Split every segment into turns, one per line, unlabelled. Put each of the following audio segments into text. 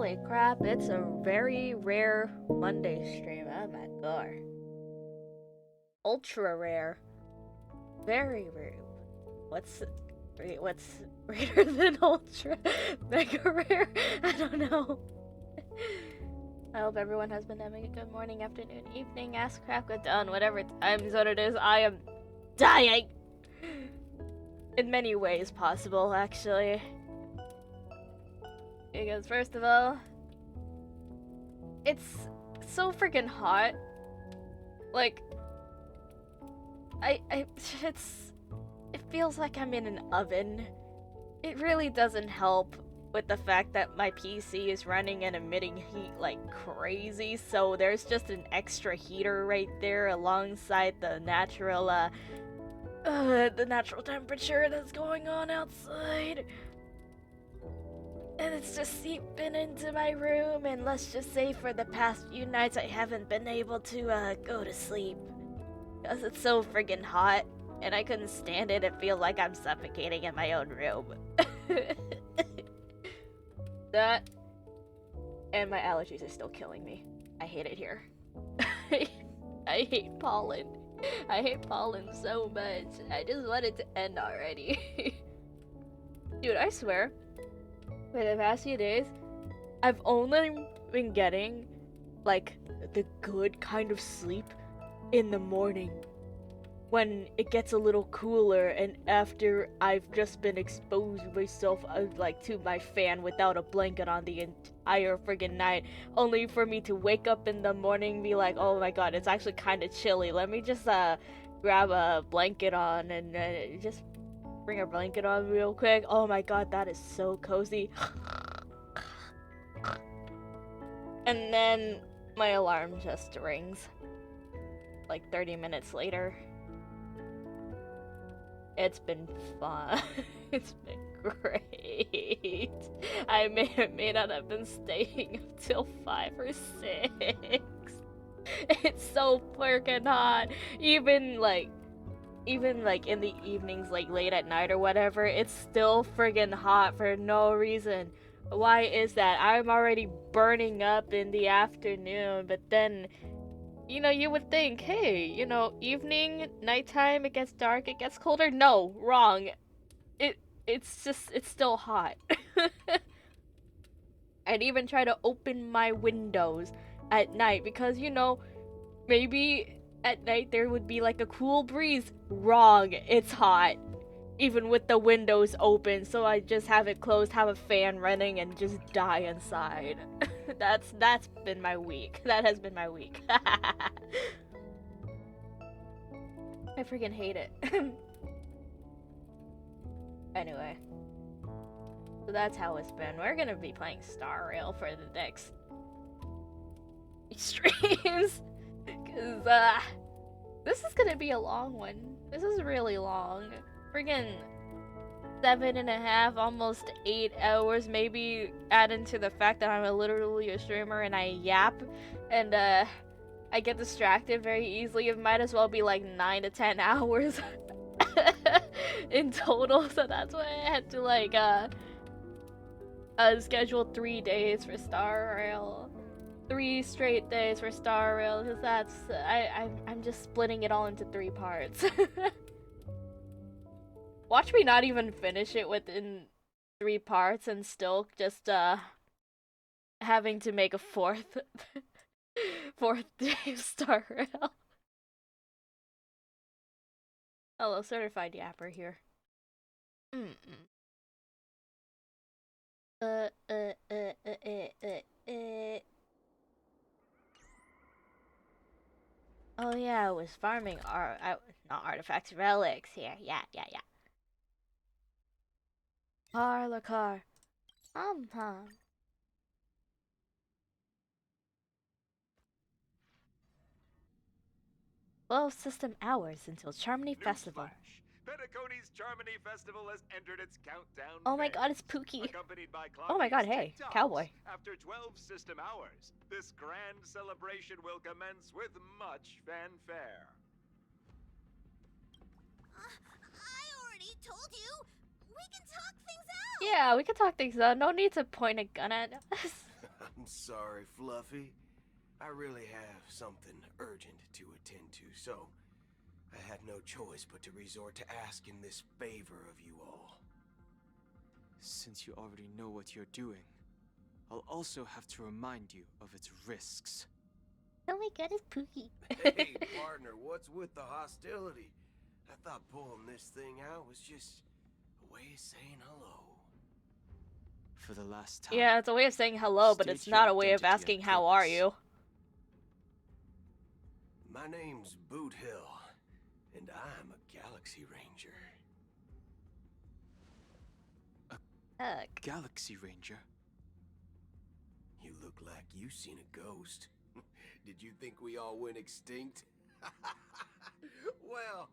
Holy crap, it's a very rare Monday stream. Oh my god. Ultra rare. Very rare. What's what's rarer than ultra? Mega rare? I don't know. I hope everyone has been having a good morning, afternoon, evening, ass crack with dawn, whatever time zone it is. I am dying! In many ways possible, actually. Because first of all, it's so freaking hot. Like, it's, it feels like I'm in an oven. It really doesn't help with the fact that my PC is running and emitting heat like crazy, so there's just an extra heater right there alongside the natural temperature that's going on outside. And it's just seeping into my room, and let's just say for the past few nights I haven't been able to go to sleep. Because it's so friggin' hot, and I couldn't stand it. It feels like I'm suffocating in my own room. That, and my allergies are still killing me. I hate it here. I hate pollen. I hate pollen so much. I just want it to end already. Dude, I swear, for the past few days, I've only been getting, like, the good kind of sleep in the morning. When it gets a little cooler and after I've just been exposing myself like to my fan without a blanket on the entire friggin' night, only for me to wake up in the morning and be like, oh my god, it's actually kind of chilly. Let me just grab a blanket on and just bring a blanket on real quick. Oh my god, that is so cozy. And then my alarm just rings like 30 minutes later. It's been fun. It's been great. I may not have been staying until 5 or 6. It's so freaking hot. Even like in the evenings, like late at night or whatever, it's still friggin' hot for no reason. Why is that? I'm already burning up in the afternoon, but then, you know, you would think, hey, you know, evening, nighttime, it gets dark, it gets colder. No, wrong. It's still hot. I'd even try to open my windows at night because, you know, maybe at night there would be like a cool breeze. Wrong. It's hot. Even with the windows open, so I just have it closed, have a fan running, and just die inside. That's been my week. That has been my week. I freaking hate it. Anyway, so that's how it's been. We're gonna be playing Star Rail for the next streams, cause this is gonna be a long one. This is really long. Friggin' 7.5, almost 8 hours, maybe add into the fact that I'm literally a streamer and I yap and I get distracted very easily. It might as well be like 9 to 10 hours in total, so that's why I had to like schedule 3 days for Star Rail. 3 straight days for Star Rail, because that's I'm just splitting it all into 3 parts. Watch me not even finish it within 3 parts and still just having to make a fourth day of Star Rail. Hello, certified yapper here. Uh, uh, uh, uh, uh, Oh yeah, I was farming not artifacts, relics here. Yeah. Parlor car. Hum. 12 system hours until Charmony Festival.
Newsflash. Penacony's Charmony Festival has entered its countdown
Oh my
phase.
god, it's Pookie.
Accompanied by
Oh my god,
Clocky's
hey,
TikToks.
cowboy.
After 12 system hours, this grand celebration will commence with much fanfare.
I already told you! We can talk things out!
Yeah, we can talk things out. No need to point a gun at us.
I'm sorry, Fluffy. I really have something urgent to attend to, so I had no choice but to resort to asking this favor of you all.
Since you already know what you're doing, I'll also have to remind you of its risks.
Oh my god, it's Pookie.
Hey, partner, what's with the hostility? I thought pulling this thing out was just a way of saying hello.
For the last time.
Yeah, it's a way of saying hello, but
State
it's not
your
a way of
identity
asking
and
how are
purpose.
you.
My name's Boot Hill, and I'm a Galaxy Ranger.
Ugh.
Galaxy Ranger.
You look like you seen a ghost. Did you think we all went extinct? Well,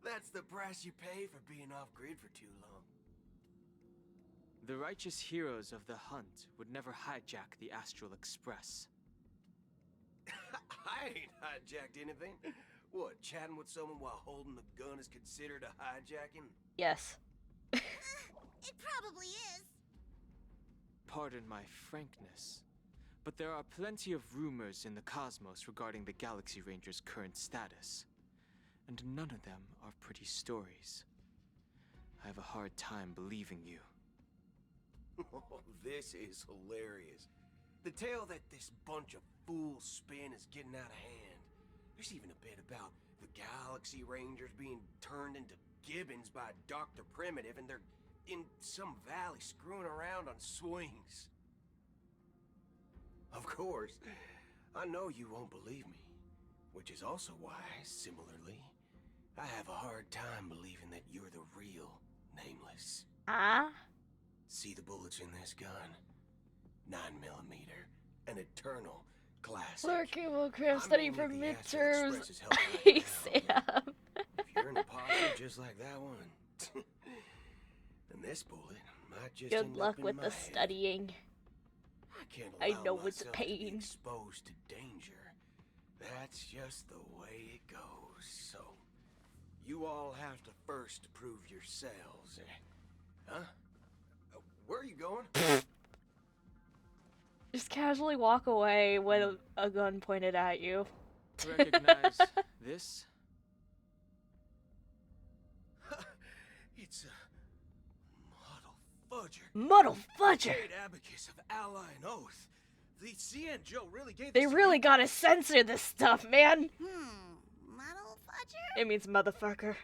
that's the price you pay for being off-grid for too long.
The righteous heroes of the hunt would never hijack the Astral Express.
I ain't hijacked anything. What, chatting with someone while holding the gun is considered a hijacking?
Yes.
It probably is.
Pardon my frankness, but there are plenty of rumors in the cosmos regarding the Galaxy Ranger's current status, and none of them are pretty stories. I have a hard time believing you.
Oh, this is hilarious. The tale that this bunch of fools spin is getting out of hand. There's even a bit about the Galaxy Rangers being turned into gibbons by Dr. Primitive, and they're in some valley screwing around on swings. Of course, I know you won't believe me, which is also why, similarly, I have a hard time believing that you're the real Nameless.
Ah?
See the bullets in this gun? 9mm, an eternal classic.
Lurking will
I
cram study
mean,
for
if the Astral
midterms.
Express is helping right
Hey,
now,
Sam.
if you're an imposter just like that one, then this bullet might just
Good
end
luck
up in
with
my
the
head.
studying.
I can't
I
allow
know it's
myself to be
pain.
exposed to danger. That's just the way it goes. So, you all have to first prove yourselves. Huh? Where are you going?
Just casually walk away with a gun pointed at you.
Recognize this?
It's a Muddle Fudger.
Muddle Fudger!
Jade Abacus of Ally and Oath. The CN Joe really gave
They
this to
really
you?
gotta censor this stuff, man!
Muddle Fudger?
It means motherfucker.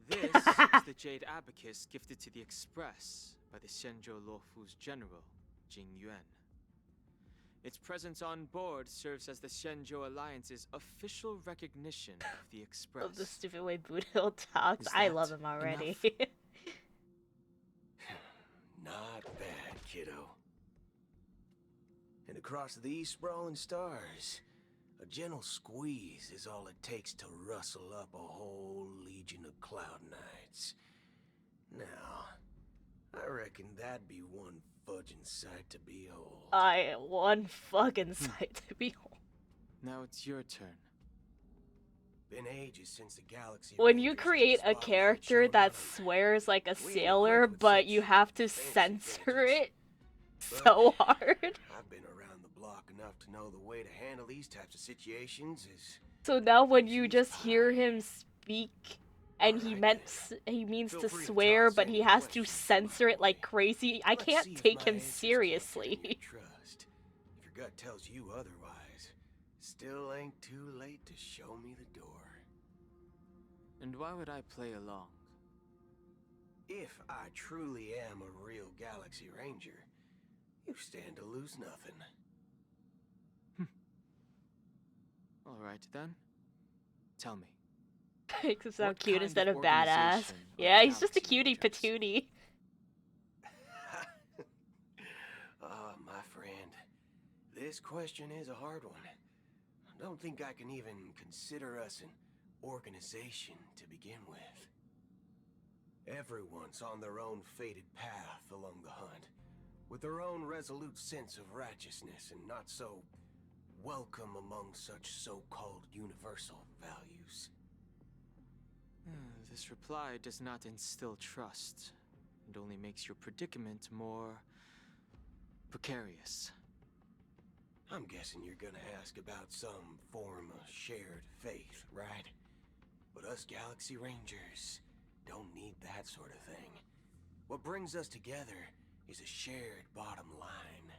This is the Jade Abacus gifted to the Express by the Shenzhou Luofu's general, Jing Yuan. Its presence on board serves as the Shenzhou Alliance's official recognition of the Express.
Love the stupid way Boot Hill talks.
Is
I
that
love him already.
Not bad, kiddo. And across these sprawling stars, a gentle squeeze is all it takes to rustle up a whole legion of Cloud Knights. Now, I reckon that'd be one fudging sight to behold.
One fucking sight to behold.
Now it's your turn.
Been ages since the galaxy.
When you
Rangers
create
took
a
spotlight
character
shone
that
on 'em.
swears like a
We
sailor,
equipped with
but
such
you have to
fancy
censor it
gadgets.
so hard.
I've been around the block enough to know the way to handle these types of situations is
So now when you just hear him speak and he
Alright
he means
Feel
to
free to
swear,
toss
but
any
he has to
questions
censor
my
it like
way.
crazy, I
Let's
can't
see if
take
my
him
answers can't gain your
seriously.
trust. If your gut tells you otherwise, still ain't too late to show me the door.
And why would I play along?
If I truly am a real Galaxy Ranger, you stand to lose nothing.
Alright then. Tell me.
Makes him sound
What
cute
kind
instead
of
of badass.
organization are
Yeah,
the
he's just a
Galaxy
cutie
Rangers?
patootie.
My friend, this question is a hard one. I don't think I can even consider us an organization to begin with. Everyone's on their own fated path along the hunt, with their own resolute sense of righteousness and not so welcome among such so-called universal values.
This reply does not instill trust, and only makes your predicament more precarious.
I'm guessing you're gonna ask about some form of shared faith, right? But us Galaxy Rangers don't need that sort of thing. What brings us together is a shared bottom line.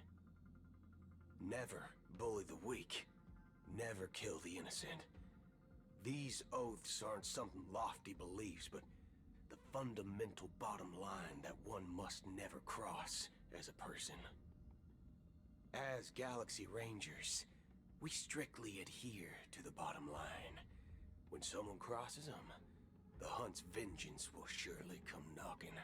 Never bully the weak. Never kill the innocent. These oaths aren't some lofty beliefs, but the fundamental bottom line that one must never cross as a person. As Galaxy Rangers, we strictly adhere to the bottom line. When someone crosses them, the hunt's vengeance will surely come knocking.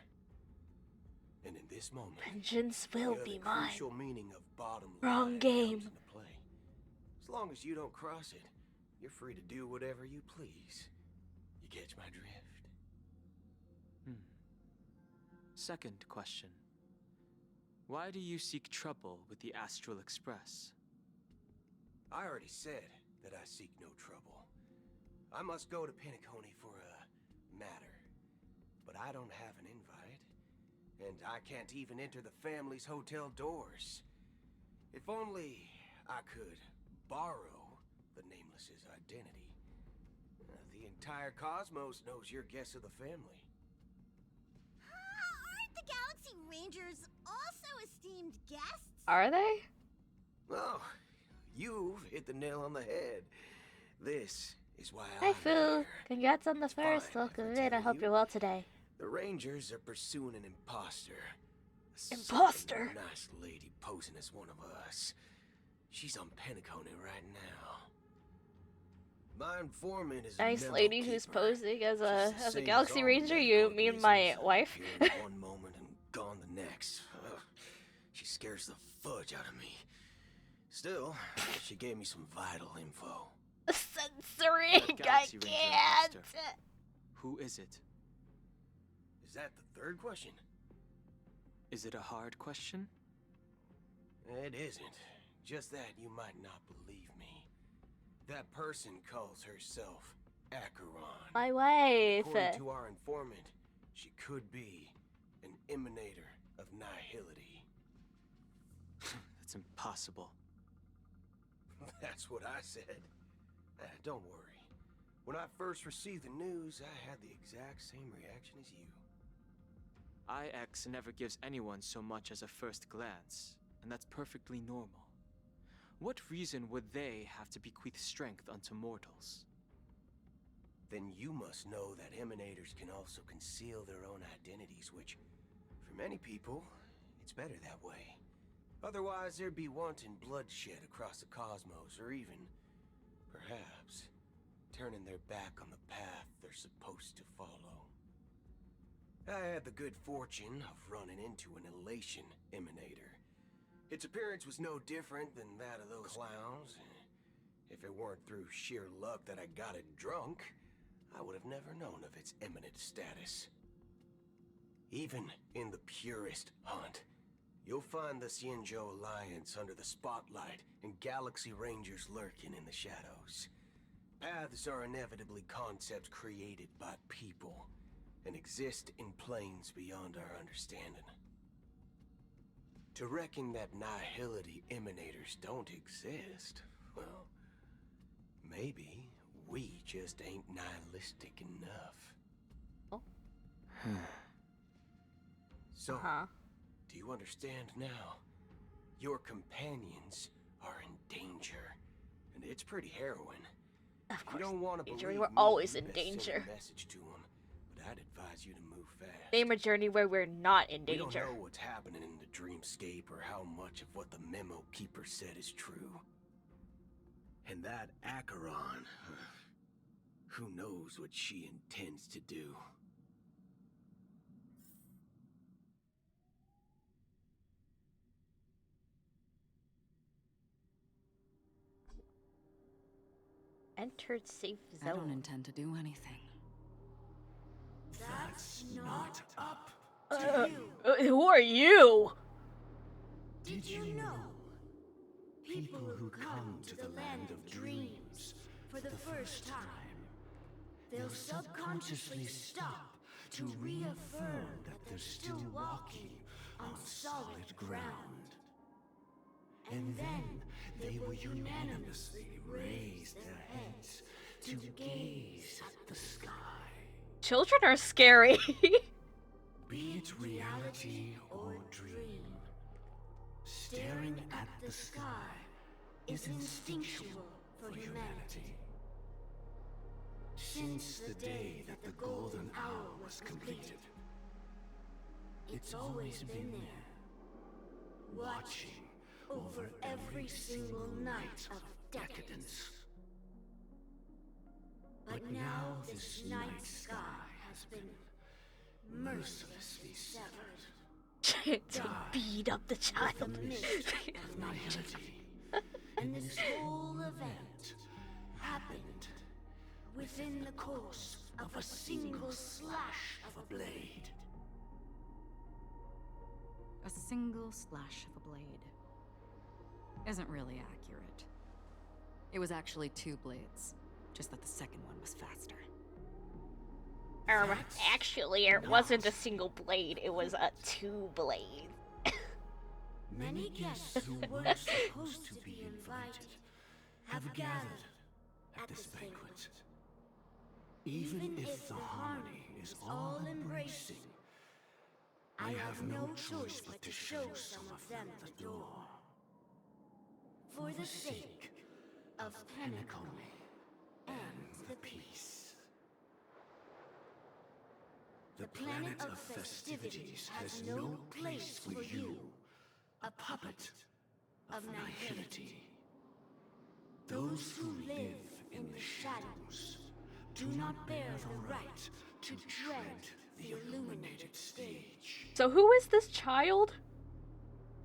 And in this moment,
Vengeance will
the
be mine.
crucial meaning of bottom
Wrong
line
game.
comes into play. As long as you don't cross it, you're free to do whatever you please. You catch my drift?
Second question. Why do you seek trouble with the Astral Express?
I already said that I seek no trouble. I must go to Penacony for a matter. But I don't have an invite. And I can't even enter the family's hotel doors. If only I could borrow the Nameless's identity. The entire cosmos knows you're guests of the family.
Aren't the Galaxy Rangers also esteemed guests?
Are they?
Oh, you've hit the nail on the head. This is why
Hi,
I'm
Fu.
here.
Congrats on the
It's
first
fine,
look
if I
of it. I
tell
hope
you.
you're well today.
The Rangers are pursuing an imposter. A
Imposter?
certain nice lady posing as one of us. She's on Penacony right now. My informant is a
Nice
memo
lady who's
keeper.
posing as
She's
a
the same
Galaxy
all
Ranger.
medical
You mean my
organisms,
wife?
here in one moment and gone the next. Ugh. She scares the fudge out of me. Still, she gave me some vital info.
Censoring. I
Galaxy Ranger
can't.
imposter. Who is it?
Is that the third question?
Is it a hard question?
It isn't. Just that you might not believe me. That person calls herself Acheron.
My wife.
According to our informant, she could be an emanator of nihility.
That's impossible.
That's what I said. Don't worry. When I first received the news, I had the exact same reaction as you.
IX never gives anyone so much as a first glance, and that's perfectly normal. What reason would they have to bequeath strength unto mortals?
Then you must know that emanators can also conceal their own identities, which, for many people, it's better that way. Otherwise, there'd be wanton bloodshed across the cosmos, or even, perhaps, turning their back on the path they're supposed to follow. I had the good fortune of running into an elation emanator. Its appearance was no different than that of those clowns. If it weren't through sheer luck that I got it drunk, I would have never known of its eminent status. Even in the purest hunt, you'll find the Xianzhou Alliance under the spotlight and Galaxy Rangers lurking in the shadows. Paths are inevitably concepts created by people and exist in planes beyond our understanding. To reckon that nihility emanators don't exist, well, maybe we just ain't nihilistic enough. So, do you understand now? Your companions are in danger, and it's pretty harrowing.
Of
If you
course,
don't want to
danger.
believe
We're
me,
always
you
in
best send a
danger.
message to 'em, but I'd advise you to move fast.
Name a journey where we're not in
We
danger.
don't know what's happening in the dreamscape or how much of what the memo keeper said is true. And that Acheron, who knows what she intends to do?
Entered safe
I don't
zone.
intend to do anything.
That's not
up.
Who are you?
Did you know? People who come to the land of dreams for the first time, they'll subconsciously stop to reaffirm that they're still walking on solid ground. And then they will unanimously raise their heads to gaze at the sky.
Children are scary.
Be it reality or dream, staring at the sky is instinctual for humanity. Since the day that the golden hour was completed, it's always been there, watching over every single night of decadence. But now this night sky has been mercilessly severed.
To beat up the child.
Of nihility. And this whole event happened within the course of a single slash of a blade.
A single slash of a blade isn't really accurate. It was actually 2 blades, just that the second one was faster.
Actually, it wasn't a single blade, it was a 2 blades.
Many guests who weren't supposed to be invited have gathered at this banquet. Even if the harmony is all embracing, I have no choice but to show some of them the door. For the sake of Penacony and the peace. The planet of festivities has no place for you, a puppet of nihility. Those who live in the shadows do not bear the right to tread the illuminated stage.
So who is this child?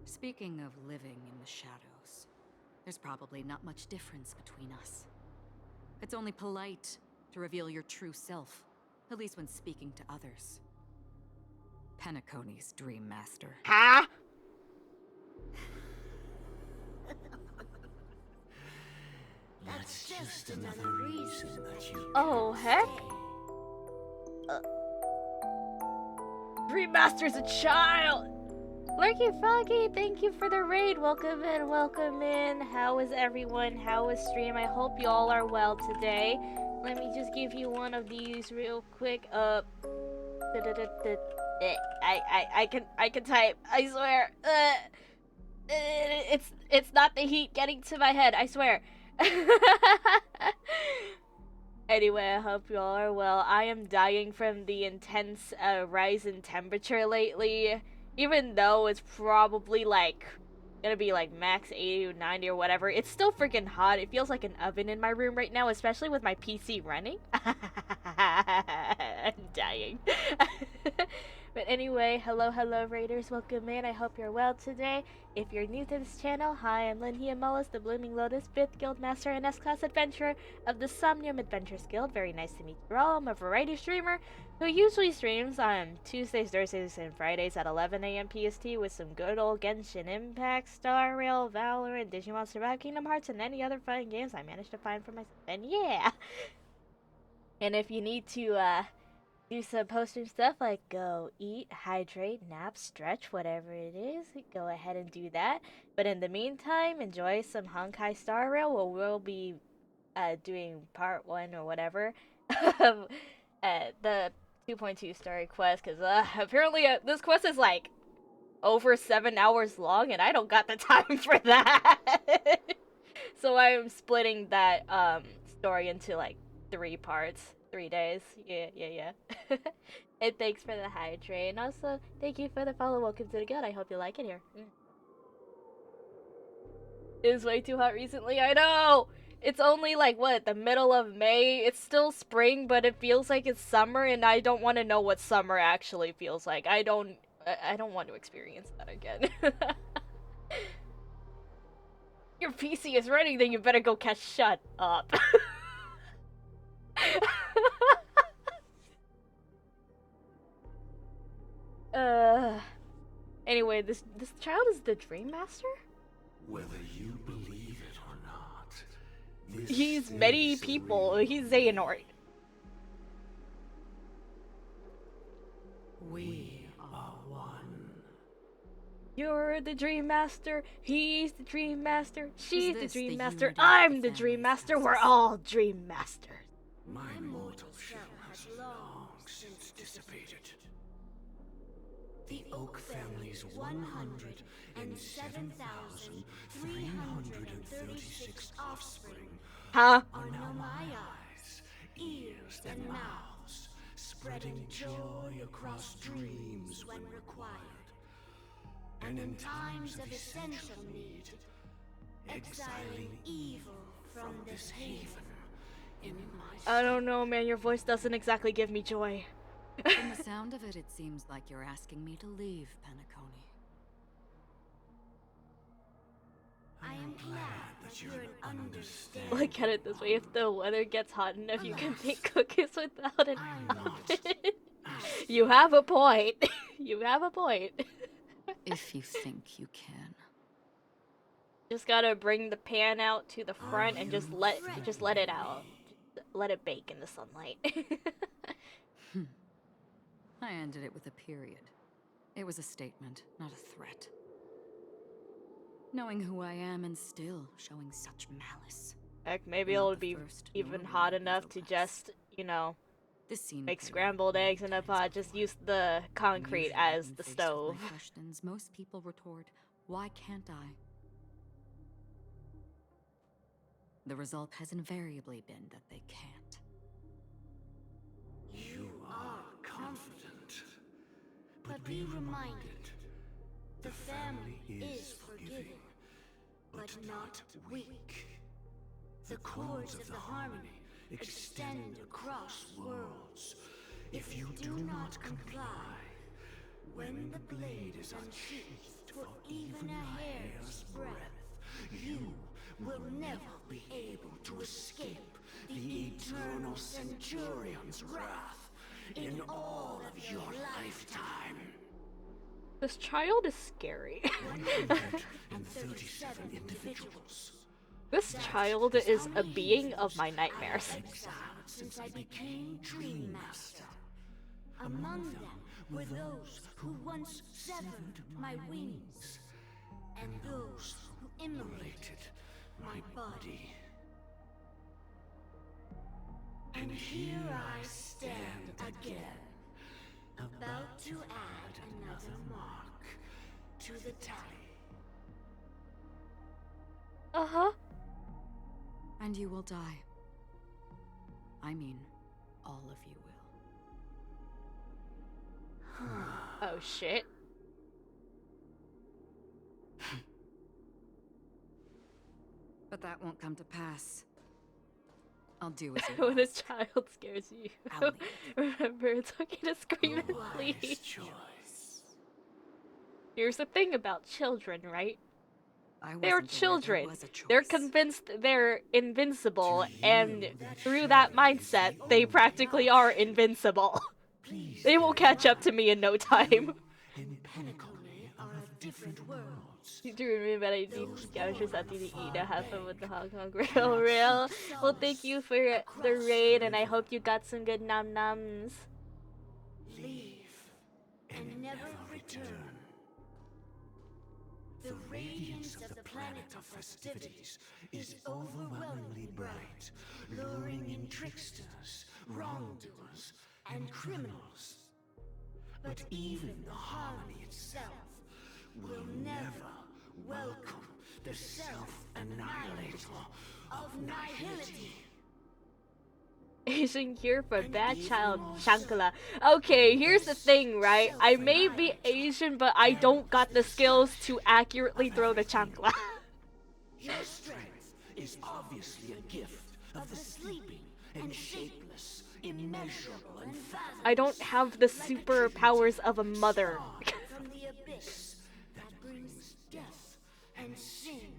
Speaking of living in the shadows, there's probably not much difference between us. It's only polite to reveal your true self, at least when speaking to others. Penacony's Dream Master.
Huh?
That's just another reason that you
Oh, heck? Remaster's a child! Lurky Froggy, thank you for the raid. Welcome in, welcome in. How is everyone? How is stream? I hope you all are well today. Let me just give you one of these real quick. I can type. I swear. It's not the heat getting to my head. I swear. Anyway, I hope you all are well. I am dying from the intense rise in temperature lately. Even though it's probably like gonna be like max 80 or 90 or whatever, it's still freaking hot. It feels like an oven in my room right now, especially with my PC running. I'm dying. But anyway, hello raiders, welcome in. I hope you're well today. If you're new to this channel, hi, I'm Linhia Mullis, the Blooming Lotus, 5th Guild Master and S-Class Adventurer of the Somnium Adventures Guild. Very nice to meet you all. I'm a variety streamer who usually streams on Tuesdays, Thursdays, and Fridays at 11 AM PST with some good old Genshin Impact, Star Rail, Valorant, Digimon Survive, Kingdom Hearts, and any other fun games I managed to find for myself. And yeah! And if you need to, do some posting stuff like go eat, hydrate, nap, stretch, whatever it is, go ahead and do that. But in the meantime, enjoy some Honkai Star Rail where we'll be doing part 1 or whatever of the 2.2 story quest, because apparently this quest is like over 7 hours long and I don't got the time for that. So I'm splitting that story into like 3 parts. 3 days. Yeah. And thanks for the hydrate. And also, thank you for the follow. Welcome to the guild. I hope you like it here. It was way too hot recently. I know! It's only like, what, the middle of May? It's still spring, but it feels like it's summer, and I don't want to know what summer actually feels like. I don't want to experience that again. Your PC is running, then you better go catch. Shut up. Anyway, this child is the Dream Master?
Whether you believe it or not,
He's many people. He's Xehanort.
We are one.
You're the Dream Master, he's the Dream Master, she's the
this the
Dream Master,
unity of
I'm
the
the Dream
family's
Master, we're
houses?
all Dream Masters.
My mortal shell has long since dissipated. The Oak family's 107,336 offspring
Huh?
are now my eyes, ears, and mouths, spreading joy across dreams when required. And in times of essential need, exiling evil from this haven in my
I don't know, man, your voice doesn't exactly give me joy.
From the sound of it, it seems like you're asking me to leave Penacony.
I am glad that you're an understanding.
Look at it this way, if the weather gets hot enough, you can make cookies without an
I'm not.
oven. You have a point. You have a point.
If you think you can.
Just gotta bring the pan out to the front and just let it out. Let it bake in the sunlight.
I ended it with a period. It was a statement, not a threat. Knowing who I am and still showing such malice.
Heck, maybe
Not
it'll
the
be
first,
even
nor
hot
will be
enough
the
to
last.
just, you know,
This scene
make
clearly
scrambled
won't
eggs in a
take
pot.
place
Just
before.
use the concrete
Usually,
as
when
the
faced with
stove.
my questions, most people retort, "Why can't I?" The result has invariably been that they can't.
You are confident. But be reminded, the family is forgiving, but not weak. The chords of the harmony extend across worlds. If you do not comply, when the blade is unsheathed for even a hair's breadth, you will never be able to escape the eternal Centurion's wrath in all of your lifetime.
This child is scary.
137 individuals.
This child is a being of my nightmares.
Exiled since I became Dream Master. Among them were those who once severed my wings, and those who immolated my body. And here I stand again, about to add another mark to the tally.
Uh-huh.
And you will die. I mean, all of you will.
Oh shit.
But that won't come to pass. I'll do as you
When a
asked.
child scares you,
I'll leave.
remember it's okay to scream and
Wise
plead.
choice.
Here's the thing about children, right?
I
They're
wasn't aware
children.
there was a
They're
choice.
convinced they're invincible,
To you,
and
that
through that
shadow is
mindset,
the
they
only
practically
option.
are invincible.
Please
They will
bear
catch up to
in
me in no
mind,
time.
you and Penacony are of different worlds.
Do remember that I need scavengers after the eat to have fun with the Hong Kong Grill Rail. Well, thank you for the raid, and I hope you got some good nom noms.
Leave and never return. The radiance of the planet of festivities is overwhelmingly bright, luring in tricksters, wrongdoers, and criminals. But even the harmony itself will never welcome the self-annihilator of nihility.
Asian cure for bad child chancla. Okay, here's the thing, right? I may be Asian, but I don't got the skills to accurately throw the chancla.
Your strength is obviously a gift of the sleeping and shapeless, immeasurable and fathomless.
I don't have the superpowers of a mother.
From the abyss that brings death and sin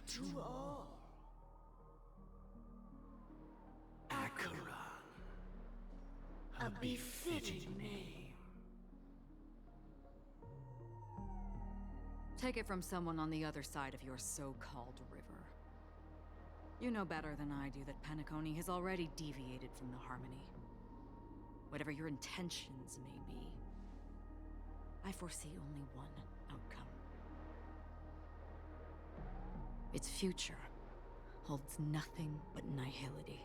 to all. Acheron, a befitting name.
Take it from someone on the other side of your so-called river. You know better than I do that Penacony has already deviated from the harmony. Whatever your intentions may be, I foresee only one outcome. Its future holds nothing but nihility.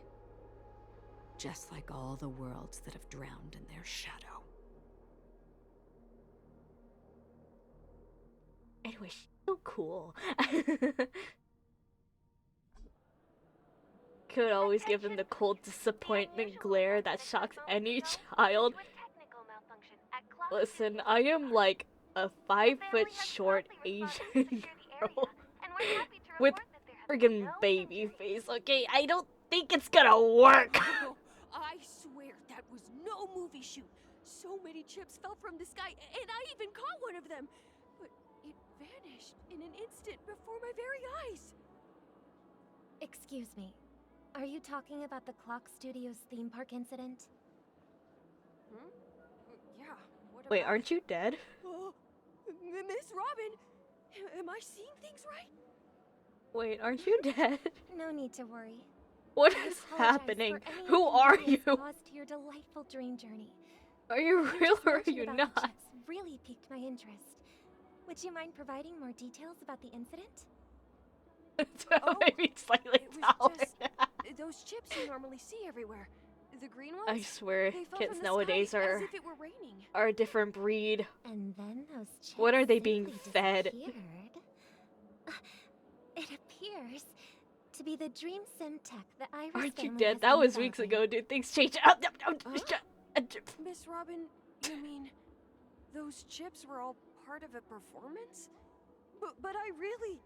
Just like all the worlds that have drowned in their shadow.
Anyway, she's so cool. Could always give him the cold disappointment glare that shocks any child. Listen, I am like a 5-foot short Asian girl with friggin' baby face, okay? I don't think it's gonna work.
Oh, I swear that was no movie shoot. So many chips fell from the sky, and I even caught one of them. But it vanished in an instant before my very eyes.
Excuse me. Are you talking about the Clock Studios theme park incident?
Hmm? Yeah. What
Wait,
about
aren't you dead?
Oh, Miss Robin, am I seeing things right?
Wait, aren't you dead?
No need to worry.
What
I
is
apologize
happening?
for any
Who are
inconvenience
you?
caused to your delightful dream journey.
Are you
Your
real or are
discussion
you
about
not?
the chips really piqued my interest. Would you mind providing more details about the incident?
Maybe slightly
It was
taller.
just those chips you normally see everywhere. The green ones?
I swear,
They fell
kids
from the
nowadays
sky
are
as if it were raining.
a different breed.
And then those chips
What are they being
simply
fed?
disappeared. It appears to be the Dream Sim tech that Iris
Aren't you
family
dead?
has
That
been
was weeks
developing.
ago, dude. Things change.
Miss Robin, you mean those chips were all part of a performance? But I really...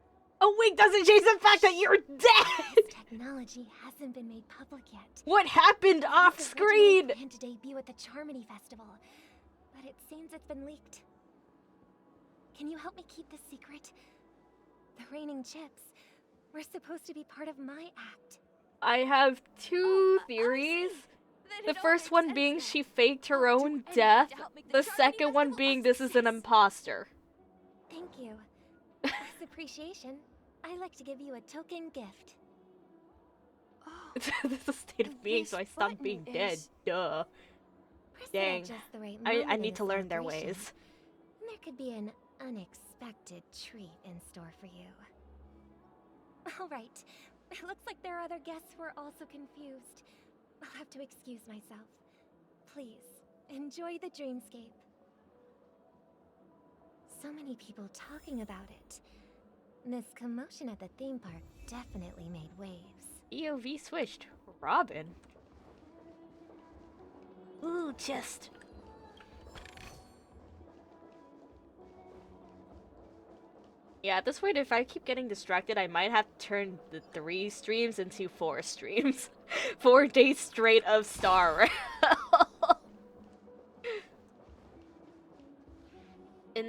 A wink doesn't change the fact that you're dead!
This technology hasn't been made public yet.
What happened off
This is
screen?
originally planned to debut at the Charmony Festival, but it seems it's been leaked. Can you help me keep this secret? The raining chips were supposed to be part of my act.
I have two
I
theories.
see. Then
The
it all
first
makes
one
sense
being
now.
she faked her
I'll do
own
anything
death.
to help make
The
Charmony
second one
Festival a
being this is an
success.
imposter.
Thank you. As appreciation, I like to give you a token gift.
Oh,
This is a state of being, so I
This
stopped
button
being dead.
is-
Duh.
Press it
Dang.
at just the right
I
moment in
need
the
to learn their
celebration,
ways.
and there could be an unexpected treat in store for you. All right. It looks like there are other guests who are also confused. I'll have to excuse myself. Please, enjoy the dreamscape. So many people talking about it. This commotion at the theme park definitely made waves.
EOV switched. Robin. Ooh, chest. Yeah, at this point, if I keep getting distracted, I might have to turn the 3 streams into 4 streams. 4 days straight of Star Rail.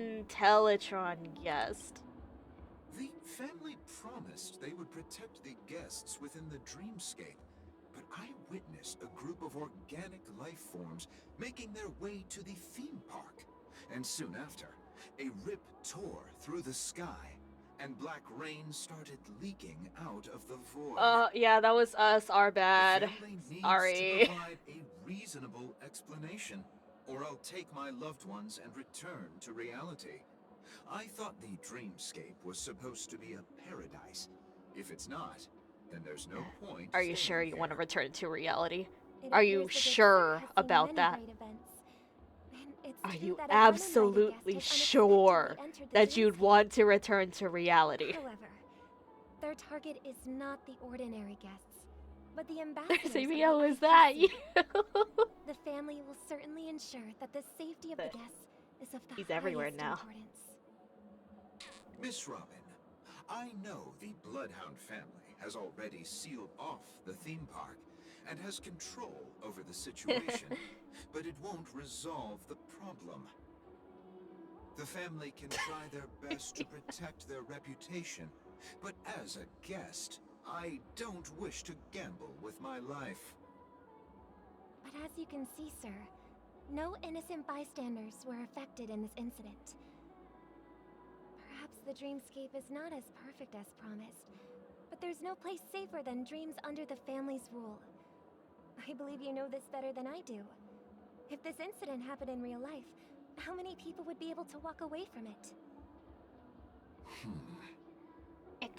Intellitron guest.
The family promised they would protect the guests within the dreamscape, but I witnessed a group of organic life forms making their way to the theme park. And soon after, a rip tore through the sky, and black rain started leaking out of the void.
Yeah, that was us, our bad.
The family needs
Sorry.
to provide a reasonable explanation, or I'll take my loved ones and return to reality. I thought the dreamscape was supposed to be a paradise. If it's not, then there's no point.
Are you
staying
sure you want to
here.
return to reality?
It
Are you
appears the Big
sure
Sur has seen
about
many
that?
great events. And it's
Are
true
you
that an uninvited
absolutely
guest has
sure
unexpectedly entered the
that you'd
dreamscape.
want to return to reality?
However, their target is not the ordinary guests, but the ambassadors.
There's
of the
ABL, is that you?
IPC. The family will certainly ensure that the safety of the
But
guests is of the
he's everywhere
highest
now.
importance.
Miss Robin, I know the Bloodhound family has already sealed off the theme park and has control over the situation, but it won't resolve the problem. The family can try their best to protect their reputation, but as a guest, I don't wish to gamble with my life.
But as you can see, sir, no innocent bystanders were affected in this incident. Perhaps the dreamscape is not as perfect as promised, but there's no place safer than dreams under the family's rule. I believe you know this better than I do. If this incident happened in real life, how many people would be able to walk away from it?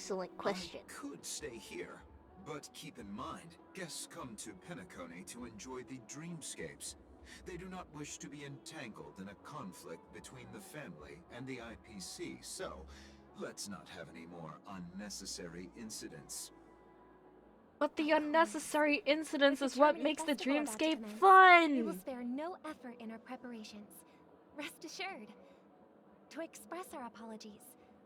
excellent question.
I could stay here, but keep in mind, guests come to Penacony to enjoy the dreamscapes. They do not wish to be entangled in a conflict between the family and the IPC, so let's not have any more unnecessary incidents.
But the unnecessary incidents
With
is
the
what
Germany
makes the
festival about to
dreamscape
commence, We will
fun!
spare no effort in our preparations. Rest assured. To express our apologies,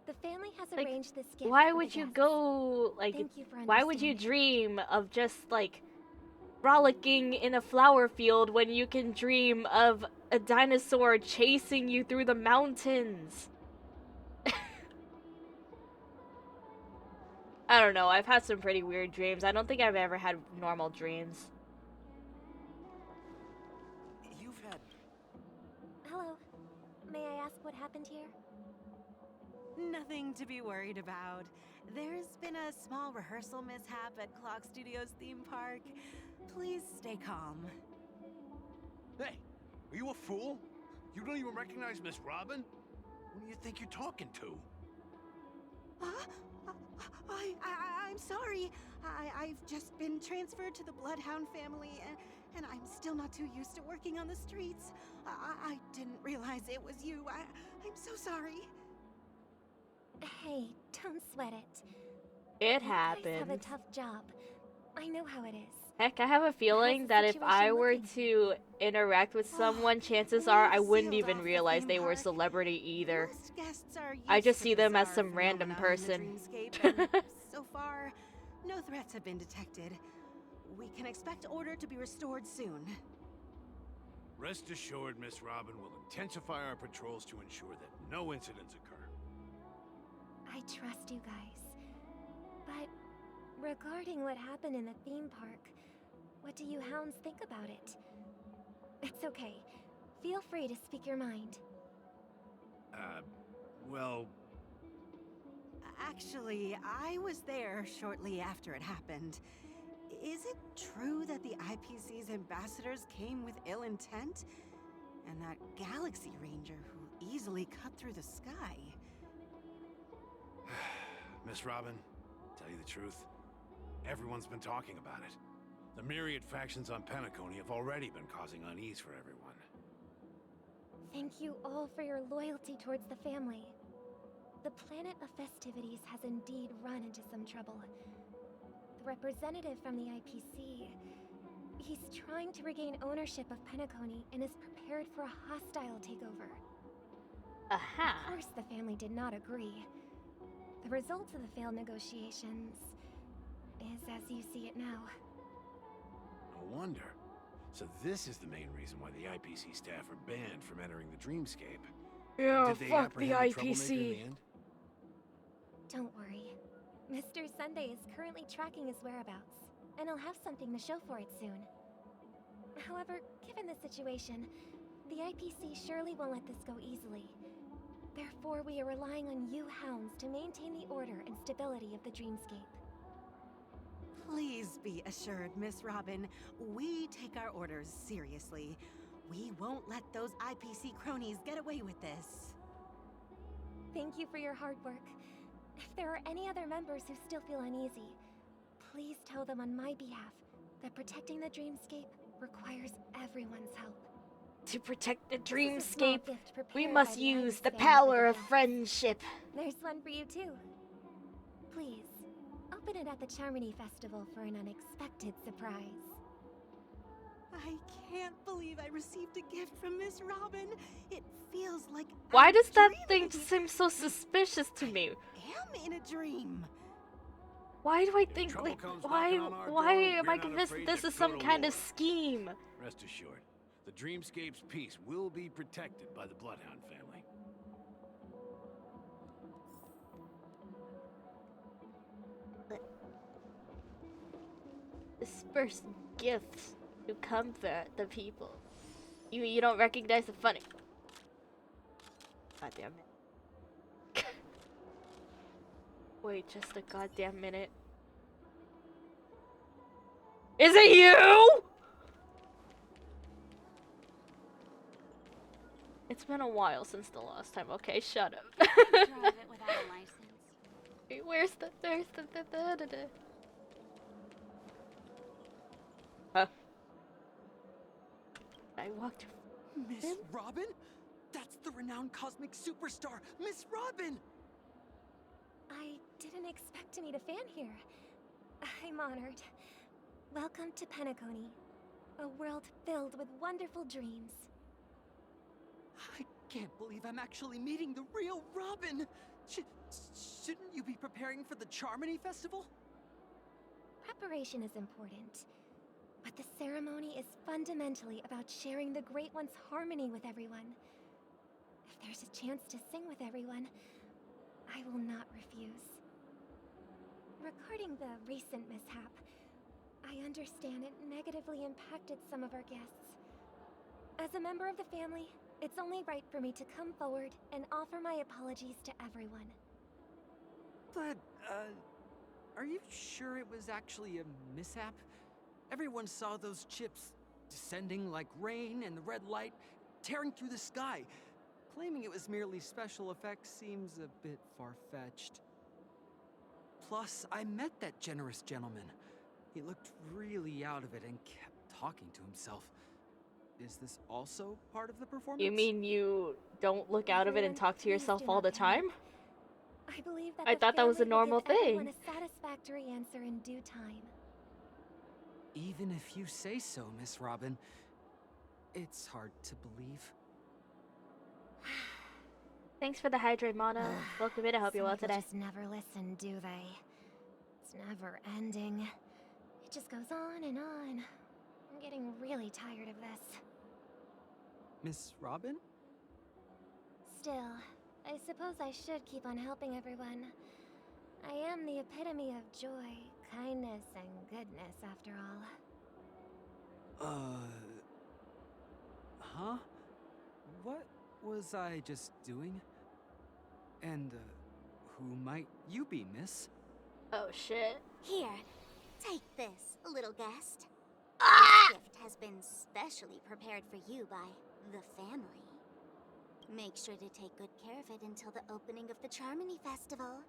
the family has
Like,
arranged this gift
Why
for
would
the
you
guests.
go, like,
Thank you for
why would you
understanding.
dream of just, like, frolicking in a flower field when you can dream of a dinosaur chasing you through the mountains? I don't know, I've had some pretty weird dreams. I don't think I've ever had normal dreams.
You've had...
Hello. May I ask what happened here?
Nothing to be worried about. There's been a small rehearsal mishap at Clock Studios theme park. Please stay calm.
Hey, are you a fool? You don't even recognize Miss Robin? Who do you think you're talking to?
I'm sorry. I've just been transferred to the Bloodhound family, and I'm still not too used to working on the streets. I didn't realize it was you. I'm so sorry.
Hey, don't sweat it.
It
You guys have a
happened.
tough job. I know how it is.
Heck, I have a feeling
the
that if I
situation
were
looking?
to interact with someone, chances are I wouldn't even realize they were a celebrity either.
Most guests are
I
used
just
to
see them as
bizarre
some random
phenomena in the
person.
dreamscape, and so far, no threats have been detected. We can expect order to be restored soon.
Rest assured, Miss Robin will intensify our patrols to ensure that no incidents occur.
I trust you guys. But regarding what happened in the theme park, what do you hounds think about it? It's okay. Feel free to speak your mind.
Well,
Actually, I was there shortly after it happened. Is it true that the IPC's ambassadors came with ill intent? And that Galaxy Ranger who easily cut through the sky?
Miss Robin, tell you the truth, everyone's been talking about it. The myriad factions on Penacony have already been causing unease for everyone.
Thank you all for your loyalty towards the family. The planet of festivities has indeed run into some trouble. The representative from the IPC, he's trying to regain ownership of Penacony and is prepared for a hostile takeover.
Aha.
Of course, the family did not agree. The result of the failed negotiations is as you see it now.
No wonder. So this is the main reason why the IPC staff are banned from entering the dreamscape.
Yeah,
Did they
fuck the
apprehend troublemaker in the
IPC.
end?
Don't worry. Mr. Sunday is currently tracking his whereabouts, and he'll have something to show for it soon. However, given the situation, the IPC surely won't let this go easily. Therefore, we are relying on you hounds to maintain the order and stability of the dreamscape.
Please be assured, Miss Robin, we take our orders seriously. We won't let those IPC cronies get away with this.
Thank you for your hard work. If there are any other members who still feel uneasy, please tell them on my behalf that protecting the dreamscape requires everyone's help.
To protect the
This is a small
dreamscape,
gift
we
prepared
must
by the
use the
Iris family for
power
the
of
guests.
friendship.
There's one for you too. Please, open it at the Charmony Festival for an unexpected surprise.
I can't believe I received a gift from Miss Robin. It feels like
Why
I'm
does that
dreaming.
thing seem so suspicious to me?
I am in a dream.
Why do I think
trouble
like
comes
why
knocking on our
why
door,
am
we're
I
not
convinced
afraid
this
to
is
go
some
to
kind of
war.
scheme?
Rest assured, the dreamscape's peace will be protected by the Bloodhound family.
Disperse gifts to comfort the people. You don't recognize the funny. God damn it. Wait just a goddamn minute. Is it you? It's been a while since the last time. Okay, shut up.
Drive it without a license.
Wait, Where's the Huh? I walked.
Miss Robin? That's the renowned cosmic superstar, Miss Robin!
I didn't expect to meet a fan here. I'm honored. Welcome to Penacony, a world filled with wonderful dreams.
I can't believe I'm actually meeting the real Robin! Shouldn't you be preparing for the Charmony Festival?
Preparation is important, but the ceremony is fundamentally about sharing the Great One's harmony with everyone. If there's a chance to sing with everyone, I will not refuse. Regarding the recent mishap, I understand it negatively impacted some of our guests. As a member of the family, it's only right for me to come forward and offer my apologies to everyone.
But, are you sure it was actually a mishap? Everyone saw those chips descending like rain and the red light tearing through the sky. Claiming it was merely special effects seems a bit far-fetched. Plus, I met that generous gentleman. He looked really out of it and kept talking to himself. Is this also part of the performance?
You mean you don't look out of it and talk to yourself all the time?
I believe that
I
the
thought that was a
family will
normal
give everyone
thing.
a satisfactory answer in due time.
Even if you say so, Miss Robin, it's hard to believe.
Thanks for the hydrate, Mana. Welcome in. I hope you're well
Some people
today.
just never listen, do they? It's never ending. It just goes on and on. I'm getting really tired of this.
Miss Robin?
Still, I suppose I should keep on helping everyone. I am the epitome of joy, kindness, and goodness, after all.
Huh? What was I just doing? And, who might you be, miss?
Oh shit.
Here, take this, little guest.
Ah!
This gift has been specially prepared for you by the family. Make sure to take good care of it until the opening of the Charmony Festival.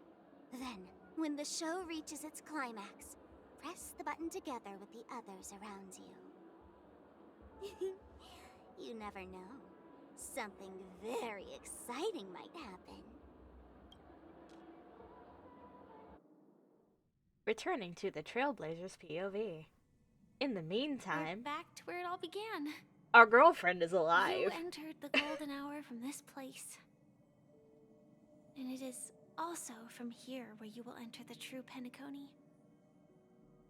Then, when the show reaches its climax, press the button together with the others around you. You never know. Something very exciting might happen.
Returning to the Trailblazers POV. In the meantime,
We're back to where it all began.
our girlfriend is
You
alive.
entered the golden hour from this place. And it is also from here where you will enter the true Penacony.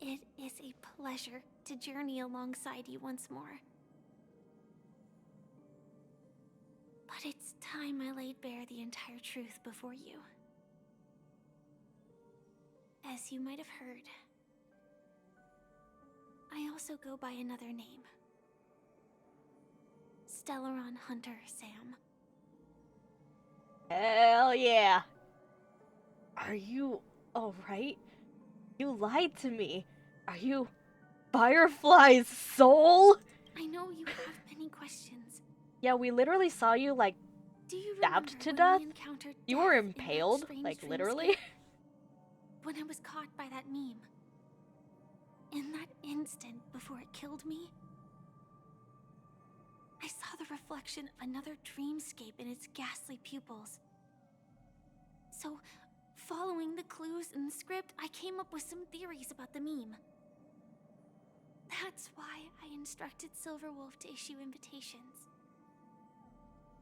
It is a pleasure to journey alongside you once more. But it's time I laid bare the entire truth before you. As you might have heard, I also go by another name. Stellaron Hunter Sam.
Hell yeah. Are you alright? You lied to me. Are you Firefly's soul?
I know you have many questions.
Yeah, we literally saw you, like,
Do you
stabbed
remember
to
when
death.
we encountered
You were
death in that
impaled,
strange
like,
dreamscape?
literally.
When I was caught by that meme. In that instant before it killed me, I saw the reflection of another dreamscape in its ghastly pupils. So, following the clues in the script, I came up with some theories about the meme. That's why I instructed Silverwolf to issue invitations,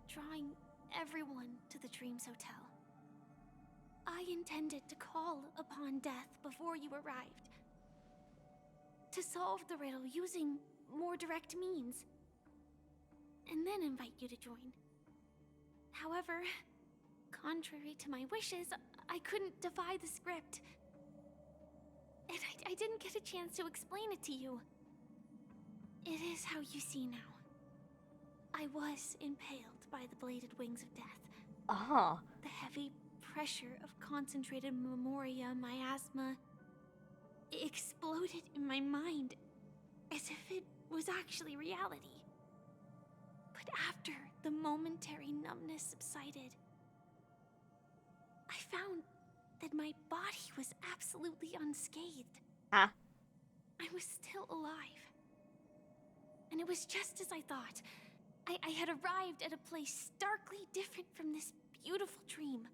drawing everyone to the Dreams Hotel. I intended to call upon death before you arrived, to solve the riddle using more direct means, and then invite you to join. However, contrary to my wishes, I couldn't defy the script. And I didn't get a chance to explain it to you. It is how you see now. I was impaled by the bladed wings of death.
Uh-huh.
The heavy pressure of concentrated memoria, miasma, exploded in my mind as if it was actually reality. But after the momentary numbness subsided, I found that my body was absolutely unscathed.
Huh?
I was still alive. And it was just as I thought. I had arrived at a place starkly different from this beautiful dream.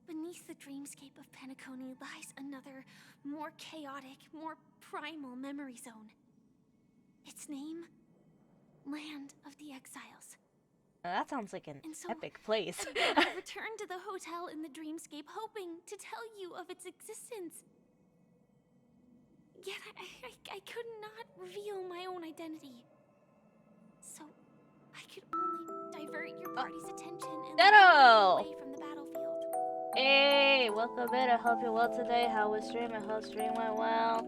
Beneath the dreamscape of Penacony lies another, more chaotic, more primal memory zone. Its name? Land of the Exiles.
That sounds like an
And so,
epic place.
I returned to the hotel in the dreamscape, hoping to tell you of its existence. Yet I could not reveal my own identity. So I could only divert your party's attention and lead you away from the battlefield.
Hey, welcome in. I hope you're well today. How was stream? I hope stream went well.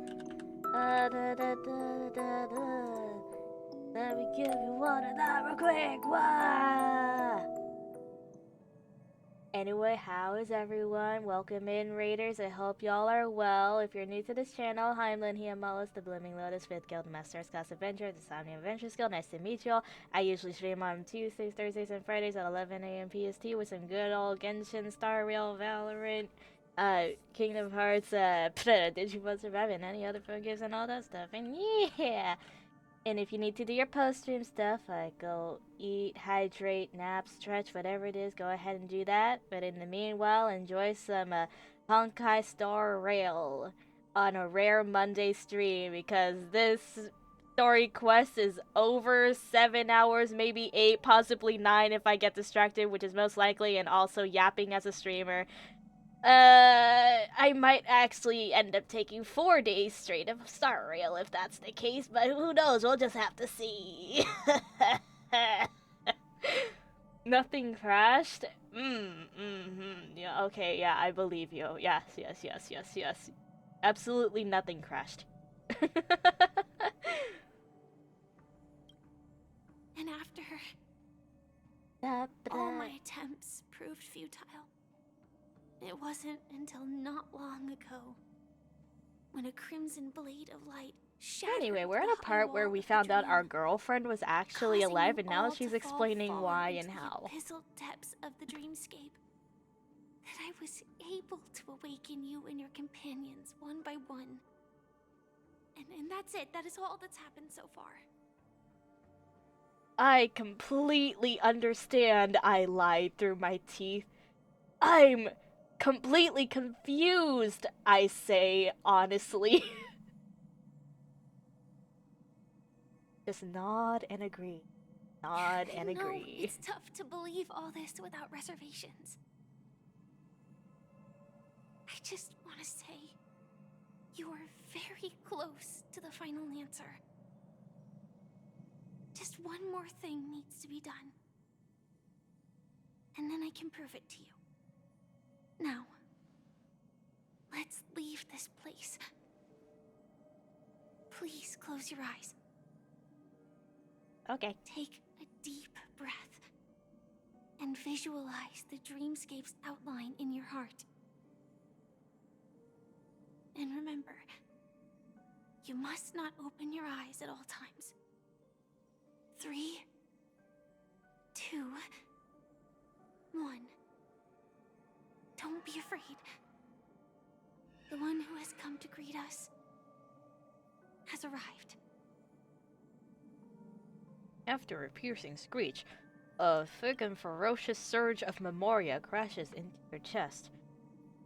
Let me give you one of that real quick. Wah! Anyway, how is everyone? Welcome in, Raiders. I hope y'all are well. If you're new to this channel, hi, I'm Linhia Mullis, the Blooming Lotus, 5th Guild Master, Class Adventure, the Somnia Adventure Skill. Nice to meet y'all. I usually stream on Tuesdays, Thursdays, and Fridays at 11 a.m. PST with some good old Genshin, Star Rail, Valorant, Kingdom Hearts, Digimon Survive, and any other phone games and all that stuff. And yeah! And if you need to do your post-stream stuff, go eat, hydrate, nap, stretch, whatever it is, go ahead and do that. But in the meanwhile, enjoy some Honkai Star Rail on a rare Monday stream, because this story quest is over 7 hours, maybe 8, possibly 9 if I get distracted, which is most likely, and also yapping as a streamer. I might actually end up taking 4 days straight of Star Rail if that's the case, but who knows, we'll just have to see. Nothing crashed? Yeah, okay, yeah, I believe you. Yes. Absolutely nothing crashed.
And after all my attempts proved futile, it wasn't until not long ago when a crimson blade of light shattered.
Anyway, we're at
the
a part
high
where
wall
we
of the
found out
dream,
our girlfriend was actually
causing
alive,
you
and now
all
she's
to fall
explaining
far
why
into
and
the
how.
abyssal depths of the dreamscape. That I was able to awaken you and your companions one by one. And that's it. That is all that's happened so far.
I completely understand I lied through my teeth. I'm completely confused, I say, honestly. Just nod and agree. Nod and
I know
agree.
it's tough to believe all this without reservations. I just want to say, you are very close to the final answer. Just one more thing needs to be done. And then I can prove it to you. Now, let's leave this place. Please close your eyes.
Okay.
Take a deep breath and visualize the dreamscape's outline in your heart. And remember, you must not open your eyes at all times. 3, 2, 1. Don't be afraid. The one who has come to greet us has arrived.
After a piercing screech, a thick and ferocious surge of memoria crashes into your chest,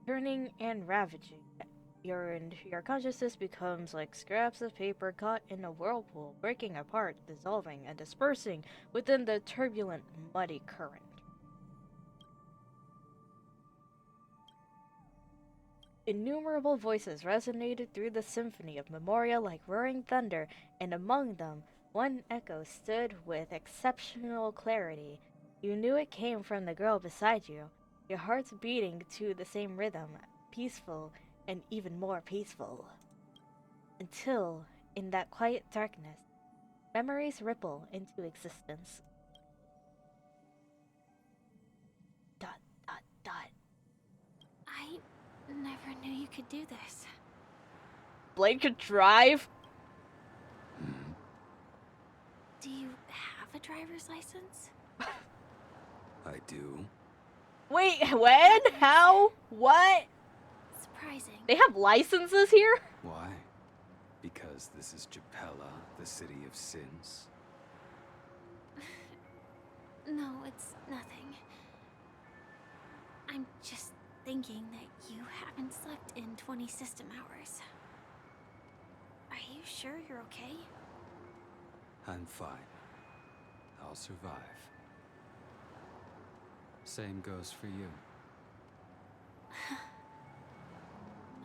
turning and ravaging. Your consciousness becomes like scraps of paper caught in a whirlpool, breaking apart, dissolving, and dispersing within the turbulent, muddy current. Innumerable voices resonated through the symphony of memoria like roaring thunder, and among them, one echo stood with exceptional clarity. You knew it came from the girl beside you, your hearts beating to the same rhythm, peaceful and even more peaceful. Until, in that quiet darkness, memories ripple into existence. ...
I never knew you could do this.
Blade could drive?
Do you have a driver's license?
I do.
Wait, when? How? What?
surprising.
They have licenses here?
Why? Because this is Japella, the city of sins?
No, it's nothing. I'm just thinking that you haven't slept in 20 system hours. Are you sure you're okay?
I'm fine. I'll survive. Same goes for you.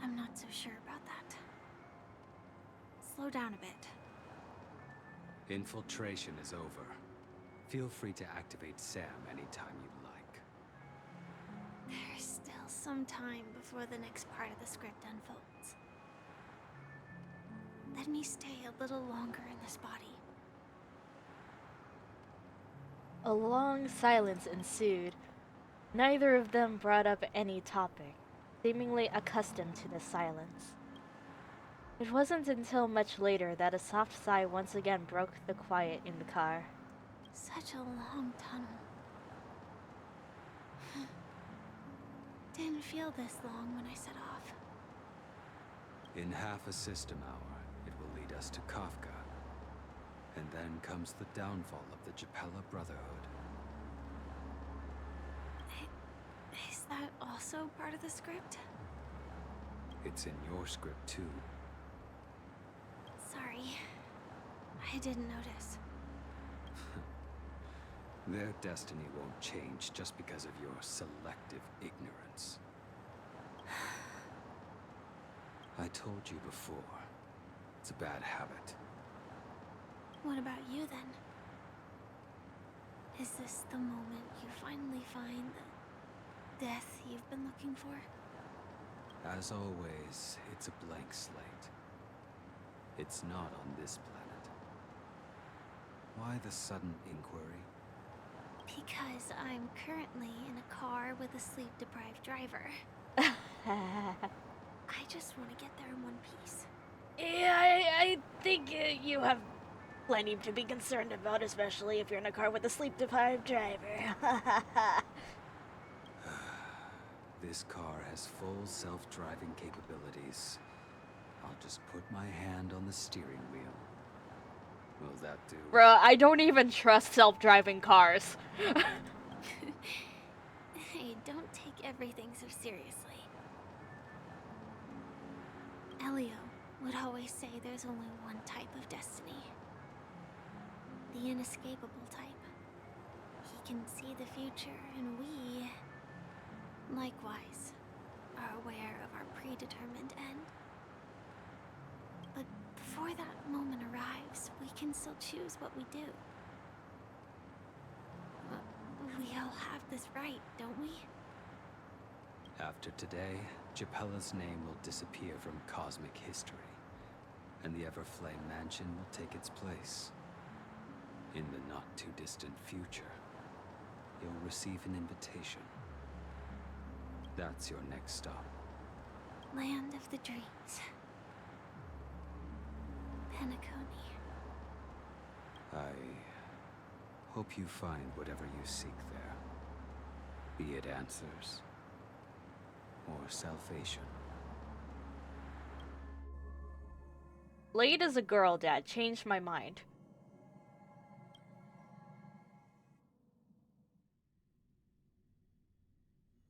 I'm not so sure about that. Slow down a bit.
Infiltration is over. Feel free to activate Sam anytime you'd like.
There's still some time before the next part of the script unfolds. Let me stay a little longer in this body.
A long silence ensued. Neither of them brought up any topic, seemingly accustomed to the silence. It wasn't until much later that a soft sigh once again broke the quiet in the car.
Such a long tunnel. Didn't feel this long when I set off.
In half a system hour, it will lead us to Kafka. And then comes the downfall of the Japella Brotherhood.
Is that also part of the script?
It's in your script too.
Sorry. I didn't notice.
Their destiny won't change just because of your selective ignorance. I told you before, it's a bad habit.
What about you then? Is this the moment you finally find the death you've been looking for?
As always, it's a blank slate. It's not on this planet. Why the sudden inquiry?
Because I'm currently in a car with a sleep-deprived driver. I just want to get there in one piece.
Yeah, I think you have plenty to be concerned about, especially if you're in a car with a sleep-deprived driver.
This car has full self-driving capabilities. I'll just put my hand on the steering wheel. Will that do?
Bruh, I don't even trust self-driving cars.
Hey, don't take everything so seriously. Elio would always say there's only one type of destiny. The inescapable type. He can see the future, and we, likewise, are aware of our predetermined end. But before that moment arrives, we can still choose what we do. We all have this right, don't we?
After today, Japella's name will disappear from cosmic history, and the Everflame Mansion will take its place. In the not-too-distant future, you'll receive an invitation. That's your next stop.
Land of the Dreams. Penacony.
I hope you find whatever you seek there. Be it answers or salvation.
Late as a girl, Dad. Changed my mind.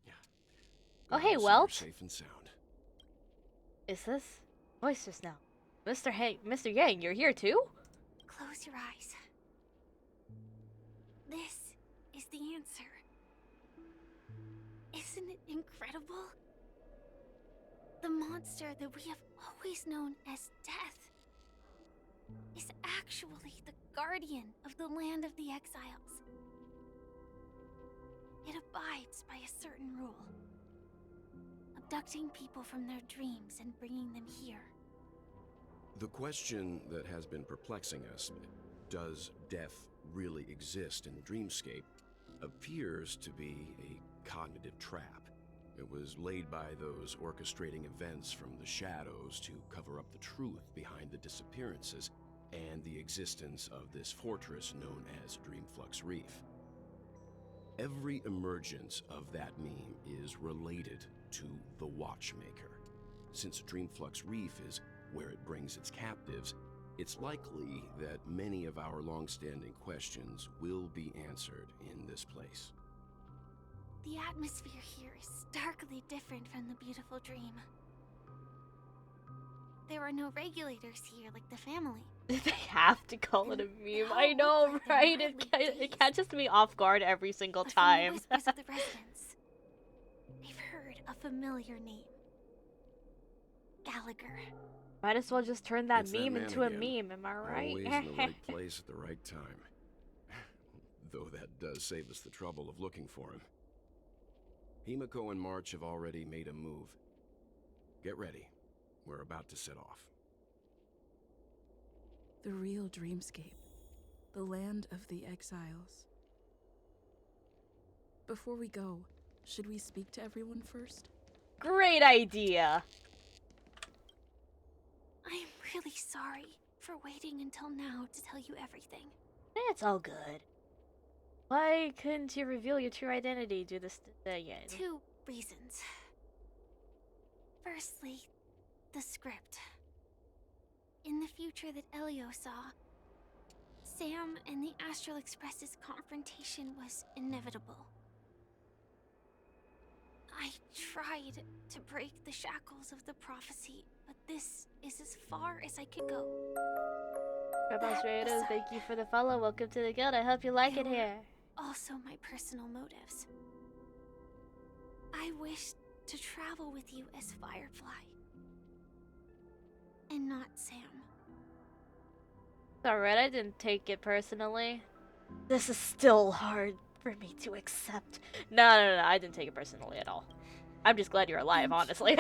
Yeah.
Oh, hey,
Glad
Welt.
you're safe and sound.
Is this voice just now? Mr. Yang, you're here too?
Close your eyes. This is the answer. Isn't it incredible? The monster that we have always known as Death is actually the guardian of the land of the exiles. It abides by a certain rule. Abducting people from their dreams and bringing them here.
The question that has been perplexing us, does death really exist in the dreamscape, appears to be a cognitive trap. It was laid by those orchestrating events from the shadows to cover up the truth behind the disappearances and the existence of this fortress known as Dreamflux Reef. Every emergence of that meme is related to the Watchmaker. since Dreamflux Reef is where it brings its captives, it's likely that many of our long-standing questions will be answered in this place.
The atmosphere here is starkly different from the beautiful dream. There are no regulators here like the family.
They have to call it a meme. I know, right? It catches me off guard every single time.
From the whispers of the residents, I've heard a familiar name. Gallagher.
Might as well just turn that
It's that
meme
man
into a
again.
meme, am I right?
Always in the right place at the right time. Though that does save us the trouble of looking for him. Himiko and March have already made a move. Get ready. We're about to set off.
The real dreamscape. The land of the exiles. Before we go, should we speak to everyone first?
Great idea!
I am really sorry for waiting until now to tell you everything.
It's all good. Why couldn't you reveal your true identity? Do this again.
2 reasons. Firstly, the script. In the future that Elio saw, Sam and the Astral Express's confrontation was inevitable. I tried to break the shackles of the prophecy, but this is as far as I could go.
Rabbos thank you for the follow. Welcome to the guild. I hope you like it here.
Also my personal motives. I wished to travel with you as Firefly. And not Sam.
It's alright, I didn't take it personally. This is still hard for me to accept. No, I didn't take it personally at all. I'm just glad you're alive, honestly.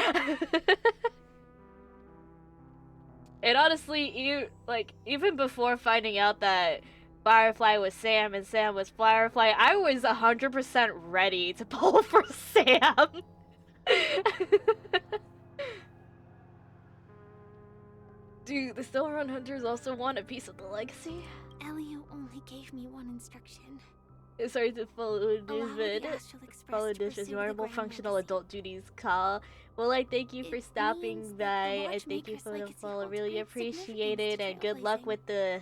And honestly, even before finding out that Firefly was Sam and Sam was Firefly, I was 100% ready to pull for Sam. Dude, the Silverrun Hunters also want a piece of the legacy.
Elio only gave me one instruction.
Sorry to follow this,
Allow the
but
Astral Express
follow
to
this as
pursue the
normal
Grand
functional
Legacy.
adult duties call. Well, I thank you for
It
stopping
means
by.
that the
I thank you
Watchmaker's
for the
legacy
follow.
holds
Really
great
appreciate
significance
it,
to
and good luck
trailblazing.
with the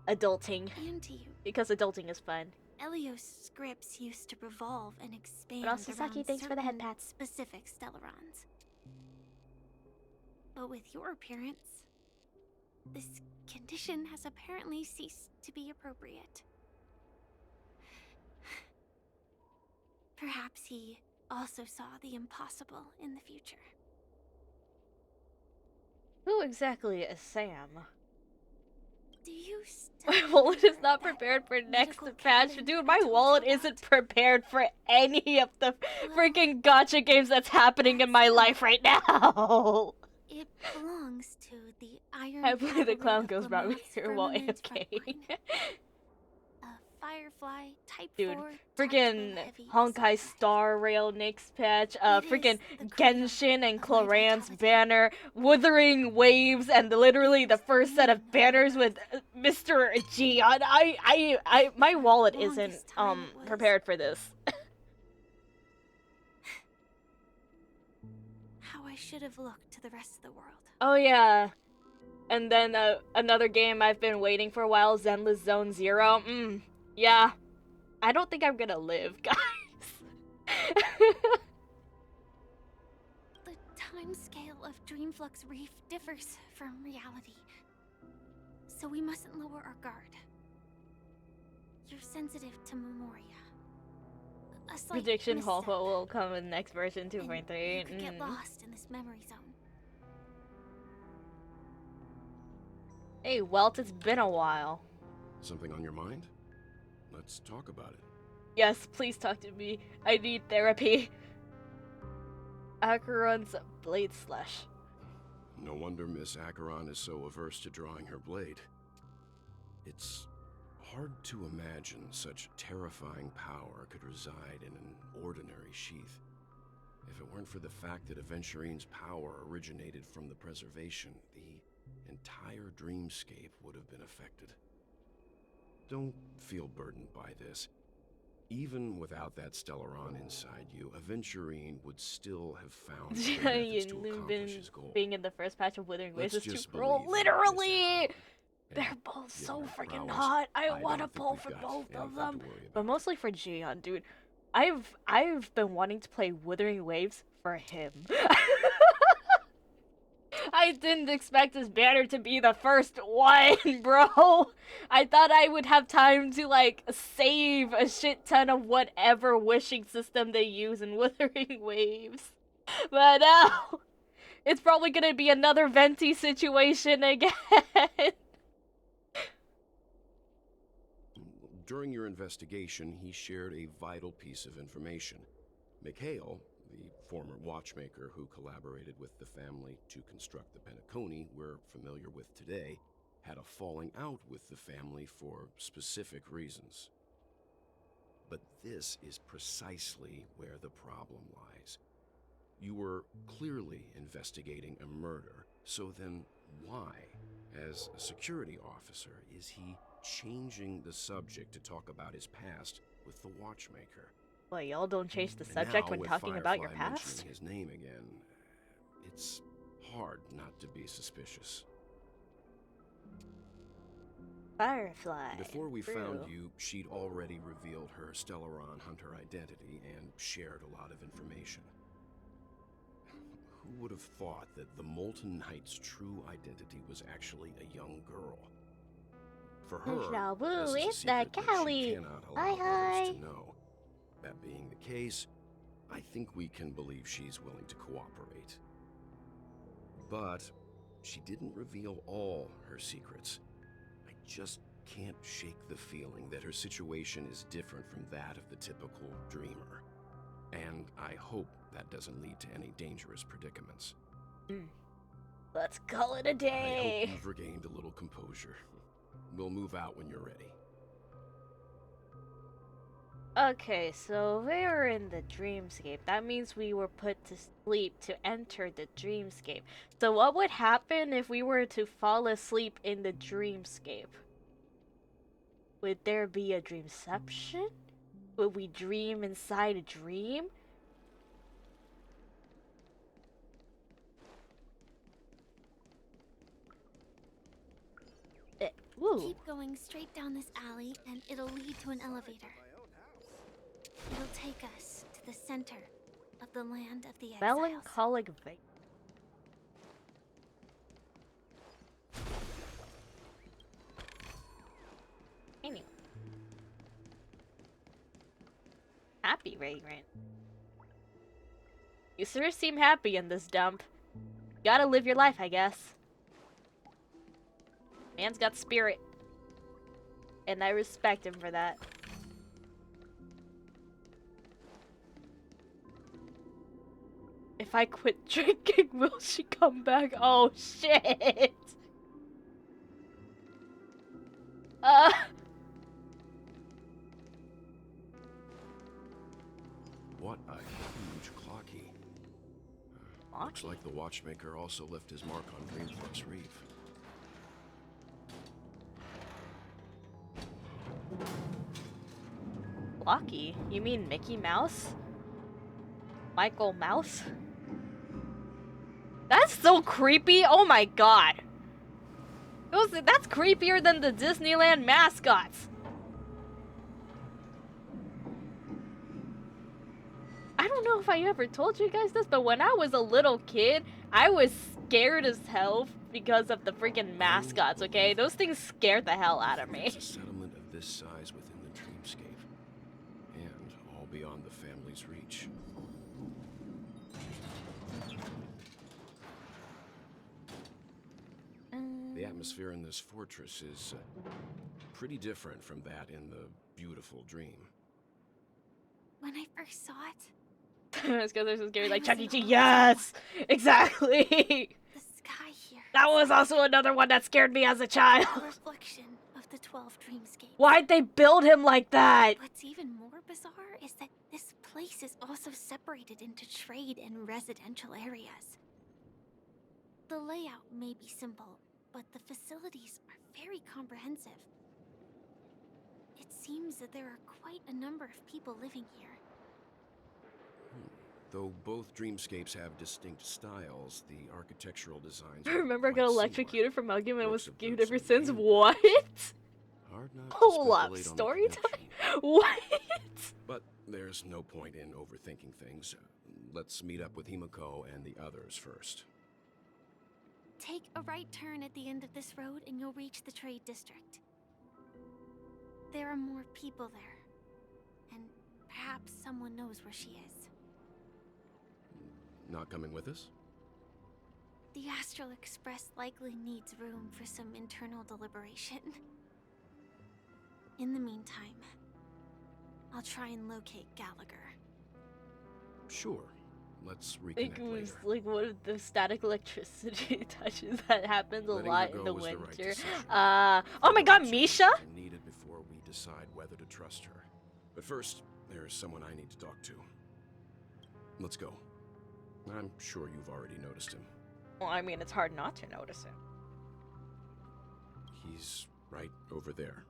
adulting.
And to you.
Because adulting is fun.
Elio's scripts used to revolve and expand
But also, Saki,
around
thanks for the head
certain
pats.
specific Stellarons. But with your appearance, this condition has apparently ceased to be appropriate. Perhaps he also saw the impossible in the future.
Who exactly is Sam?
Do you
My wallet is not prepared for next patch. Dude, my wallet isn't prepared for any of the freaking gacha games that's happening in my life right now.
It belongs to the Iron
I believe the
Cavalry
clown
of
ghost brought me
Lamont's
here while
Firmament
AFK.
A Firefly Type
Dude,
4
freaking
tactical heavy
Honkai Star Rail next patch, freaking
It is the
Genshin and Cloran's banner, Wuthering Waves, and literally the first set of banners with Mr. G on. My wallet isn't prepared for this.
How I should have looked to the rest of the world.
Oh yeah, and then another game I've been waiting for a while, Zenless Zone Zero. Yeah, I don't think I'm gonna live, guys.
The time scale of Dreamflux Reef differs from reality, so we mustn't lower our guard. You're sensitive to Memoria. A slight
Prediction
misstep,
Holfo will come in next version 2.3.
you could get lost in this memory zone.
Hey, Welt, it's been a while.
Something on your mind? Let's talk about it.
Yes, please talk to me. I need therapy. Acheron's blade slash.
No wonder Miss Acheron is so averse to drawing her blade. It's hard to imagine such terrifying power could reside in an ordinary sheath. If it weren't for the fact that Aventurine's power originated from the preservation, the entire dreamscape would have been affected. Don't feel burdened by this. Even without that Stellaron inside you, Aventurine would still have found
Yeah,
the methods to
you've
accomplish his goal.
being in the first patch of Withering Waves
Let's
is too
just
cruel.
believe
Literally! They're
And
both so
given her
freaking
prowess,
hot. I
don't
want to
think
pull
we've
for
got
both of
anything
them.
to worry
But mostly for Jian, dude. I've been wanting to play Withering Waves for him. I didn't expect this banner to be the first one, bro. I thought I would have time to, like, save a shit ton of whatever wishing system they use in Withering Waves. But now, it's probably gonna be another Venti situation again.
During your investigation, he shared a vital piece of information. Mikhail, the former watchmaker who collaborated with the family to construct the Penacony we're familiar with today, had a falling out with the family for specific reasons. But this is precisely where the problem lies. You were clearly investigating a murder, so then why, as a security officer, is he changing the subject to talk about his past with the watchmaker?
Well, y'all don't change the
And
subject
now,
when
with
talking about your
Firefly
past?
mentioning his name again, it's hard not to be suspicious.
Firefly.
Before we found
True.
you, she'd already revealed her Stellaron hunter identity and shared a lot of information. Who would have thought that the Molten Knight's true identity was actually a young girl? For her,
Deja vu,
this is a
it's the
secret that she
Callie.
cannot
Hi,
allow
hi.
others to know. That being the case, I think we can believe she's willing to cooperate. But she didn't reveal all her secrets. I just can't shake the feeling that her situation is different from that of the typical dreamer. And I hope that doesn't lead to any dangerous predicaments.
Let's call it a
I
day.
hope you've regained a little composure. We'll move out when you're ready.
Okay, so we were in the dreamscape. That means we were put to sleep to enter the dreamscape. So what would happen if we were to fall asleep in the dreamscape? Would there be a dreamception? Would we dream inside a dream? Woo.
Keep going straight down this alley, and it'll lead to an elevator. It'll take us to the center of the land of the exiles.
Melancholic Vein. Anyway. Happy Vagrant. You sure seem happy in this dump. Gotta live your life, I guess. Man's got spirit. And I respect him for that. If I quit drinking, will she come back? Oh, shit!
What a huge clocky. Looks like the watchmaker also left his mark on Dreamforce Reef.
Blocky? You mean Mickey Mouse? Michael Mouse? That's so creepy! Oh my god! That's creepier than the Disneyland mascots! I don't know if I ever told you guys this, but when I was a little kid, I was scared as hell because of the freaking mascots, okay? Those things scared the hell out of me.
It's a settlement of this size within the dreamscape, and all beyond the family's reach. The atmosphere in this fortress is pretty different from that in the beautiful dream.
When I first saw it,
It's because they're so scary, like Chuck E. Cheese. Yes! Exactly!
the sky here.
That was also another one that scared me as a child.
A reflection of the 12 dreamscapes.
Why'd they build him like that?
What's even more bizarre is that this place is also separated into trade and residential areas. The layout may be simple, but the facilities are very comprehensive. It seems that there are quite a number of people living here.
Though both dreamscapes have distinct styles, the architectural designs.
I remember I
quite
got
similar.
electrocuted from Muggy and was
Works of
skewed
those
ever
in
since.
hand.
What?
Hard not to
Hold up,
speculate on the
story
connection.
time? What?
But there's no point in overthinking things. Let's meet up with Himiko and the others first.
Take a right turn at the end of this road and you'll reach the trade district. There are more people there. And perhaps someone knows where she is.
Not coming with us?
The Astral Express likely needs room for some internal deliberation. In the meantime, I'll try and locate Gallagher.
Sure. Let's
Like,
reconnect
it was
later.
like one of the static electricity touches that happens a
Letting
lot
her
in
go
the
was the right
winter.
decision.
Oh my god, Misha?
Are needed before we decide whether to trust her. But first, there's someone I need to talk to. Let's go. I'm sure you've already noticed him.
Well, I mean, it's hard not to notice him.
He's right over there.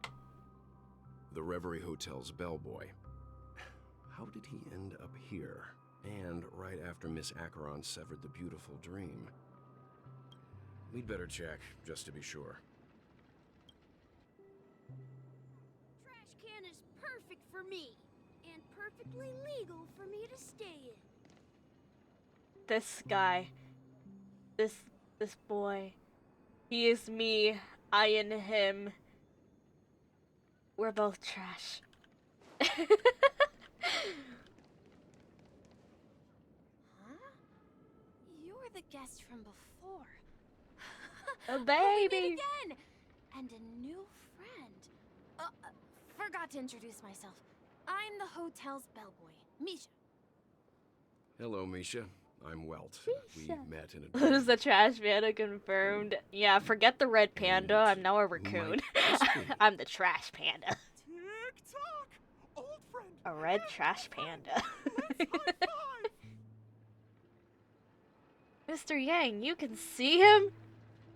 The Reverie Hotel's bellboy. How did he end up here? And right after Miss Acheron severed the beautiful dream. We'd better check, just to be sure.
Trash can is perfect for me, and perfectly legal for me to stay in.
This guy. This boy. He is me. I and him. We're both trash.
Huh? You're the guest from before.
A
We
baby.
meet again! And a new friend. Forgot to introduce myself. I'm the hotel's bellboy, Misha.
Hello, Misha. I'm Welt. We met in a
What is the trash panda confirmed? Yeah, forget the red panda. I'm now a raccoon. I'm the trash panda.
Tick-tock! Old friend!
A red trash panda. Mr. Yang, you can see him?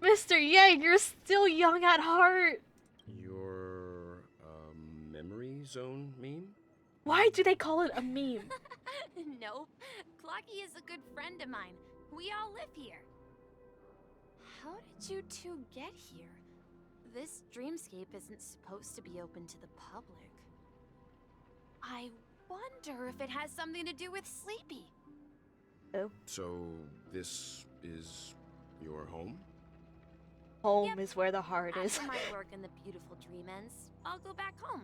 Mr. Yang, you're still young at heart.
Your, memory zone meme?
Why do they call it a meme?
Nope. Clocky is a good friend of mine. We all live here. How did you two get here? This dreamscape isn't supposed to be open to the public. I wonder if it has something to do with Sleepy.
Oh.
So, this is your home?
Home is where the heart is.
After my work in the beautiful dream ends, I'll go back home.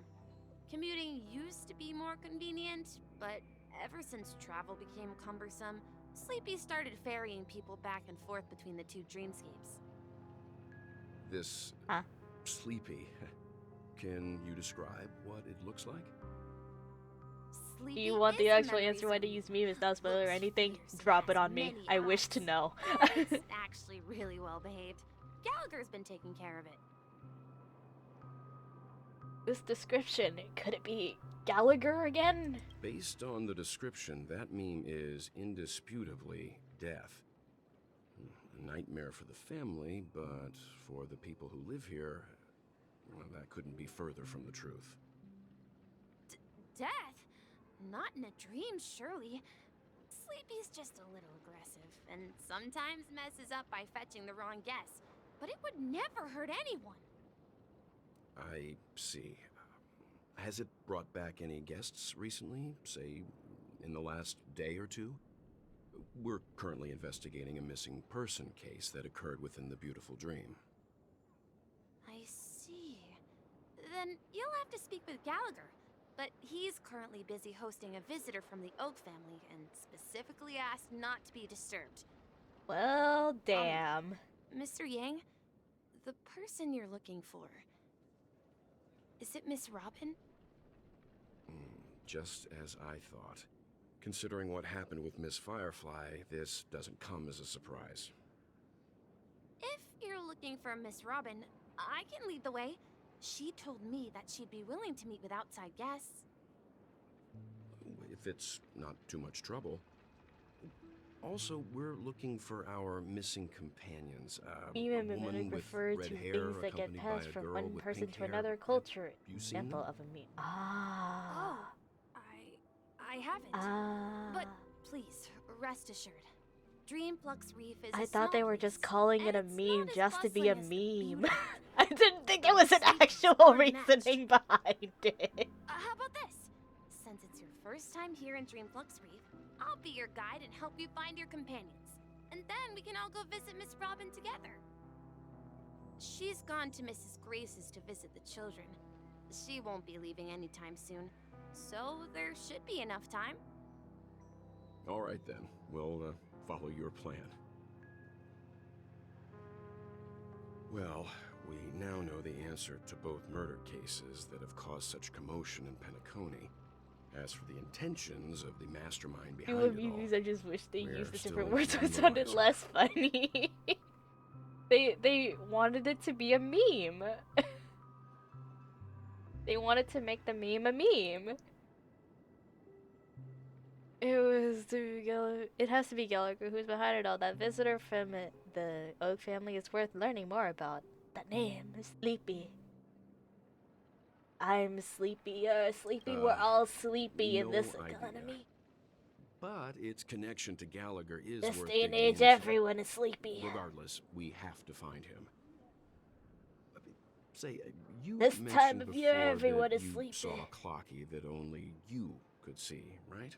Commuting used to be more convenient, but ever since travel became cumbersome, Sleepy started ferrying people back and forth between the two dreamscapes.
This Sleepy. Can you describe what it looks like?
Do you want the actual answer why to use meme? Is not spoiler or anything? Drop it on me. I wish to know.
It's actually really well behaved. Gallagher's been taking care of it.
This description, could it be Gallagher again?
Based on the description, that meme is indisputably death. A nightmare for the family, but for the people who live here, well, that couldn't be further from the truth.
Death? Not in a dream, surely. Sleepy's just a little aggressive, and sometimes messes up by fetching the wrong guess. But it would never hurt anyone.
I see. Has it brought back any guests recently, say, in the last day or two? We're currently investigating a missing person case that occurred within the beautiful dream.
I see. Then you'll have to speak with Gallagher. But he's currently busy hosting a visitor from the Oak family and specifically asked not to be disturbed.
Well, damn.
Mr. Yang, the person you're looking for, is it Miss Robin?
Just as I thought. Considering what happened with Miss Firefly, this doesn't come as a surprise.
If you're looking for Miss Robin, I can lead the way. She told me that she'd be willing to meet with outside guests.
If it's not too much trouble. Also, we're looking for our missing companions.
Even
a woman
mimic
with
refer
red
to
hair,
things that get
accompanied by
passed
a
from
girl
one
with
person
pink
to
hair.
another culture.
You seen
Example
them?
of a meme. Ah.
Oh, I haven't.
Ah.
But please, rest assured. Dreamflux Reef is
I
a
thought they
small
were just
place,
calling it
and
a
it's
meme
not as
just to be a
bustling as the
meme. I didn't think there was an actual reasoning behind it.
How about this? Since it's your first time here in Dreamflux Reef, I'll be your guide and help you find your companions. And then we can all go visit Miss Robin together. She's gone to Mrs. Grace's to visit the children. She won't be leaving anytime soon, so there should be enough time.
All right then, we'll follow your plan. Well, we now know the answer to both murder cases that have caused such commotion in Penacony. As for the intentions of the mastermind behind
Few
it all,
reviews, I just wish they
we're
used a
still
different word so
on
it
the
sounded
rise.
less funny. They wanted it to be a meme. They wanted to make the meme a meme. It has to be Gallagher who's behind it all. That visitor from the Oak family is worth learning more about. The name is Sleepy. I'm sleepy. Sleepy. We're all sleepy in
no
this
idea.
economy.
But its connection to Gallagher is
This
worth
day and
digging
age,
into.
everyone is sleepy.
Regardless, we have to find him. Say, you
This
mentioned
time of year,
before
everyone
that
is
you
sleepy.
saw a clocky that only you could see, right?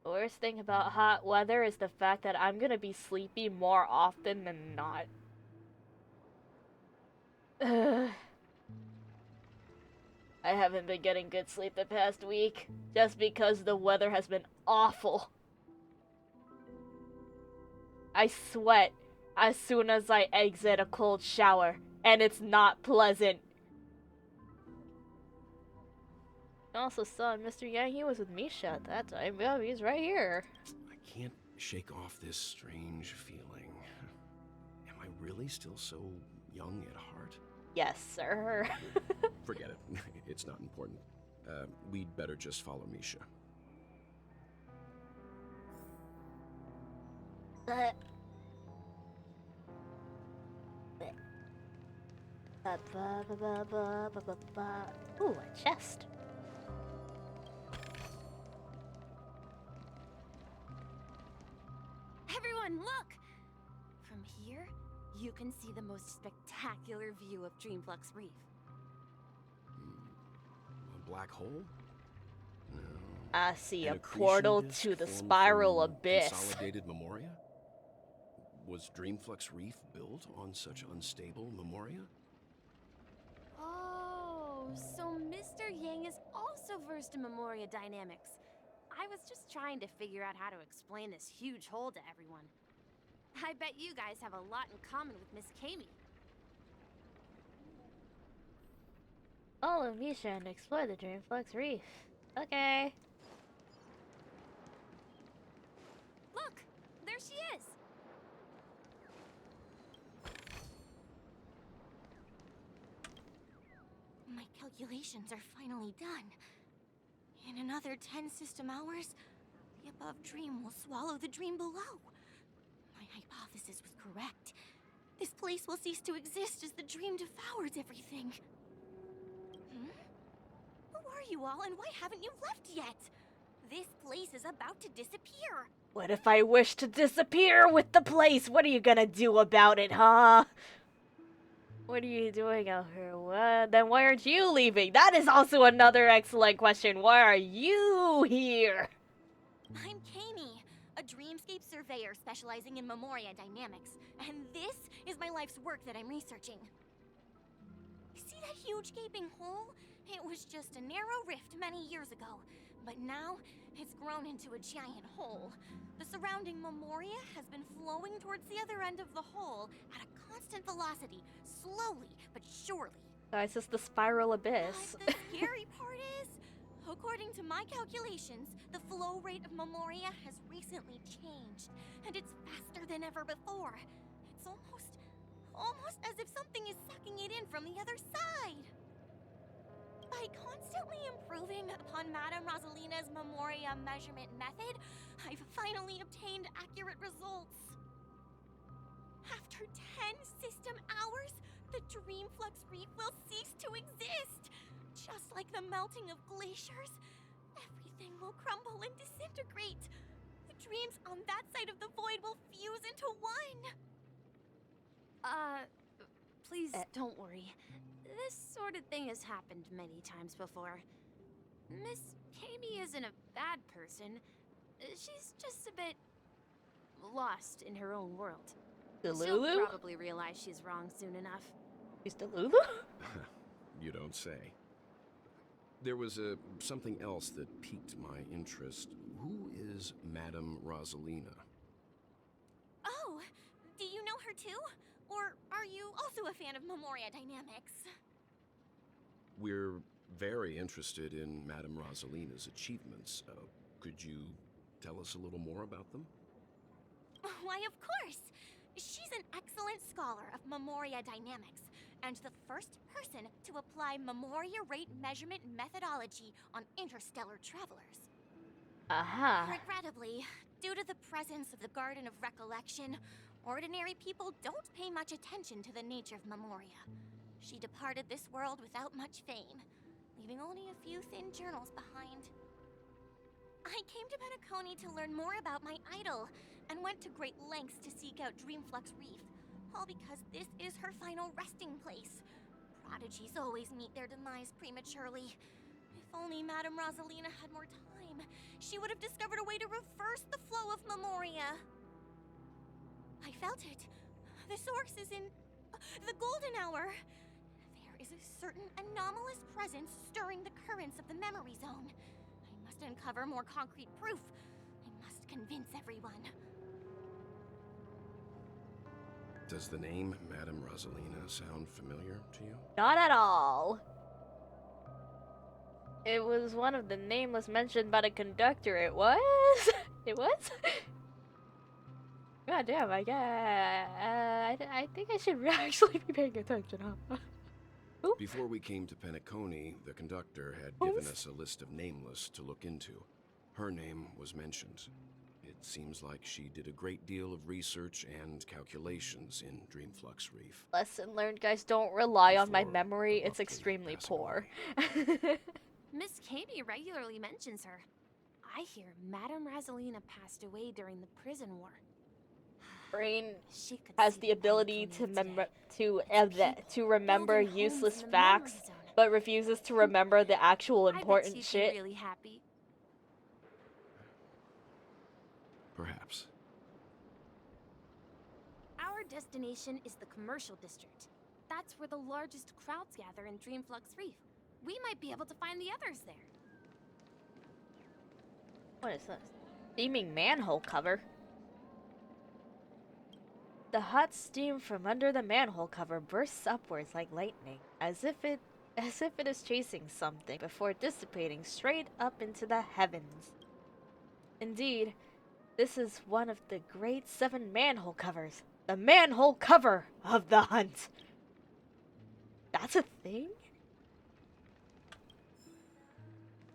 The worst thing about hot weather is the fact that I'm gonna be sleepy more often than not. Ugh. I haven't been getting good sleep the past week, just because the weather has been awful. I sweat as soon as I exit a cold shower, and it's not pleasant. I also saw Mr. Yang, he was with Misha at that time. Yeah, he's right here.
I can't shake off this strange feeling. Am I really still so young at heart?
Yes, sir.
Forget it. It's not important. We'd better just follow Misha.
Ooh, a chest.
Everyone, look! From here, you can see the most spectacular view of Dreamflux Reef.
A black hole? No.
I see
An
a
accretion
portal
disk
to the
formed
spiral
from
abyss.
Consolidated Memoria? Was Dreamflux Reef built on such unstable Memoria?
Oh, so Mr. Yang is also versed in Memoria dynamics. I was just trying to figure out how to explain this huge hole to everyone. I bet you guys have a lot in common with Miss Kami.
Follow Misha and explore the Dreamflux Reef. Okay.
Look! There she is! My calculations are finally done. In another 10 system hours, the above dream will swallow the dream below. My hypothesis was correct. This place will cease to exist as the dream devours everything. Who are you all, and why haven't you left yet? This place is about to disappear.
What if I wish to disappear with the place? What are you gonna do about it, huh? What are you doing out here? What? Then why aren't you leaving? That is also another excellent question. Why are you here?
I'm Kami, a dreamscape surveyor specializing in Memoria dynamics, and this is my life's work that I'm researching. See that huge gaping hole? It was just a narrow rift many years ago, but now it's grown into a giant hole. The surrounding Memoria has been flowing towards the other end of the hole at a constant velocity, slowly but surely.
Guys, it's the spiral abyss.
But the scary part is, according to my calculations, the flow rate of Memoria has recently changed, and it's faster than ever before. It's almost as if something is sucking it in from the other side. By constantly improving upon Madame Rosalina's Memoria measurement method, I've finally obtained accurate results. After 10 system hours, the Dreamflux Reef will cease to exist. Just like the melting of glaciers, everything will crumble and disintegrate. The dreams on that side of the void will fuse into one.
Please don't worry. This sort of thing has happened many times before. Miss Kami isn't a bad person. She's just a bit lost in her own world.
Delulu?
She'll probably realize she's wrong soon enough.
She's Delulu?
You don't say. There was something else that piqued my interest. Who is Madame Rosalina?
Oh, do you know her too? Or are you also a fan of Memoria Dynamics?
We're very interested in Madame Rosalina's achievements. Could you tell us a little more about them?
Why, of course! She's an excellent scholar of Memoria Dynamics, and the first person to apply Memoria rate measurement methodology on interstellar travelers.
Aha.
Regrettably, due to the presence of the Garden of Recollection, ordinary people don't pay much attention to the nature of Memoria. She departed this world without much fame, leaving only a few thin journals behind. I came to Penacony to learn more about my idol, and went to great lengths to seek out Dreamflux Reef, all because this is her final resting place. Prodigies always meet their demise prematurely. If only Madame Rosalina had more time, she would have discovered a way to reverse the flow of Memoria. I felt it. The source is in the Golden Hour. There is a certain anomalous presence stirring the currents of the memory zone. I must uncover more concrete proof. I must convince everyone.
Does the name Madame Rosalina sound familiar to you?
Not at all. It was one of the nameless mentioned by the conductor. It was? It was? God damn, I think I should actually be paying attention, huh?
Before we came to Penacony, the conductor had given us a list of nameless to look into. Her name was mentioned. It seems like she did a great deal of research and calculations in Dreamflux Reef.
Lesson learned, guys. Don't rely on my memory. It's extremely poor.
Miss Kami regularly mentions her. I hear Madame Rosalina passed away during the prison war.
Brain has the ability to remember useless facts, but refuses to remember the actual important shit.
Really happy.
Perhaps.
Our destination is the commercial district. That's where the largest crowds gather in Dreamflux Reef. We might be able to find the others there.
What is this? Steaming manhole cover. The hot steam from under the manhole cover bursts upwards like lightning, as if it is chasing something before dissipating straight up into the heavens. Indeed, this is one of the great 7 manhole covers. The manhole cover of the hunt. That's a thing?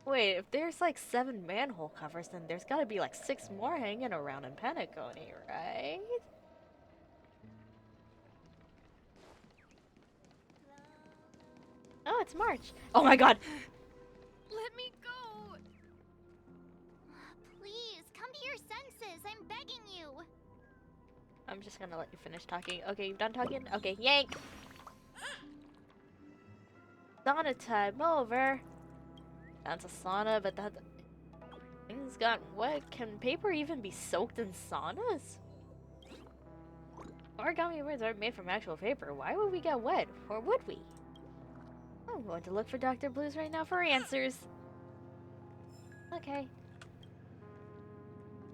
Wait, if there's like 7 manhole covers, then there's gotta be like 6 more hanging around in Penacony, right? Oh, it's March. Oh my god!
Let me go! Please, come to your senses. I'm begging you.
I'm just gonna let you finish talking. Okay, you done talking? Okay, yank! Sauna time over. That's a sauna, but that things got wet. Can paper even be soaked in saunas? Origami words aren't made from actual paper. Why would we get wet? Or would we? I'm going to look for Dr. Blues right now for answers. Okay.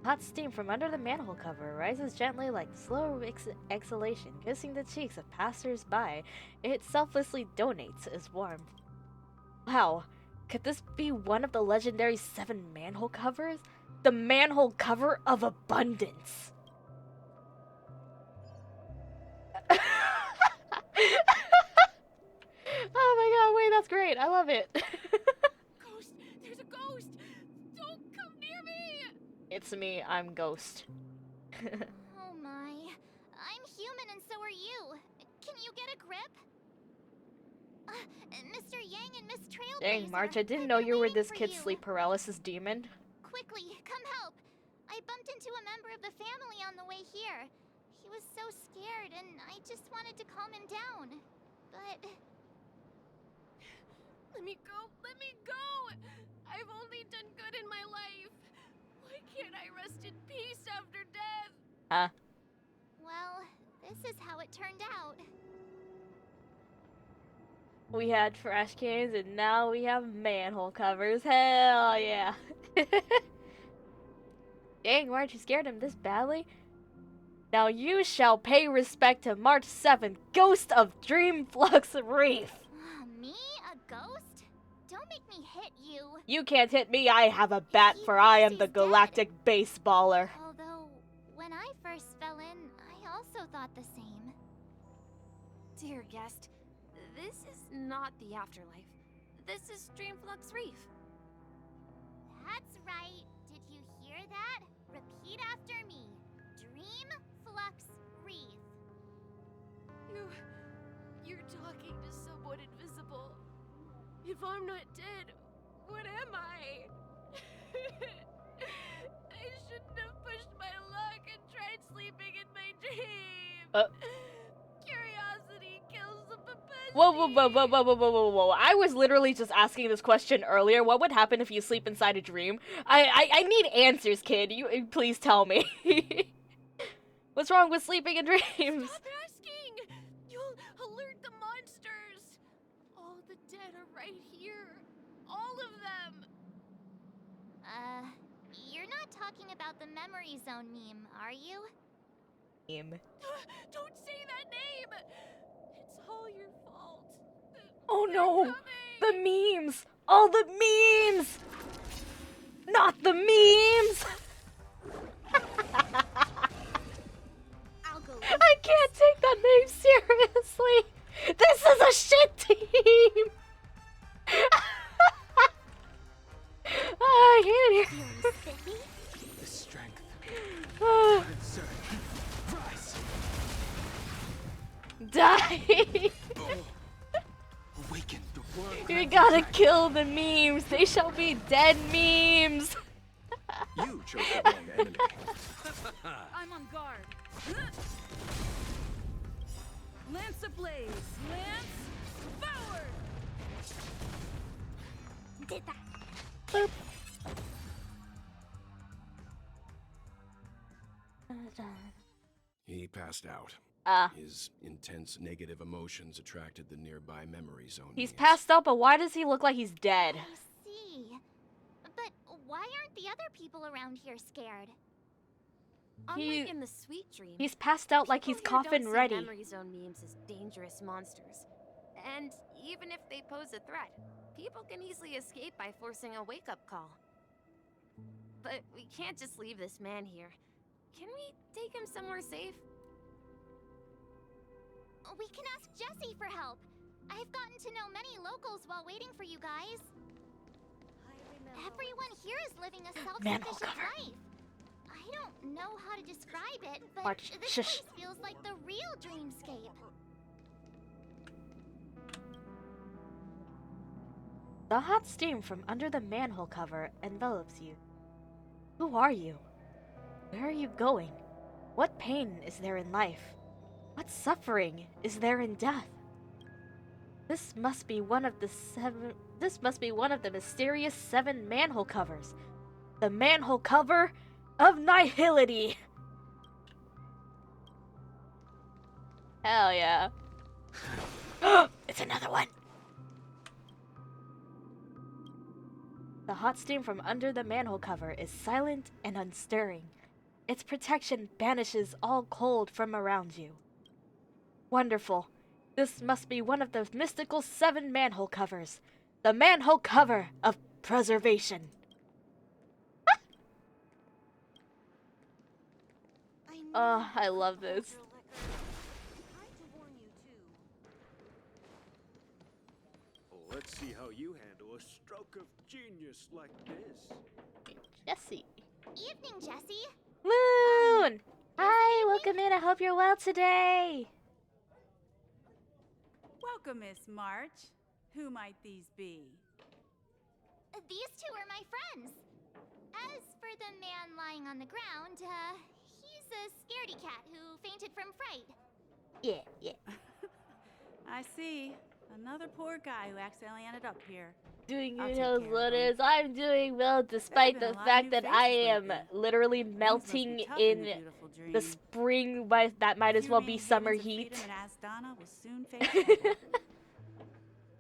Hot steam from under the manhole cover rises gently like slow exhalation, kissing the cheeks of passers-by. It selflessly donates its warmth. Wow, could this be one of the legendary 7 manhole covers? The manhole cover of abundance! Oh my god, wait, that's great. I love it.
Ghost! There's a ghost! Don't come near me!
it's me, I'm Ghost.
Oh my. I'm human and so are you. Can you get a grip? Mr. Yang and Miss Trailblazer.
Dang, March, I didn't know you were this kid's sleep paralysis demon.
Quickly, come help. I bumped into a member of the family on the way here. He was so scared and I just wanted to calm him down. But...
Let me go! Let me go! I've only done good in my life. Why can't I rest in peace after death?
Huh?
Well, this is how it turned out.
We had trash cans and now we have manhole covers. Hell yeah. Dang, March, you scared him this badly? Now you shall pay respect to March 7th, Ghost of Dreamflux Reef.
Me? A ghost? Don't make me hit you.
You can't hit me, I have a bat, for I am the galactic baseballer.
Although, when I first fell in, I also thought the same.
Dear guest, this is not the afterlife. This is Dreamflux Reef.
That's right. Did you hear that? Repeat after me. Dreamflux Reef.
You're talking to someone invisible. If I'm not dead, what am I? I shouldn't have pushed my luck and tried sleeping in my dream. Curiosity kills the propensity.
Whoa. I was literally just asking this question earlier. What would happen if you sleep inside a dream? I need answers, kid. You please tell me. What's wrong with sleeping in dreams?
Stop asking! You'll alert the monsters! All the dead are right here. All of them!
You're not talking about the Memory Zone meme, are you?
Meme.
Don't say that name! It's all your fault.
Oh no! The memes! All the memes! Not the memes! I can't take that name seriously! This is a shit team! I hate it.
The strength. Rise.
Die!
Awaken the world.
You gotta kill the memes. They shall be dead memes.
You chose the wrong enemy.
I'm on guard. Lance ablaze. Lance forward.
Did that.
Boop.
He passed out. His intense negative emotions attracted the nearby memory zone.
He's passed out, but why does he look like he's dead?
I see. But why aren't the other people around here scared?
Unlike in the sweet dream,
He's passed out like he's
people here
coffin
don't see
ready.
Memory Zone memes as dangerous monsters. And even if they pose a threat, people can easily escape by forcing a wake-up call. But we can't just leave this man here. Can we take him somewhere safe?
We can ask Jessie for help. I've gotten to know many locals while waiting for you guys. Everyone here is living a self-sufficient life. I don't know how to describe it, but
Watch.
this
Shush.
place feels like the real dreamscape.
The hot steam from under the manhole cover envelops you. Who are you? Where are you going? What pain is there in life? What suffering is there in death? This must be one of the mysterious 7 manhole covers. The manhole cover of Nihility. Hell yeah. It's another one. The hot steam from under the manhole cover is silent and unstirring. Its protection banishes all cold from around you. Wonderful. This must be one of the mystical 7 manhole covers. The manhole cover of preservation. Oh, I love this.
Let's see how you handle a stroke of genius like this.
Jessie.
evening, Jessie.
Moon! Hi, welcome in. I hope you're well today.
Welcome, Miss March. Who might these be?
These two are my friends. As for the man lying on the ground, he's a scaredy cat who fainted from fright.
Yeah.
I see. Another poor guy who accidentally ended up here.
Doing
I'll
who
take
knows
care
what
of him.
is. I'm doing well despite
been a
the
lot of
fact
new
that I
faces
am
lately.
literally
must be
melting
tough in
in
the beautiful
the
dream.
spring, that might as well be summer heat.
And Asdana will soon face trouble.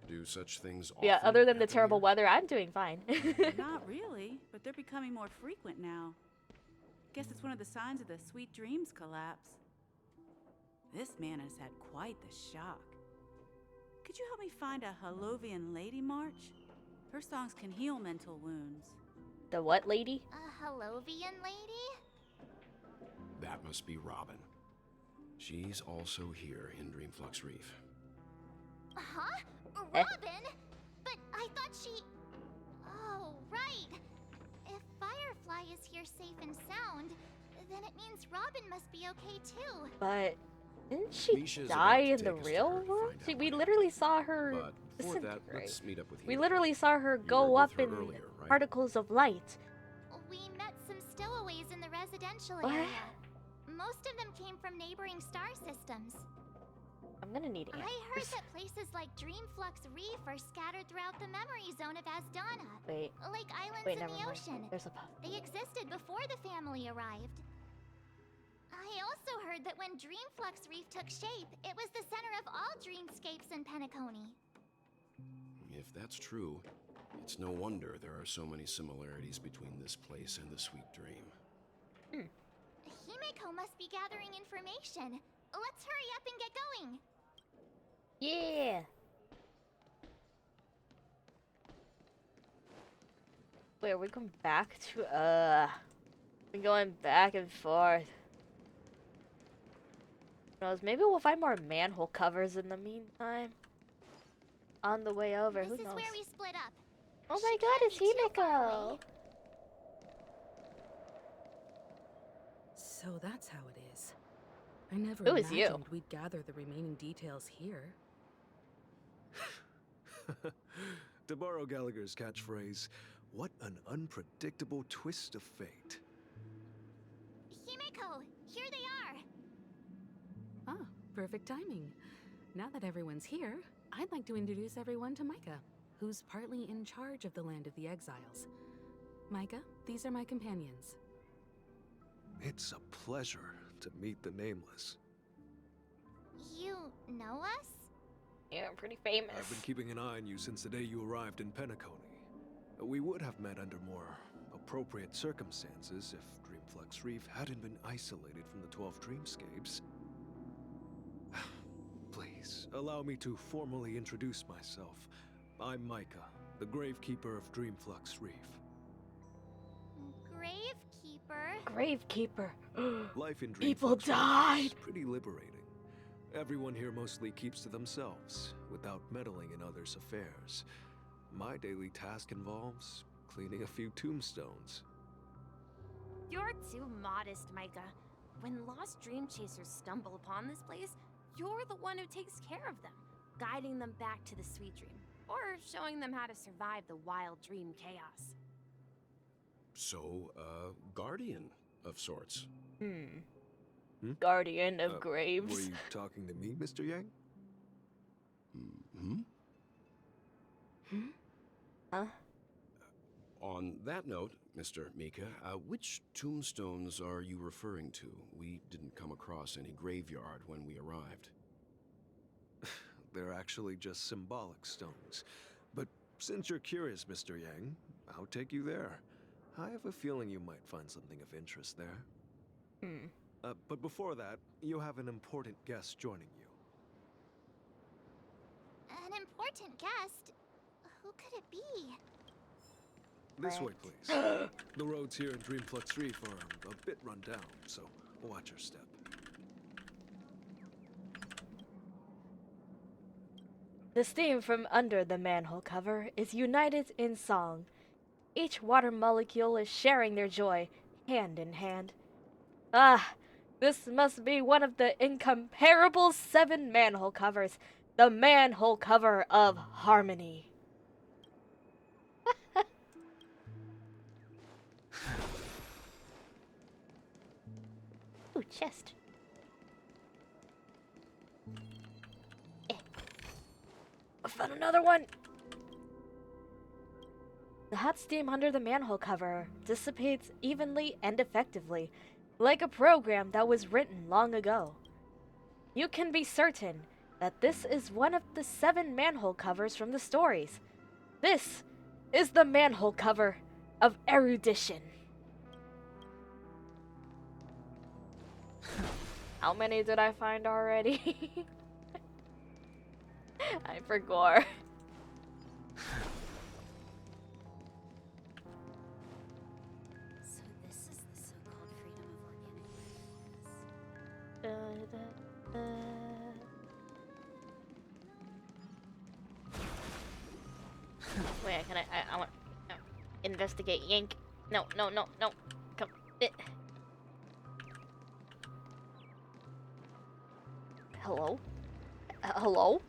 Do such things often?
Yeah, other than the
happen
terrible
here?
weather, I'm doing fine.
Not really, but they're becoming more frequent now. Guess it's one of the signs of the Sweet Dreams collapse. This man has had quite the shock. Could you help me find a Halovian lady, March? Her songs can heal mental wounds.
The what lady?
A Halovian lady?
That must be Robin. She's also here in Dreamflux Reef.
Huh?
Eh?
Robin? But I thought she... Oh, right. If Firefly is here safe and sound, then it means Robin must be okay too.
But didn't she
Misha's
die
about
in
to
the
take us to
real
her to
world?
find
See,
out
we
later.
literally saw her
But before that,
disintegrate.
let's meet up with
We
Himiko.
literally saw her
You
go
were
up
with her
in
earlier, right?
particles of light.
We met some stowaways in the residential
What?
area. Most of them came from neighboring star systems.
I'm gonna need
I heard
answers.
that places like Dreamflux Reef are scattered throughout the memory zone of Asdana.
Wait.
Like islands
Wait,
in
never
the
mind.
ocean.
There's a puff.
They existed before the family arrived. I also heard that when Dreamflux Reef took shape, it was the center of all dreamscapes in Penacony.
If that's true, it's no wonder there are so many similarities between this place and the Sweet Dream.
Himiko must be gathering information. Let's hurry up and get going.
Yeah. Wait, are we going back to we're going back and forth. Who knows? Maybe we'll find more manhole covers in the meantime. On the way over,
This
who
is
knows?
where we split up.
Oh my god, it's Himiko!
So that's how it is. I never
Who is you?
imagined we'd gather the remaining details here.
To borrow Gallagher's catchphrase, what an unpredictable twist of fate.
Himiko, here they are.
Ah, perfect timing. Now that everyone's here, I'd like to introduce everyone to Micah, who's partly in charge of the Land of the Exiles. Micah, these are my companions.
It's a pleasure to meet the Nameless.
You know us?
Yeah, I'm pretty famous.
I've been keeping an eye on you since the day you arrived in Penacony. We would have met under more appropriate circumstances if Dreamflux Reef hadn't been isolated from the 12 Dreamscapes. Please, allow me to formally introduce myself. I'm Micah, the Gravekeeper of Dreamflux Reef.
Gravekeeper?
Gravekeeper.
Life in Dreamflux
People
Reef
died.
is pretty liberating. Everyone here mostly keeps to themselves, without meddling in others' affairs. My daily task involves cleaning a few tombstones.
You're too modest, Micah. When lost dream chasers stumble upon this place, you're the one who takes care of them, guiding them back to the sweet dream, or showing them how to survive the wild dream chaos.
So, guardian of sorts.
Guardian of graves.
Were you talking to me, Mr. Yang?
Huh?
On that note, Mr. Mika, which tombstones are you referring to? We didn't come across any graveyard when we arrived.
They're actually just symbolic stones. But since you're curious, Mr. Yang, I'll take you there. I have a feeling you might find something of interest there. But before that, you have an important guest joining you.
An important guest? Who could it be?
This way, please. The roads here in Dreamflux Reef are a bit run down, so watch your step.
The steam from under the manhole cover is united in song. Each water molecule is sharing their joy, hand in hand. Ah, this must be one of the incomparable 7 manhole covers. The manhole cover of Harmony. Ooh, chest. I found another one! The hot steam under the manhole cover dissipates evenly and effectively, like a program that was written long ago. You can be certain that this is one of the 7 manhole covers from the stories. This is the manhole cover of erudition. How many did I find already? I forgot.
So this is the so-called freedom of organic life.
Wait, can I want no. Investigate yank. No. Come. Hello? Hello?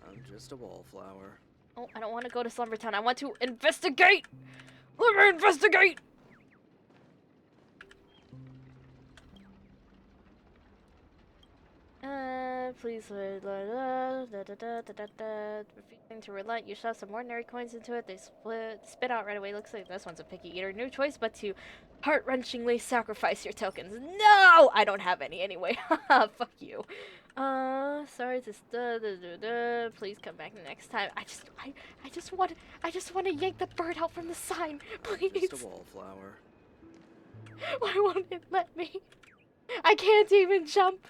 I'm just a wallflower.
Oh, I don't want to go to Slumbertown. I want to investigate! Let me investigate! Please, refusing to relent, you shove some ordinary coins into it, they spit out right away. Looks like this one's a picky eater. No choice but to heart-wrenchingly sacrifice your tokens. No! I don't have any anyway. Fuck you. Sorry to please come back next time. I just want to yank the bird out from the sign, please.
Just a wallflower.
Why won't it let me? I can't even jump.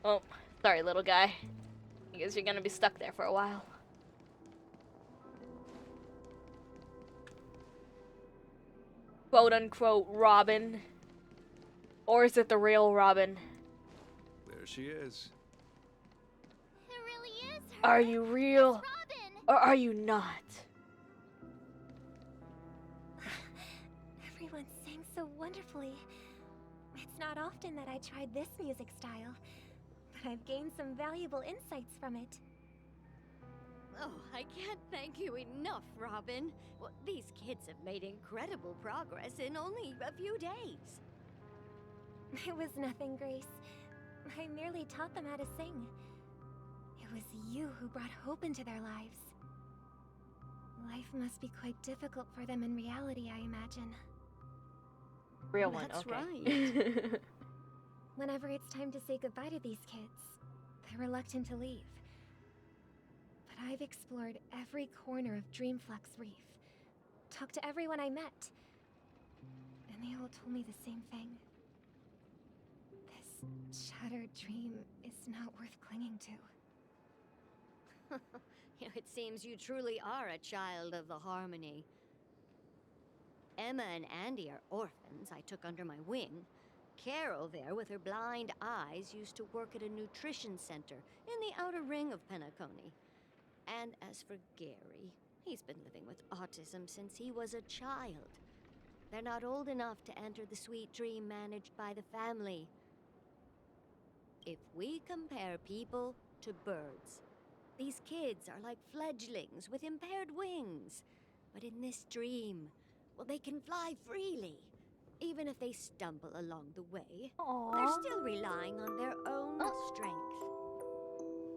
Oh, sorry, little guy. I guess you're gonna be stuck there for a while. Quote unquote Robin. Or is it the real Robin?
There she is.
It really is her.
Are you real? Or are you not?
Everyone sang so wonderfully. It's not often that I tried this music style, but I've gained some valuable insights from it.
Oh, I can't thank you enough, Robin. Well, these kids have made incredible progress in only a few days.
It was nothing, Grace. I merely taught them how to sing. It was you who brought hope into their lives. Life must be quite difficult for them in reality, I imagine.
Real one,
That's
okay.
right.
Whenever it's time to say goodbye to these kids, they're reluctant to leave. But I've explored every corner of Dreamflux Reef, talked to everyone I met, and they all told me the same thing. This shattered dream is not worth clinging to.
It seems you truly are a child of the Harmony. Emma and Andy are orphans I took under my wing. Carol there, with her blind eyes, used to work at a nutrition center in the outer ring of Penacony. And as for Gary, he's been living with autism since he was a child. They're not old enough to enter the sweet dream managed by the family. If we compare people to birds, these kids are like fledglings with impaired wings. But in this dream, well, they can fly freely. Even if they stumble along the way, they're still relying on their own strength.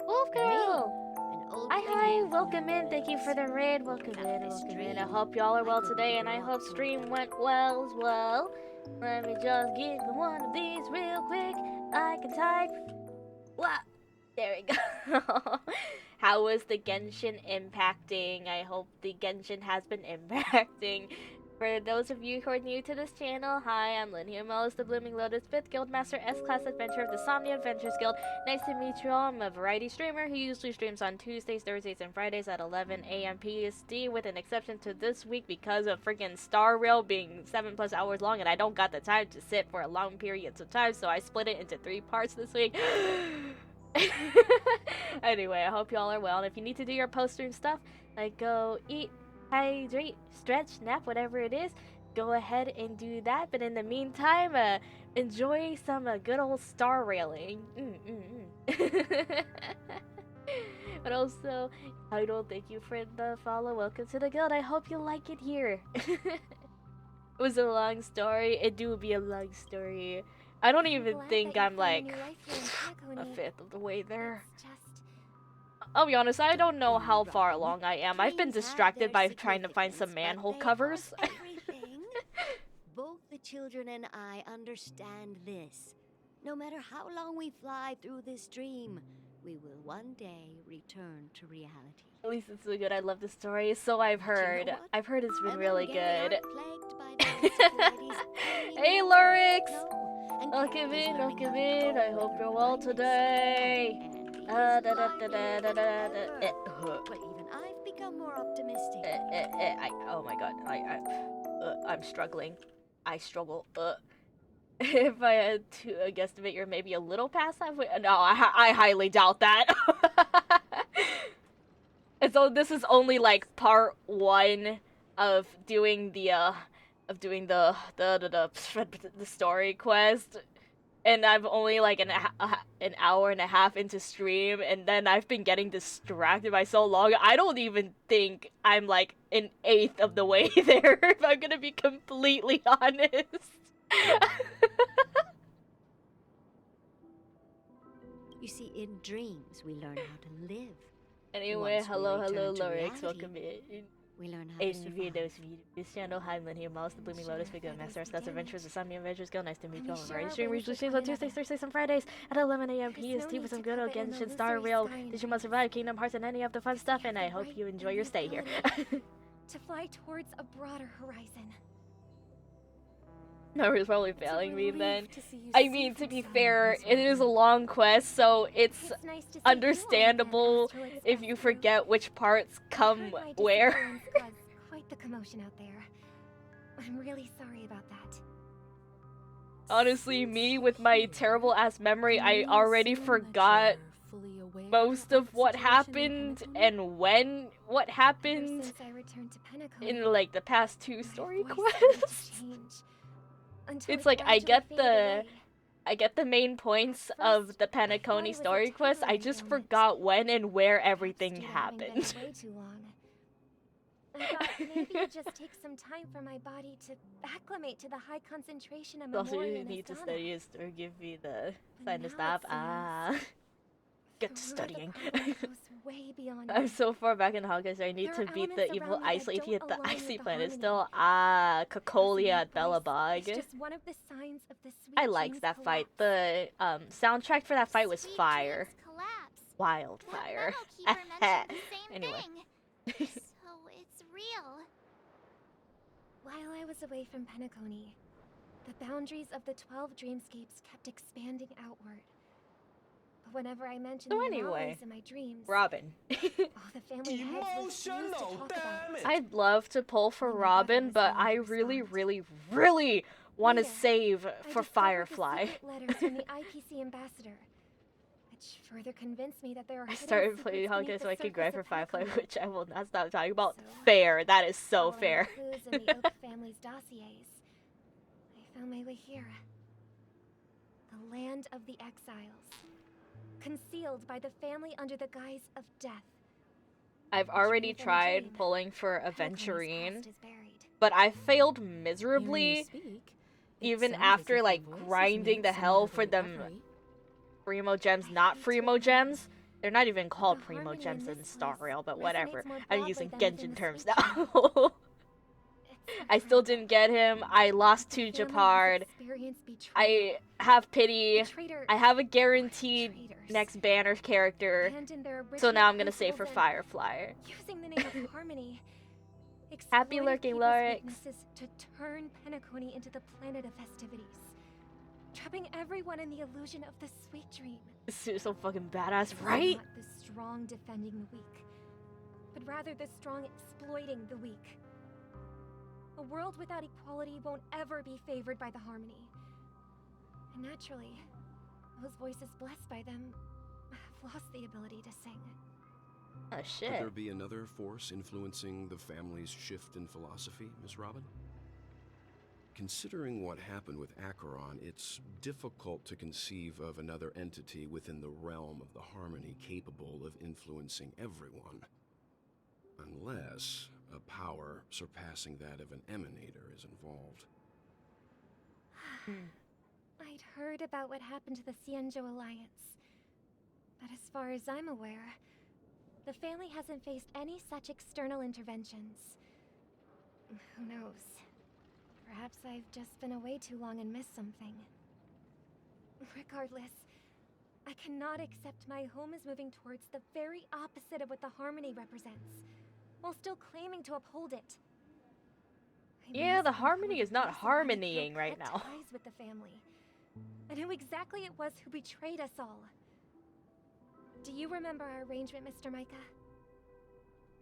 Wolf Girl! Hi, welcome in. Thank you for the raid. Welcome in. I hope y'all are well today, and I hope stream went well as well. Let me just get one of these real quick. I can type. What? There we go. How was the Genshin impacting? I hope the Genshin has been impacting. For those of you who are new to this channel, hi, I'm Lynn Humo, the Blooming Lotus 5th Guildmaster S-Class Adventurer of the Somnia Adventures Guild. Nice to meet you all. I'm a variety streamer who usually streams on Tuesdays, Thursdays, and Fridays at 11 a.m. PST, with an exception to this week because of freaking Star Rail being 7+ hours long, and I don't got the time to sit for a long periods of time, so I split it into 3 parts this week. Anyway, I hope y'all are well, and if you need to do your post-stream stuff, like go eat, hydrate, stretch, nap, whatever it is, go ahead and do that. But in the meantime, enjoy some good old star railing. But also, Idol, thank you for the follow. Welcome to the guild. I hope you like it here. It was a long story. It do be a long story. I don't even think I'm like a fifth of the way there. I'll be honest, I don't know how far along I am. I've been distracted by trying to find some manhole covers.
Both the children and I understand this. No matter how long we fly through this dream, we will one day return to reality.
At least it's so good. I love the story. So I've heard. I've heard it's been really good. Hey, Lurix! Welcome in, welcome in. I hope you're well today.
But even I've become more optimistic.
Oh my god. I'm struggling. I struggle. If I had to guesstimate, you're maybe a little past halfway. No, I highly doubt that. And so this is only like part 1 of doing the story quest, and I'm only like an hour and a half into stream, and then I've been getting distracted by so long. I don't even think I'm like an eighth of the way there, if I'm gonna be completely honest.
You see, in dreams, we learn how to live.
Anyway,
Once we
hello,
return to
Lorix,
reality,
welcome in.
We learn how to survive.
This channel, hi, Lynn here, Miles, the Blooming Lotus, Big Master of Stats Adventures, the Insomnia Adventures Guild. Nice to meet you all. Right, stream usually streams on Tuesdays, Thursdays, and Fridays at 11 a.m. PST with some good old Genshin Star Rail, Digimon Survive, Kingdom Hearts, and any of the fun stuff, and I hope you enjoy your stay here.
To fly towards a broader horizon.
No, it's probably failing me then. I mean, to be fair, it is a long quest, so it's understandable if you forget which parts come where.
Quite the commotion out there. I'm really sorry about that.
Honestly, me with my terrible ass memory, I already forgot most of what happened and when what happened in like the past 2 story quests. It's like I get the main points of the Penacony story quest. I just forgot when and where everything happened.
Way too long. I thought maybe it'd just take some time for my body to acclimate to the high concentration of
Also,
Memoria
you
and
need to
Asana.
study is to give me the sign to
now
stop.
it seems
Get to studying.
Way beyond
I'm
me.
so far back in Hogwarts, I need
There
to
are
beat the
elements
evil
around me
ice
that
lady at
don't
the
align
icy
with the
planet
harmony.
still. Cacolia at Bellabog.
It's just one of the signs of the sweet
I liked that fight. The soundtrack for that fight was fire. Wildfire. Anyway.
So it's real.
While I was away from Penacony, the boundaries of the 12 dreamscapes kept expanding outward. But whenever I mentioned
So
the
anyway,
anomalies in my dreams,
Robin.
all the family heads refused to talk about it.
I'd love to pull for Robin, but I really, really, really want to save for Firefly.
Letters from the IPC ambassador, which further convinced me that there are
I
hidden
started
secrets
playing
beneath
Hogwarts
the
so I could
surface
grind for
of
Firefly,
Penacony.
which I will not stop talking about. Fair. That is so
Following
fair.
clues in the Oak family's dossiers, I found my way here. The land of the exiles. Concealed by the family under the guise of death.
I've already tried pulling for Aventurine, but I failed miserably, even after like grinding the hell for them Primo Gems, not Primo Gems. They're not even called Primo Gems in Star Rail, but whatever. I'm using Genshin terms now. I still didn't get him. I lost to Japard. I have pity. I have a guaranteed next banner character. So now I'm gonna save for Firefly.
Using the name of Harmony.
Happy lurking, Lorix.
To turn Penacony into the planet of festivities. Trapping everyone in the illusion of the sweet dream.
This is so fucking badass, right?
Not the strong defending the weak, but rather the strong exploiting the weak. A world without equality won't ever be favored by the Harmony. And naturally, those voices blessed by them have lost the ability to sing.
Oh,
Could
shit.
there be another force influencing the family's shift in philosophy, Miss Robin? Considering what happened with Acheron, it's difficult to conceive of another entity within the realm of the Harmony capable of influencing everyone. Unless a power surpassing that of an Emanator is involved.
I'd heard about what happened to the Xianzhou Alliance. But as far as I'm aware, the family hasn't faced any such external interventions. Who knows? Perhaps I've just been away too long and missed something. Regardless, I cannot accept my home is moving towards the very opposite of what the Harmony represents, while still claiming to uphold it.
Yeah, the Harmony is not harmonying right now.
Ties with the family, and who exactly it was who betrayed us all. Do you remember our arrangement, Mr. Micah?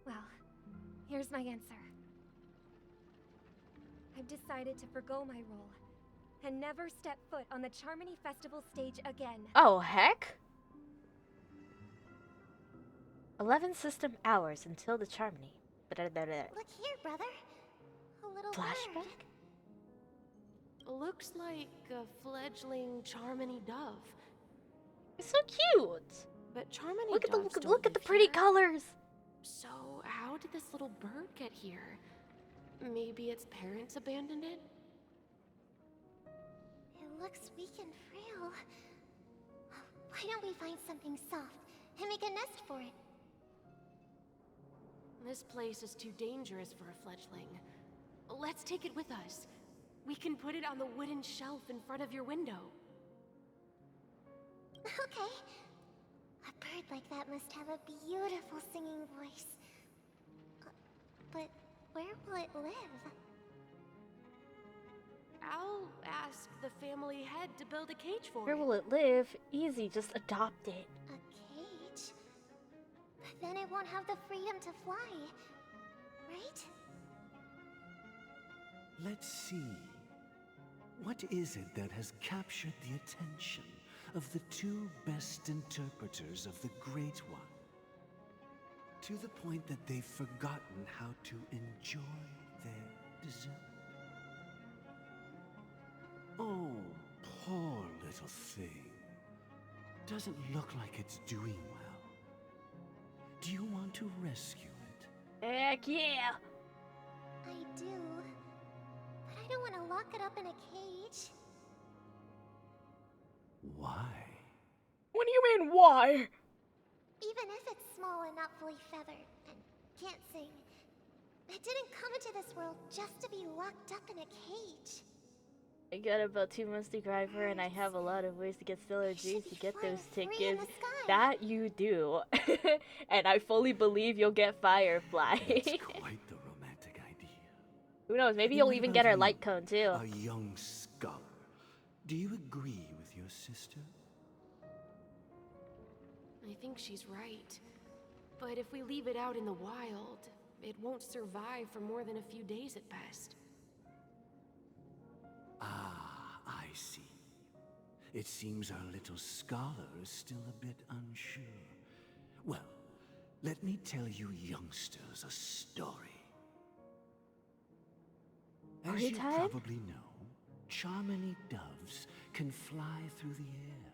Well, here's my answer. I've decided to forgo my role and never step foot on the Charmony Festival stage again.
Oh, heck? 11 system hours until the Charmony.
Look here, brother. A little
Flashback?
Looks like a fledgling Charmony dove.
It's so cute.
But Charmony
Look at
doves
the
don't
look at the
live
pretty
here.
colors.
So how did this little bird get here? Maybe its parents abandoned it?
It looks weak and frail. Why don't we find something soft and make a nest for it?
This place is too dangerous for a fledgling. Let's take it with us. We can put it on the wooden shelf in front of your window.
Okay. A bird like that must have a beautiful singing voice. But where will it live?
I'll ask the family head to build a cage for
Where
it.
will it live? Easy, just adopt it.
A cage? But then it won't have the freedom to fly, right?
Let's see. What is it that has captured the attention of the two best interpreters of the Great One? To the point that they've forgotten how to enjoy their dessert. Oh, poor little thing. Doesn't look like it's doing well. Do you want to rescue it?
Heck yeah!
I do. But I don't want to lock it up in a cage.
Why?
What do you mean, why?
Even if it's small and not fully feathered and can't sing, it didn't come into this world just to be locked up in a cage.
I got about 2 months to grind for, and I have a lot of ways to get Stellar G's to get those tickets. That you do. And I fully believe you'll get Firefly.
It's quite the romantic idea.
Who knows, maybe
And
you'll
what
even
about
get her
you,
light cone too.
A young scholar. Do you agree with your sister?
I think she's right. But if we leave it out in the wild, it won't survive for more than a few days at best.
Ah, I see. It seems our little scholar is still a bit unsure. Well, let me tell you youngsters a story. As you probably know, Charmony doves can fly through the air.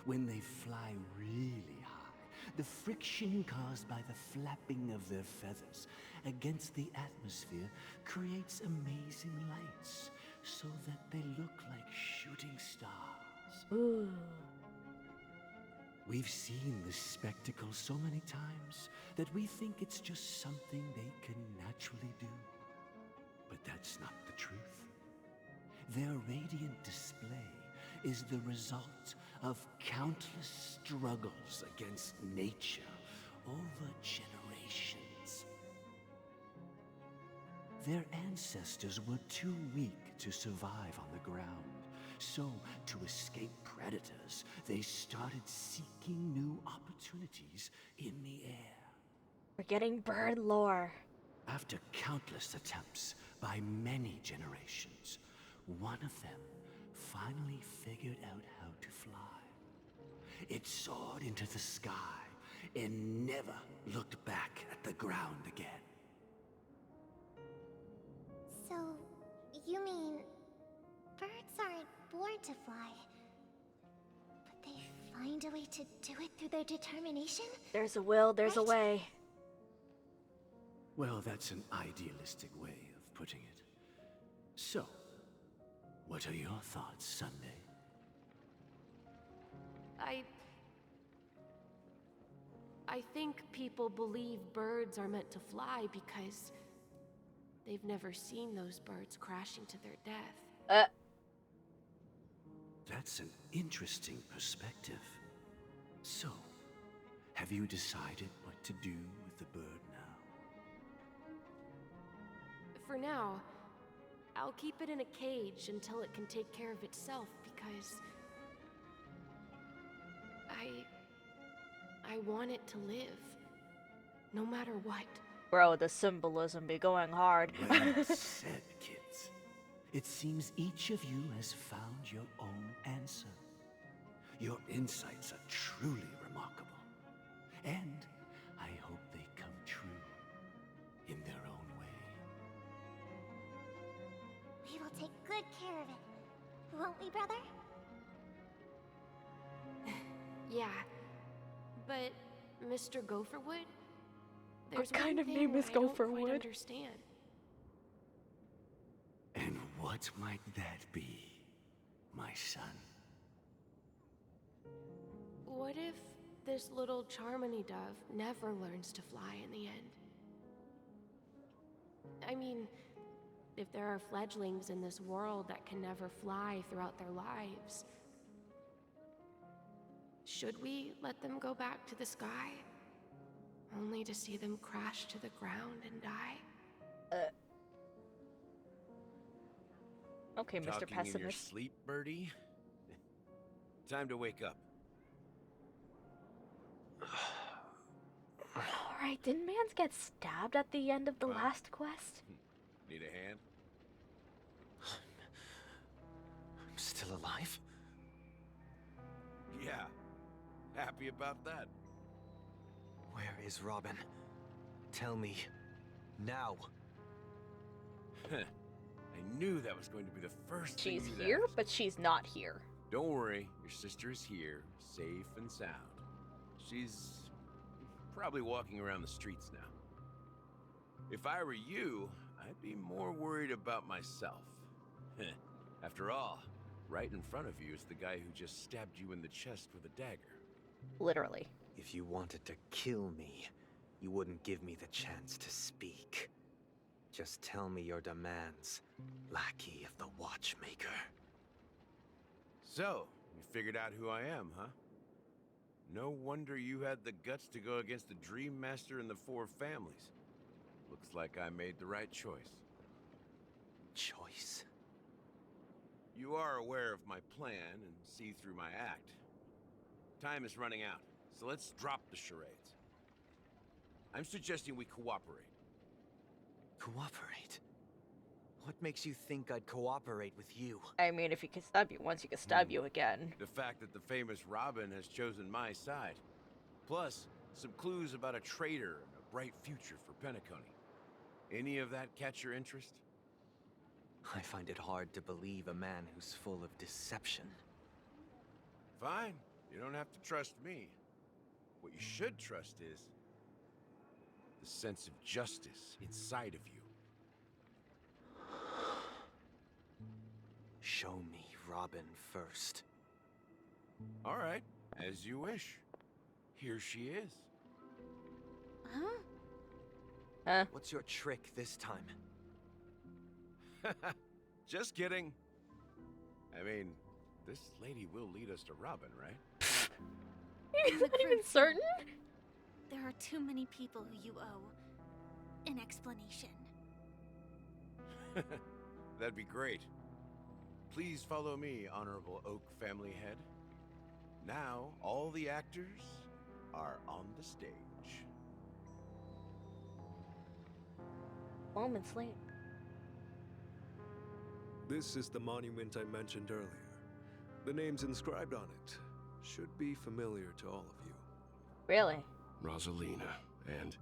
When they fly really high, the friction caused by the flapping of their feathers against the atmosphere creates amazing lights, so that they look like shooting stars.
Ooh.
We've seen this spectacle so many times that we think it's just something they can naturally do. But that's not the truth. Their radiant display is the result of countless struggles against nature over generations. Their ancestors were too weak to survive on the ground. So, to escape predators, they started seeking new opportunities in the air.
We're getting bird lore.
After countless attempts by many generations, one of them finally figured out how to fly. It soared into the sky, and never looked back at the ground again.
So, you mean birds aren't born to fly, but they find a way to do it through their determination?
There's a will, there's a way.
Well, that's an idealistic way of putting it. So, what are your thoughts, Sunday?
I think people believe birds are meant to fly because they've never seen those birds crashing to their death.
That's an interesting perspective. So, have you decided what to do with the bird now?
For now, I'll keep it in a cage until it can take care of itself because I want it to live, no matter what.
Bro, the symbolism be going hard.
Well said, kids. It seems each of you has found your own answer. Your insights are truly remarkable. And I hope they come true in their own way.
We will take good care of it, won't we, brother?
Yeah, but Mr. Gopherwood,
What
there's
kind
one
of
thing
name is
I don't quite
Gopherwood?
understand.
And what might that be, my son?
What if this little Charmony dove never learns to fly in the end? I mean, if there are fledglings in this world that can never fly throughout their lives, should we let them go back to the sky, only to see them crash to the ground and die?
Okay, Mr.
Talking in your
Pessimist.
sleep, Birdie? Time to wake up.
Alright, didn't Mans get stabbed at the end of the last quest?
Need a hand?
I'm still alive?
Yeah. Happy about that.
Where is Robin? Tell me. Now.
I knew that was going to be the first thing
She's
you'd
here,
ask.
but she's not here.
Don't worry, your sister is here, safe and sound. She's probably walking around the streets now. If I were you, I'd be more worried about myself. After all, right in front of you is the guy who just stabbed you in the chest with a dagger.
Literally.
If you wanted to kill me, you wouldn't give me the chance to speak. Just tell me your demands, lackey of the Watchmaker.
So, you figured out who I am, huh? No wonder you had the guts to go against the Dream Master and the Four Families. Looks like I made the right choice.
Choice?
You are aware of my plan and see through my act. Time is running out, so let's drop the charades. I'm suggesting we cooperate.
Cooperate? What makes you think I'd cooperate with you?
I mean, if he can stab you once, he can stab you again.
The fact that the famous Robin has chosen my side. Plus, some clues about a traitor and a bright future for Penacony. Any of that catch your interest?
I find it hard to believe a man who's full of deception.
Fine. You don't have to trust me. What you should trust is the sense of justice inside of you.
Show me Robin first.
All right, as you wish. Here she is.
Huh?
What's your trick this time?
Just kidding. I mean, this lady will lead us to Robin, right?
You're not even certain?
There are too many people who you owe an explanation.
That'd be great. Please follow me, Honorable Oak family head. Now, all the actors are on the stage.
Moments late.
This is the monument I mentioned earlier. The names inscribed on it should be familiar to all of you.
Really?
Rosalina, and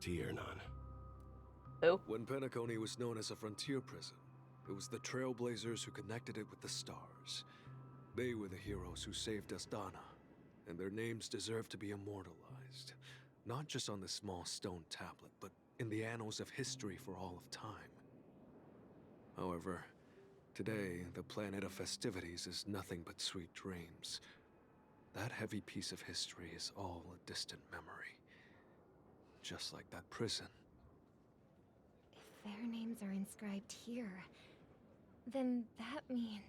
Tiernan.
Who?
When Penacony was known as a frontier prison, it was the Trailblazers who connected it with the stars. They were the heroes who saved Astana, and their names deserve to be immortalized. Not just on this small stone tablet, but in the annals of history for all of time. However, today, the planet of festivities is nothing but sweet dreams. That heavy piece of history is all a distant memory. Just like that prison.
If their names are inscribed here, then that means...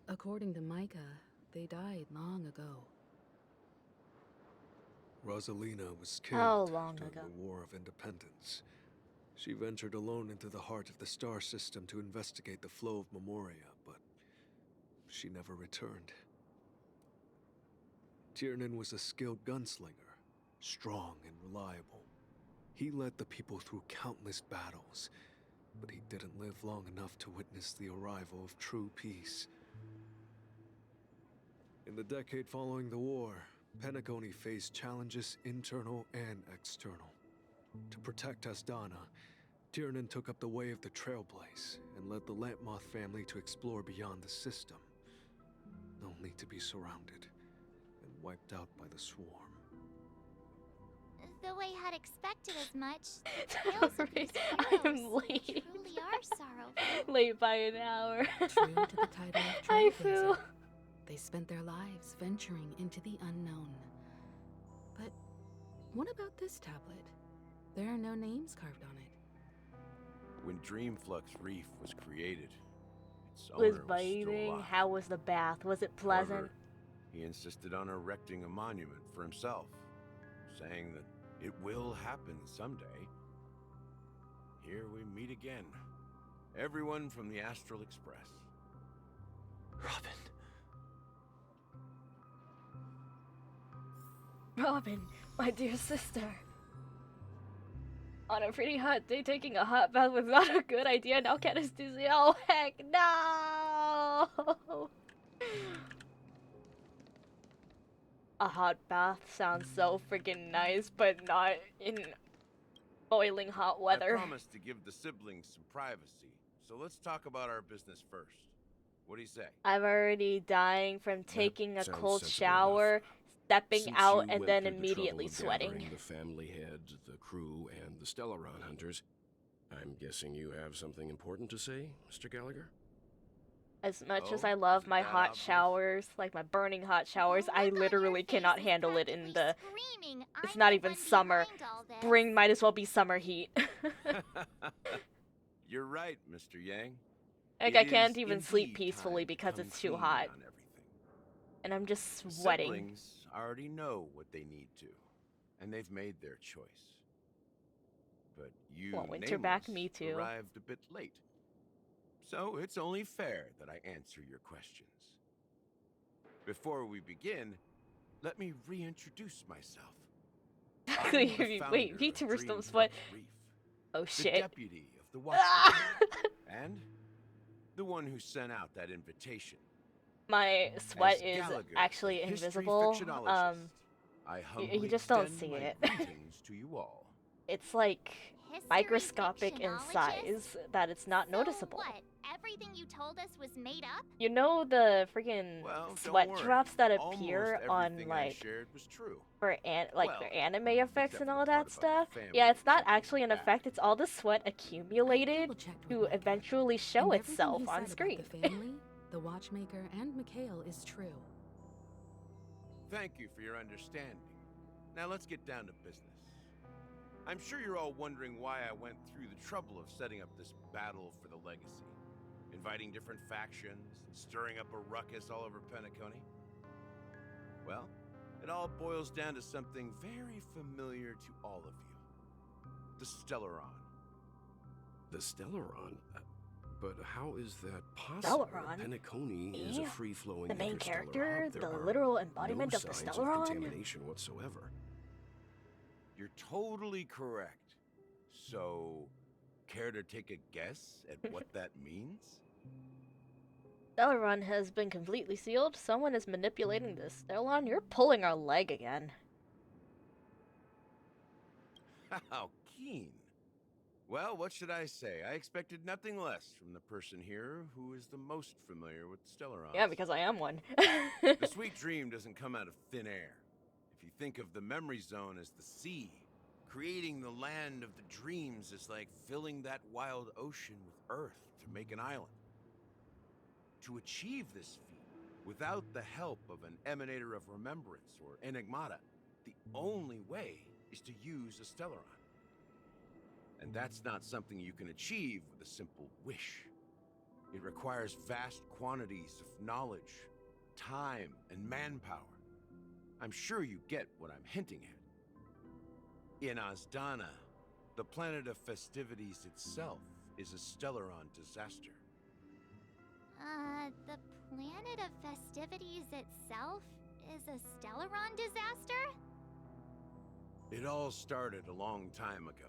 According to Micah, they died long ago.
Rosalina was
How
killed
long
during
ago?
the War of Independence. She ventured alone into the heart of the star system to investigate the flow of Memoria, but she never returned. Tiernan was a skilled gunslinger, strong and reliable. He led the people through countless battles, but he didn't live long enough to witness the arrival of true peace. In the decade following the war, Penacony faced challenges internal and external. To protect Astana, Tiernan took up the way of the Trailblaze and led the Lampmoth family to explore beyond the system, only to be surrounded and wiped out by the swarm.
Though I had expected as much, the tales of these
I'm
heroes
late.
truly are sorrowful.
Late by an hour.
True to the title of
I
Trailblazer,
feel.
they spent their lives venturing into the unknown. But what about this tablet? There are no names carved on it.
When Dreamflux Reef was created, its
Was
owner was still
bathing.
alive.
How was the bath? Was it pleasant?
However, he insisted on erecting a monument for himself, saying that it will happen someday. Here we meet again. Everyone from the Astral Express.
Robin.
Robin, my dear sister. On a pretty hot day, taking a hot bath was not a good idea. Now Candace dizzy. Oh heck no! A hot bath sounds so freaking nice, but not in boiling hot weather.
I promised to give the siblings some privacy, so let's talk about our business first. What do you say?
I'm already dying from taking a
sounds
cold
sensible
shower, stepping
Since
out,
you
and
went
then
through the
immediately
trouble of
sweating.
gathering the family head, the crew, and the Stellaron hunters, I'm guessing you have something important to say, Mr. Gallagher?
As much as
Oh,
I love
is it
my
that
hot
obvious?
showers, like my burning hot showers, I literally cannot handle it in the...
Screaming,
It's
I'm
not
the
even
one
summer.
behind all this.
Spring might as well be summer heat.
You're right, Mr. Yang.
Like,
It
I can't
is
even sleep
indeed
peacefully
time to
because
come
it's too
clean
hot.
on everything.
And I'm just
The
sweating.
siblings already know what they need to, and they've made their choice. But you,
Want winter back?
Nameless,
Me too.
arrived a bit late. So it's only fair that I answer your questions. Before we begin, let me reintroduce myself. I'm the
Wait,
founder of
VTubers don't
Dreamflux
sweat.
Reef,
Oh
the
shit.
deputy of the Watchmen, and the one who sent out that invitation.
My sweat
As
is
Gallagher,
actually
the history
invisible.
fictionologist, I humbly
You just don't
extend
see
my
it.
greetings to you all.
It's like
History
microscopic in
fictionologist?
size that it's not noticeable.
What? Everything you told us was made up?
You know the freaking
Well, don't
sweat
worry.
drops that
Almost
appear on
everything I
like
shared was true.
for
Well,
their anime effects
except
and
for
all
the
that
part about
stuff?
the family
Yeah, it's not
keeping
actually an
back.
effect. It's all the sweat accumulated
double-checked with
to
Micah,
eventually show
and everything
itself
he
on
said
screen.
About the family, the Watchmaker, and Mikhail is true.
Thank you for your understanding. Now let's get down to business. I'm sure you're all wondering why I went through the trouble of setting up this battle for the legacy, inviting different factions, and stirring up a ruckus all over Penacony. Well, it all boils down to something very familiar to all of you. The Stellaron.
The Stellaron? But how is that possible?
Stellaron?
Penacony is a
Yeah.
free-flowing
The main
interstellar
character,
hub. There
the
are
literal embodiment
no
of the
signs
Stellaron?
contamination whatsoever.
You're totally correct. So, care to take a guess at what that means?
Dalaran has been completely sealed. Someone is manipulating this. Stellan, you're pulling our leg again.
How keen. Well, what should I say? I expected nothing less from the person here who is the most familiar with Stellaron.
Yeah, because I am one.
The sweet dream doesn't come out of thin air. If you think of the memory zone as the sea, creating the land of the dreams is like filling that wild ocean with earth to make an island. To achieve this feat, without the help of an Emanator of Remembrance or Enigmata, the only way is to use a Stellaron. And that's not something you can achieve with a simple wish. It requires vast quantities of knowledge, time, and manpower. I'm sure you get what I'm hinting at. In Azdana, the planet of festivities itself is a Stellaron disaster.
The planet of festivities itself is a Stellaron disaster?
It all started a long time ago,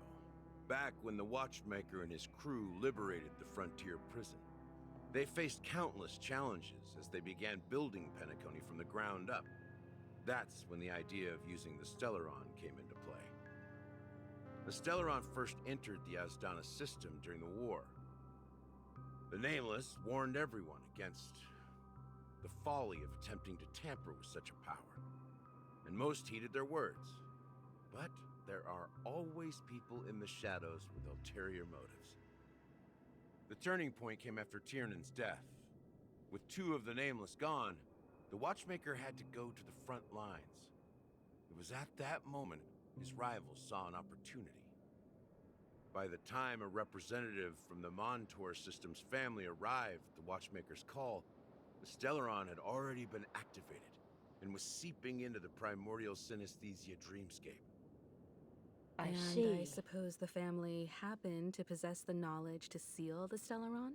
back when the Watchmaker and his crew liberated the frontier prison. They faced countless challenges as they began building Penacony from the ground up. That's when the idea of using the Stellaron came into play. The Stellaron first entered the Azdana system during the war. The Nameless warned everyone against the folly of attempting to tamper with such a power, and most heeded their words. But there are always people in the shadows with ulterior motives. The turning point came after Tiernan's death. With two of the Nameless gone, the Watchmaker had to go to the front lines. It was at that moment his rivals saw an opportunity. By the time a representative from the Montour Systems family arrived at the Watchmaker's call, the Stellaron had already been activated and was seeping into the primordial synesthesia dreamscape.
I suppose the family happened to possess the knowledge to seal the Stellaron?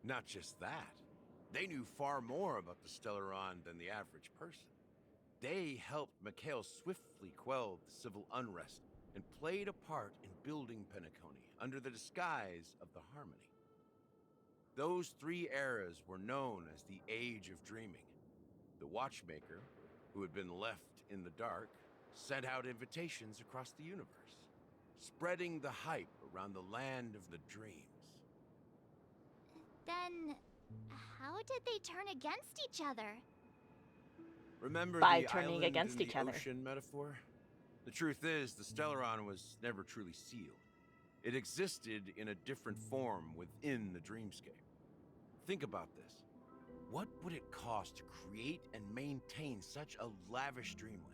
Not just that. They knew far more about the Stellaron than the average person. They helped Mikhail swiftly quell the civil unrest and played a part in building Penacony under the disguise of the Harmony. Those three eras were known as the Age of Dreaming. The Watchmaker, who had been left in the dark, sent out invitations across the universe, spreading the hype around the land of the dreams.
Then, how did they turn against each other?
Remember
By
the
turning
island
against
in
each
the
other.
ocean metaphor? The truth is, the Stellaron was never truly sealed. It existed in a different form within the dreamscape. Think about this. What would it cost to create and maintain such a lavish dreamland?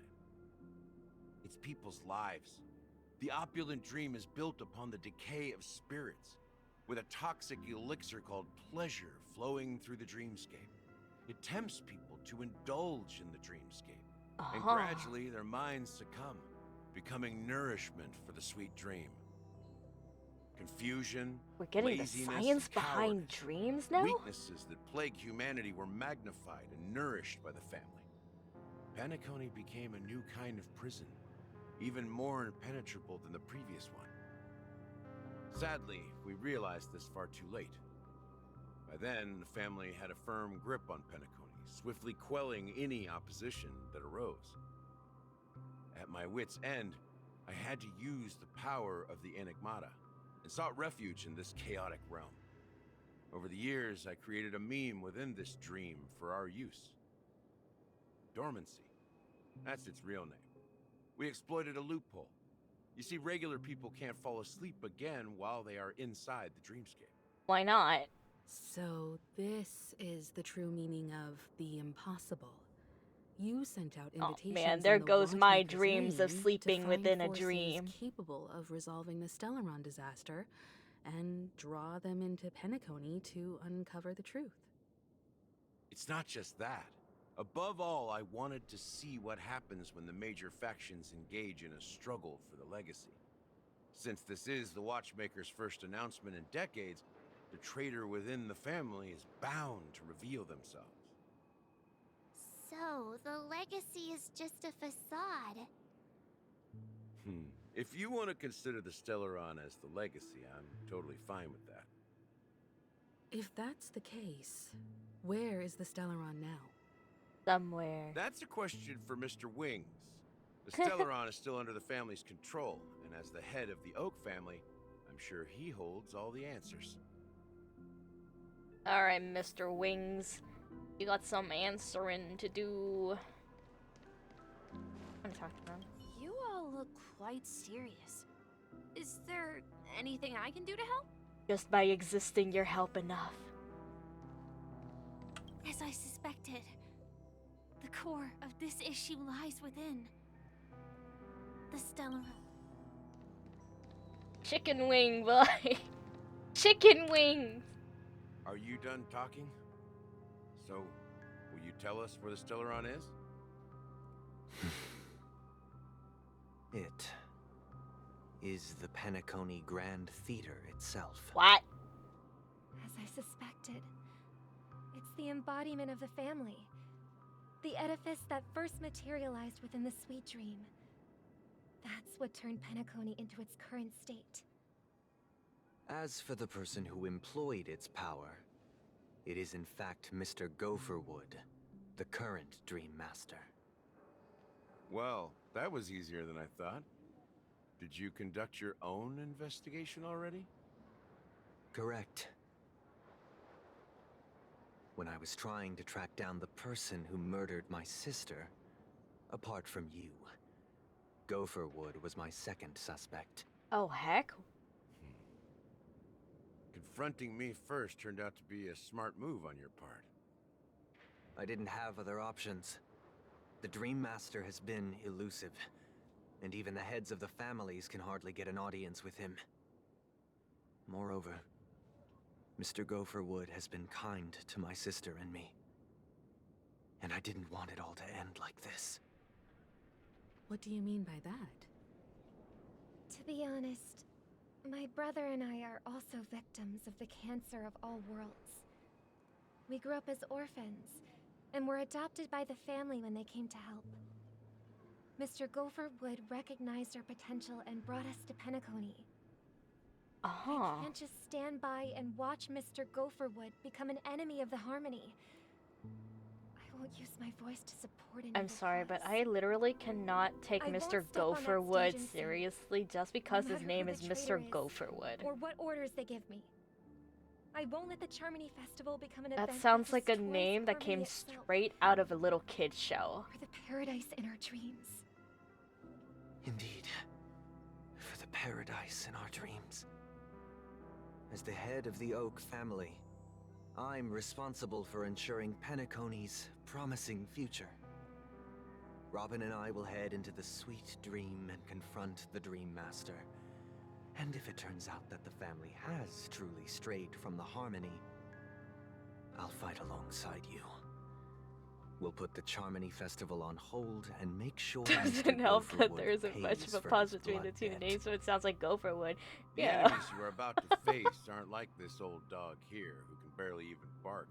It's people's lives. The opulent dream is built upon the decay of spirits, with a toxic elixir called pleasure flowing through the dreamscape. It tempts people to indulge in the dreamscape, and gradually their minds succumb, becoming nourishment for the sweet dream. Confusion,
We're getting the
laziness,
science behind
cowardice,
dreams now?
weaknesses that plague humanity were magnified and nourished by the family. Penacony became a new kind of prison, even more impenetrable than the previous one. Sadly, we realized this far too late. By then, the family had a firm grip on Penacony, swiftly quelling any opposition that arose. At my wit's end, I had to use the power of the Enigmata, and sought refuge in this chaotic realm. Over the years, I created a meme within this dream for our use. Dormancy. That's its real name. We exploited a loophole. You see, regular people can't fall asleep again while they are inside the dreamscape.
Why not?
So this is the true meaning of the impossible. You sent out
Oh
invitations
man, there
in the
goes my
Watchmaker's
dreams of
name
sleeping
to find
within a
forces
dream.
capable of resolving the Stellaron disaster and draw them into Penacony to uncover the truth.
It's not just that. Above all, I wanted to see what happens when the major factions engage in a struggle for the legacy. Since this is the Watchmaker's first announcement in decades, the traitor within the family is bound to reveal themselves.
So, the legacy is just a facade.
If you want to consider the Stellaron as the legacy, I'm totally fine with that.
If that's the case, where is the Stellaron now?
Somewhere.
That's a question for Mr. Wings. The Stellaron is still under the family's control, and as the head of the Oak family, I'm sure he holds all the answers.
Alright, Mr. Wings. You got some answering to do. I'm gonna talk to them.
You all look quite serious. Is there anything I can do to help?
Just by existing, you're help enough.
As I suspected, the core of this issue lies within the Stellaron.
Chicken wing, boy. Chicken wings.
Are you done talking? So, will you tell us where the Stellaron is?
It is the Penacony Grand Theater itself.
What?
As I suspected, it's the embodiment of the family. The edifice that first materialized within the Sweet Dream. That's what turned Penacony into its current state.
As for the person who employed its power, it is in fact Mr. Gopherwood, the current Dream Master.
Well, that was easier than I thought. Did you conduct your own investigation already?
Correct. When I was trying to track down the person who murdered my sister, apart from you, Gopherwood was my second suspect.
Oh, heck?
Confronting me first turned out to be a smart move on your part.
I didn't have other options. The Dream Master has been elusive, and even the heads of the families can hardly get an audience with him. Moreover, Mr. Gopherwood has been kind to my sister and me. And I didn't want it all to end like this.
What do you mean by that?
To be honest, my brother and I are also victims of the cancer of all worlds. We grew up as orphans, and were adopted by the family when they came to help. Mr. Gopherwood recognized our potential and brought us to Penacony. I can't just stand by and watch Mr. Gopherwood become an enemy of the Harmony. I won't use my voice to support an
I'm
evil
sorry,
cause.
but I literally cannot take
I won't
Mr.
step on that
Gopherwood
stage and sing,
seriously just because
no
his
matter
name
who
is
the
Mr.
traitor is,
Gopherwood.
or what orders they give me. I won't let the Charmony Festival become an event
That sounds like a
destroys
name that
Harmony
came
itself,
straight out of a little kid's show.
or the paradise in our dreams.
Indeed. For the paradise in our dreams. As the head of the Oak family, I'm responsible for ensuring Penacony's promising future. Robin and I will head into the Sweet Dream and confront the Dream Master. And if it turns out that the family has truly strayed from the Harmony, I'll fight alongside you. We'll put the Charmony Festival on hold and make sure
Doesn't
Mr.
help that
Gopherwood
there isn't much
pays
of a
for
pause
his
between the
blood
two
debt.
names, so it sounds like Gopherwood.
The
Yeah.
enemies you are about to face aren't like this old dog here, who can barely even bark.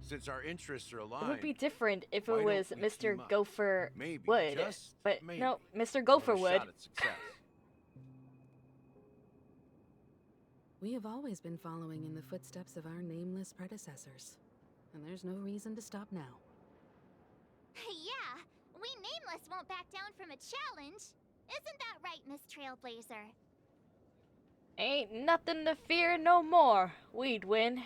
Since our interests are aligned,
It would be different if
why
it
don't
was
we
Mr.
team up?
Gopherwood.
Maybe, just
But
maybe,
no, Mr.
for a
Gopherwood.
shot at success.
We have always been following in the footsteps of our nameless predecessors, and there's no reason to stop now.
Yeah, we Nameless won't back down from a challenge. Isn't that right, Miss Trailblazer?
Ain't nothing to fear no more. We'd win.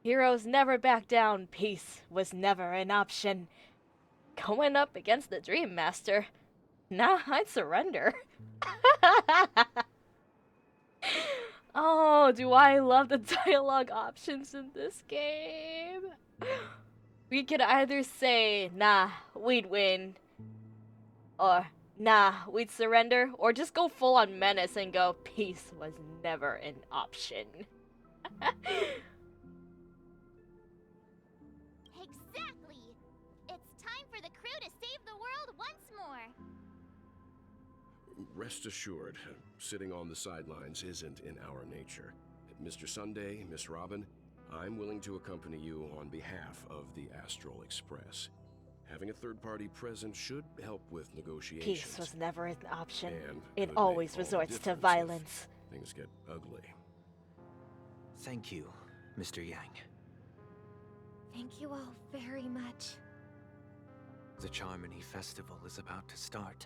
Heroes never back down. Peace was never an option. Going up against the Dream Master. Nah, I'd surrender. Oh, do I love the dialogue options in this game. We could either say, nah, we'd win. Or, nah, we'd surrender. Or just go full on menace and go, peace was never an option.
Exactly! It's time for the crew to save the world once more.
Rest assured, sitting on the sidelines isn't in our nature. Mr. Sunday, Miss Robin, I'm willing to accompany you on behalf of the Astral Express. Having a third party present should help with negotiations.
Peace was never an option.
And
It
could
always
make all the
resorts to
difference if
violence.
Things get ugly.
Thank you, Mr. Yang.
Thank you all very much.
The Charmony Festival is about to start,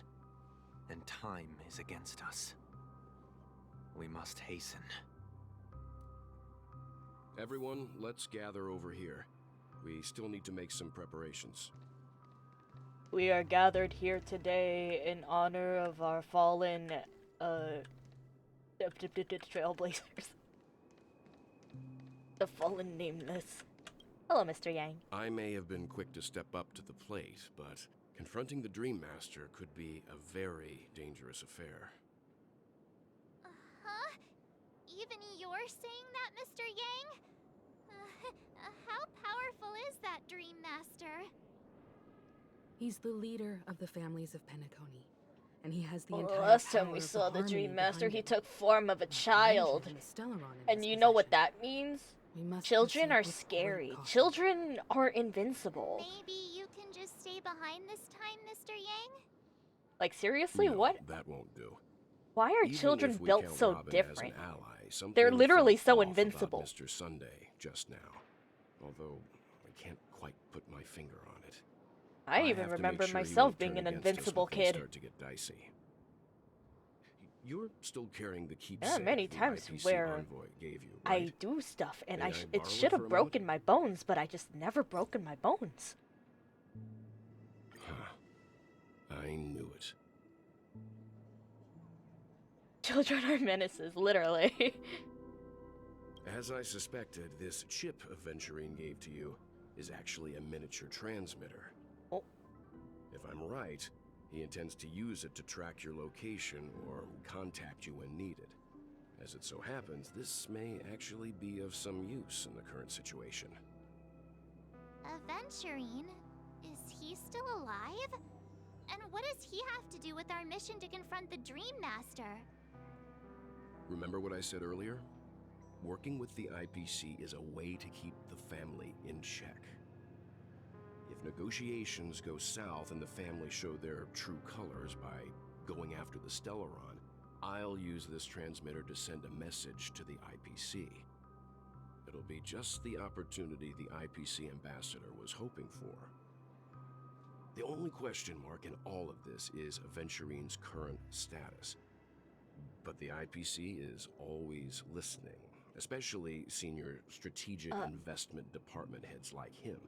and time is against us. We must hasten.
Everyone, let's gather over here. We still need to make some preparations.
We are gathered here today in honor of our fallen, trailblazers. The fallen nameless. Hello, Mr. Yang.
I may have been quick to step up to the plate, but confronting the Dream Master could be a very dangerous affair.
Huh? Even you're saying that, Mr. Yang? How powerful is that Dream Master?
He's the leader of the families of Penacony, and he has the
Well,
entire
last time
power
we
of
saw the
Harmony
Dream Master,
behind
he
him.
took form of a child.
Avenged and Stellaron in
And
his
you know what
possession.
that means?
We must
Children
proceed
are
with great
scary.
caution.
Children are invincible.
Maybe you can just stay behind this time, Mr. Yang?
Like, seriously?
No,
What?
that won't do.
Why are
Even
children
if we
built
count
so
Robin as an
different?
ally, something
They're literally
felt
so
off about
invincible.
Mr. Sunday just now. Although I can't quite put my finger on it.
I
have
even
to make
remember
sure he
myself
won't
being
turn
an
against us
invincible
when things
kid.
Start to get dicey. You're still carrying the keepsake
Yeah, many
the
times
IPC
where
envoy gave you,
I
right?
do stuff, and
May I
it
borrow it
should
for a
have
moment?
broken my bones, but I just never broken my bones.
I knew it.
Children are menaces, literally.
As I suspected, this chip Aventurine gave to you is actually a miniature transmitter.
Oh.
If I'm right, he intends to use it to track your location or contact you when needed. As it so happens, this may actually be of some use in the current situation.
Aventurine? Is he still alive? And what does he have to do with our mission to confront the Dream Master?
Remember what I said earlier? Working with the IPC is a way to keep the family in check. If negotiations go south and the family show their true colors by going after the Stellaron, I'll use this transmitter to send a message to the IPC. It'll be just the opportunity the IPC ambassador was hoping for. The only question mark in all of this is Aventurine's current status. But the IPC is always listening, especially senior strategic investment department heads like him.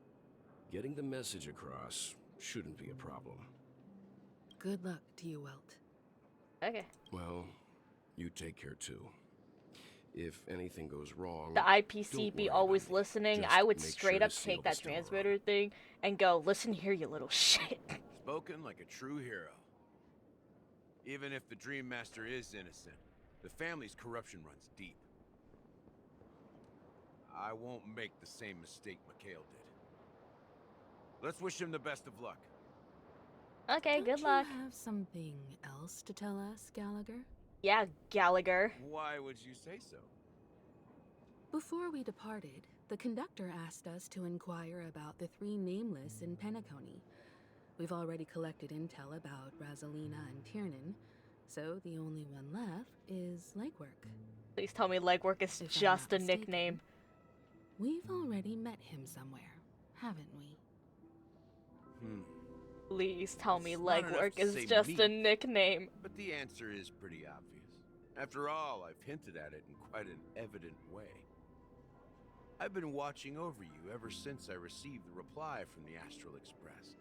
Getting the message across shouldn't be a problem.
Good luck to you, Welt.
Okay.
Well, you take care too. If anything goes wrong,
The IPC
don't
be
worry
always
about me.
listening.
Just
I would
make
straight
sure to
up
seal
take
the
that
Stellaron.
transmitter thing and go, listen here, you little shit.
Spoken like a true hero. Even if the Dream Master is innocent, the family's corruption runs deep. I won't make the same mistake Mikhail did. Let's wish him the best of luck.
Okay, good luck.
You have something else to tell us, Gallagher?
Yeah, Gallagher.
Why would you say so?
Before we departed, the conductor asked us to inquire about the three nameless in Penacony. We've already collected intel about Razalina and Tiernan, so the only one left is Legwork.
Please tell me Legwork is
If I'm
just
not
a
mistaken.
nickname.
We've already met him somewhere, haven't we?
Please tell me
It's not enough
Legwork
to
is
say
just
me,
a nickname.
But the answer is pretty obvious. After all, I've hinted at it in quite an evident way. I've been watching over you ever since I received the reply from the Astral Express.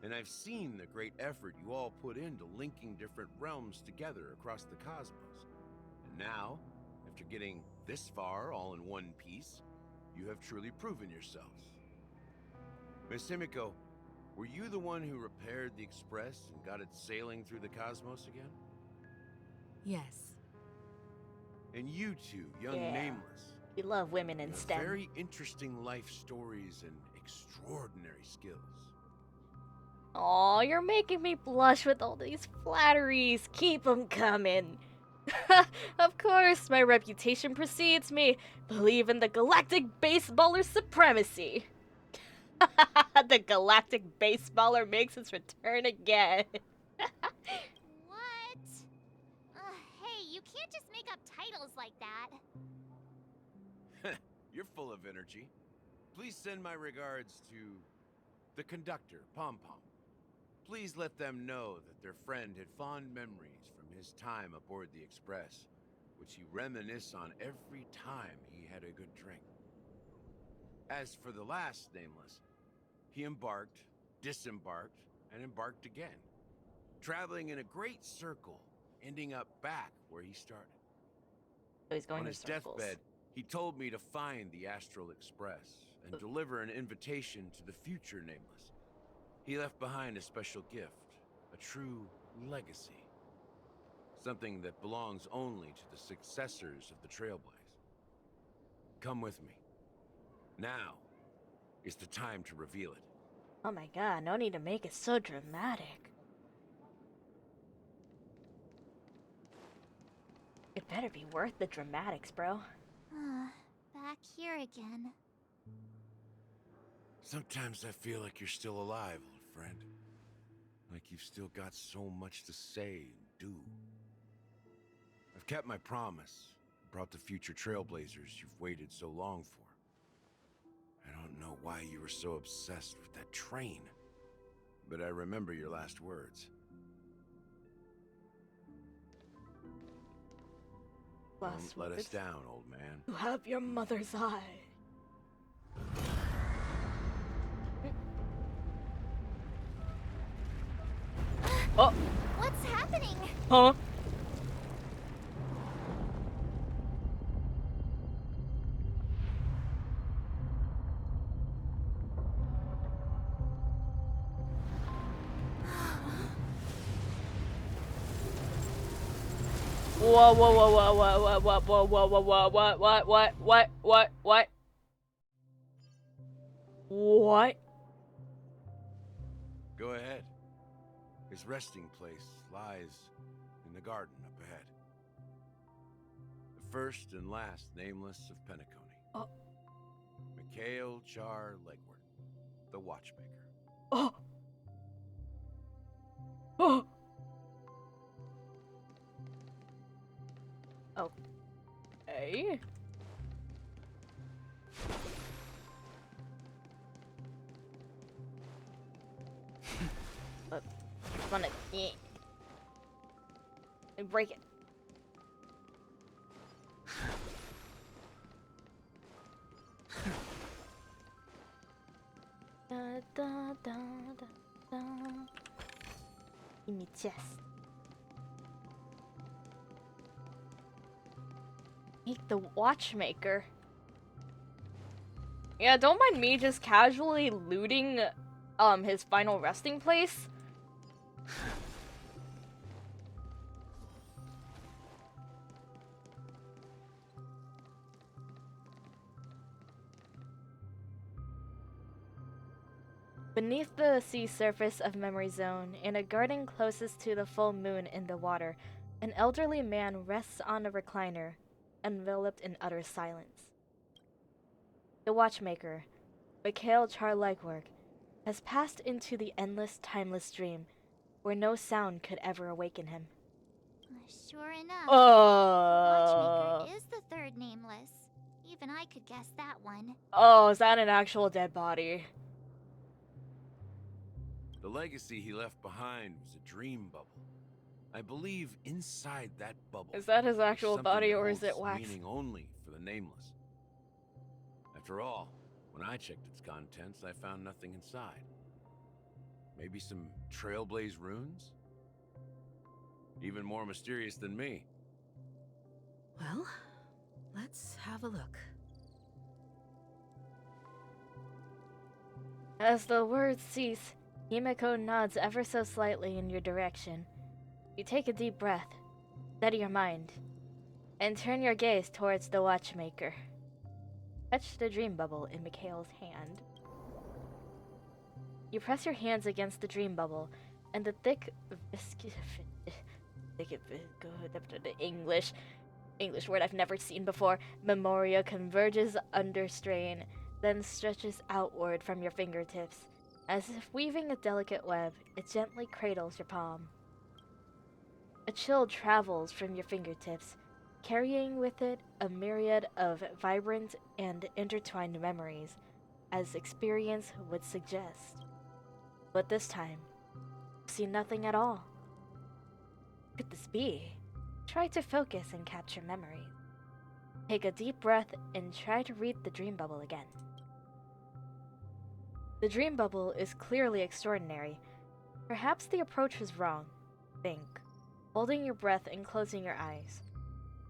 And I've seen the great effort you all put into linking different realms together across the cosmos. And now, after getting this far all in one piece, you have truly proven yourselves. Miss Himiko, were you the one who repaired the Express and got it sailing through the cosmos again?
Yes.
And you two, young
Yeah.
Nameless,
You love women in
have
STEM.
very interesting life stories and extraordinary skills.
Aw, you're making me blush with all these flatteries. Keep 'em coming. Of course, my reputation precedes me. Believe in the galactic baseballer supremacy. The galactic baseballer makes its return again.
What? Hey, you can't just make up titles like that.
You're full of energy. Please send my regards to the conductor, Pom Pom. Please let them know that their friend had fond memories from his time aboard the Express, which he reminisced on every time he had a good drink. As for the last nameless, he embarked, disembarked, and embarked again, traveling in a great circle, ending up back where he started.
So he's going
on
in
his
circles.
deathbed, he told me to find the Astral Express and deliver an invitation to the future nameless. He left behind a special gift, a true legacy. Something that belongs only to the successors of the Trailblaze. Come with me. Now is the time to reveal it.
Oh my god, no need to make it so dramatic. It better be worth the dramatics, bro.
Back here again.
Sometimes I feel like you're still alive, old friend. Like you've still got so much to say and do. I've kept my promise, brought the future Trailblazers you've waited so long for. I don't know why you were so obsessed with that train, but I remember your last words.
Last
Don't let us
words?
down, old man.
You have your mother's eye. Oh!
What's happening?
Huh? Whoa, whoa, whoa, whoa, whoa, whoa, whoa, whoa, whoa, whoa, what? What?
Go ahead. His resting place lies in the garden up ahead. The first and last nameless of Penacony.
Oh.
Mikhail Char Legward, the Watchmaker.
Oh. Oh. Okay. Just wanna and break it. Da, da, da, da, da. In my chest. Meet the Watchmaker. Yeah, don't mind me just casually looting his final resting place. Beneath the sea surface of Memory Zone, in a garden closest to the full moon in the water, an elderly man rests on a recliner, enveloped in utter silence. The Watchmaker, Mikhail Char Legward, has passed into the endless, timeless dream, where no sound could ever awaken him.
Sure enough,
Watchmaker
is the third nameless. Even I could guess that one.
Oh, is that an actual dead body?
The legacy he left behind was a dream bubble. I believe inside that bubble.
Is that his actual
something
body
that
or is
holds
it wax?
Meaning only for the nameless. After all, when I checked its contents, I found nothing inside. Maybe some Trailblaze runes? Even more mysterious than me.
Well, let's have a look.
As the words cease, Himeko nods ever so slightly in your direction. You take a deep breath, steady your mind, and turn your gaze towards the Watchmaker. Touch the dream bubble in Mikhail's hand. You press your hands against the dream bubble, and the thick English word I've never seen before, Memoria converges under strain, then stretches outward from your fingertips. As if weaving a delicate web, it gently cradles your palm. A chill travels from your fingertips, carrying with it a myriad of vibrant and intertwined memories, as experience would suggest. But this time, you see nothing at all. What could this be? Try to focus and capture memories. Take a deep breath and try to read the dream bubble again. The dream bubble is clearly extraordinary. Perhaps the approach was wrong. Think, holding your breath and closing your eyes.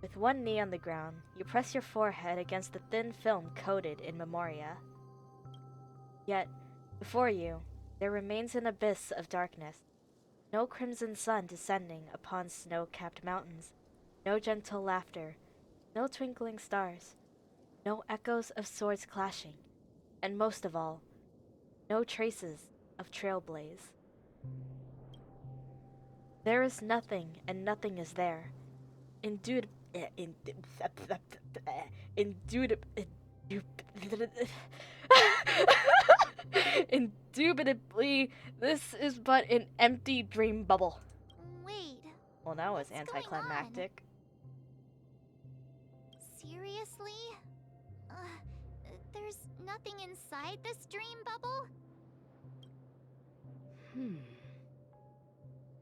With one knee on the ground, you press your forehead against the thin film coated in memoria. Yet, before you, there remains an abyss of darkness. No crimson sun descending upon snow-capped mountains. No gentle laughter. No twinkling stars. No echoes of swords clashing. And most of all, no traces of trailblaze. There is nothing, and nothing is there. Indubitably, this is but an empty dream bubble.
Wait.
Well, that was anticlimactic.
Seriously? There's nothing inside this dream bubble?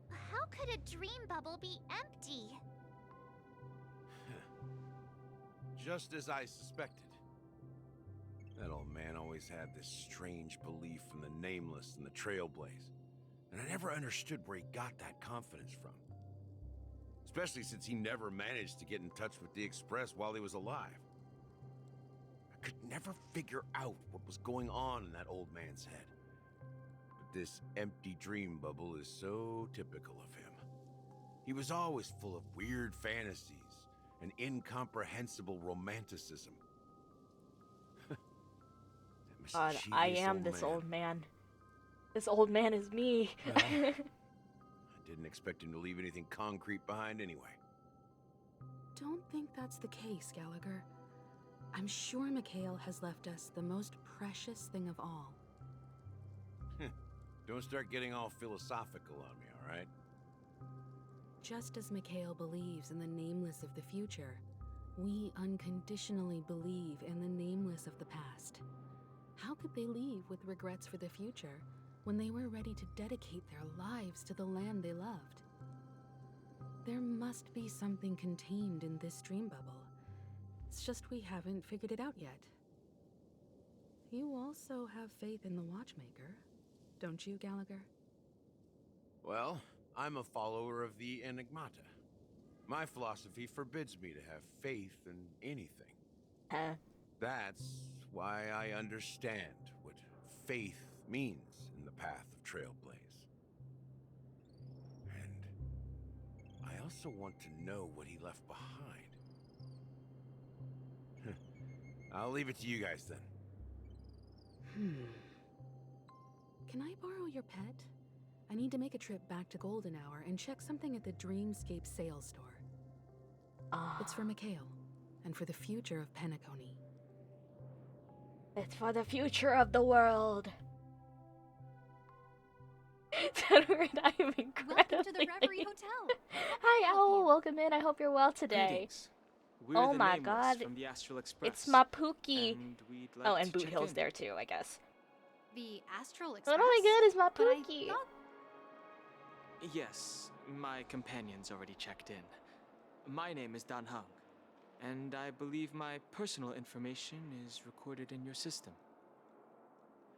How could a dream bubble be empty?
Just as I suspected. That old man always had this strange belief in the nameless and the trailblaze. And I never understood where he got that confidence from. Especially since he never managed to get in touch with the Express while he was alive. I could never figure out what was going on in that old man's head. But this empty dream bubble is so typical of him. He was always full of weird fantasies and incomprehensible romanticism.
God, I am this old man. This old man is me.
I didn't expect him to leave anything concrete behind anyway.
Don't think that's the case, Gallagher. I'm sure Mikhail has left us the most precious thing of all.
Don't start getting all philosophical on me, all right?
Just as Mikhail believes in the nameless of the future, we unconditionally believe in the nameless of the past. How could they leave with regrets for the future when they were ready to dedicate their lives to the land they loved? There must be something contained in this dream bubble. It's just we haven't figured it out yet. You also have faith in the Watchmaker, don't you, Gallagher?
Well, I'm a follower of the Enigmata. My philosophy forbids me to have faith in anything. That's why I understand what faith means in the path of Trailblaze. And I also want to know what he left behind. I'll leave it to you guys then.
Can I borrow your pet? I need to make a trip back to Golden Hour and check something at the Dreamscape sales store. It's for Mikhail, and for the future of Penacony.
It's for the future of the world. Edward, I am incredibly...
Welcome to the Reverie Hotel.
Hi, Owl. Welcome in. I hope you're well today.
Greetings. We're
Oh
the
my
Nameless
god.
from the Astral Express.
It's my Pookie.
And we'd like
Oh,
to
and Boot
check
Hill's
in.
there too, I guess.
The Astral Express.
Oh my god, it's my
But I
Pookie.
thought
Yes, my companion's already checked in. My name is Dan Hung, and I believe my personal information is recorded in your system.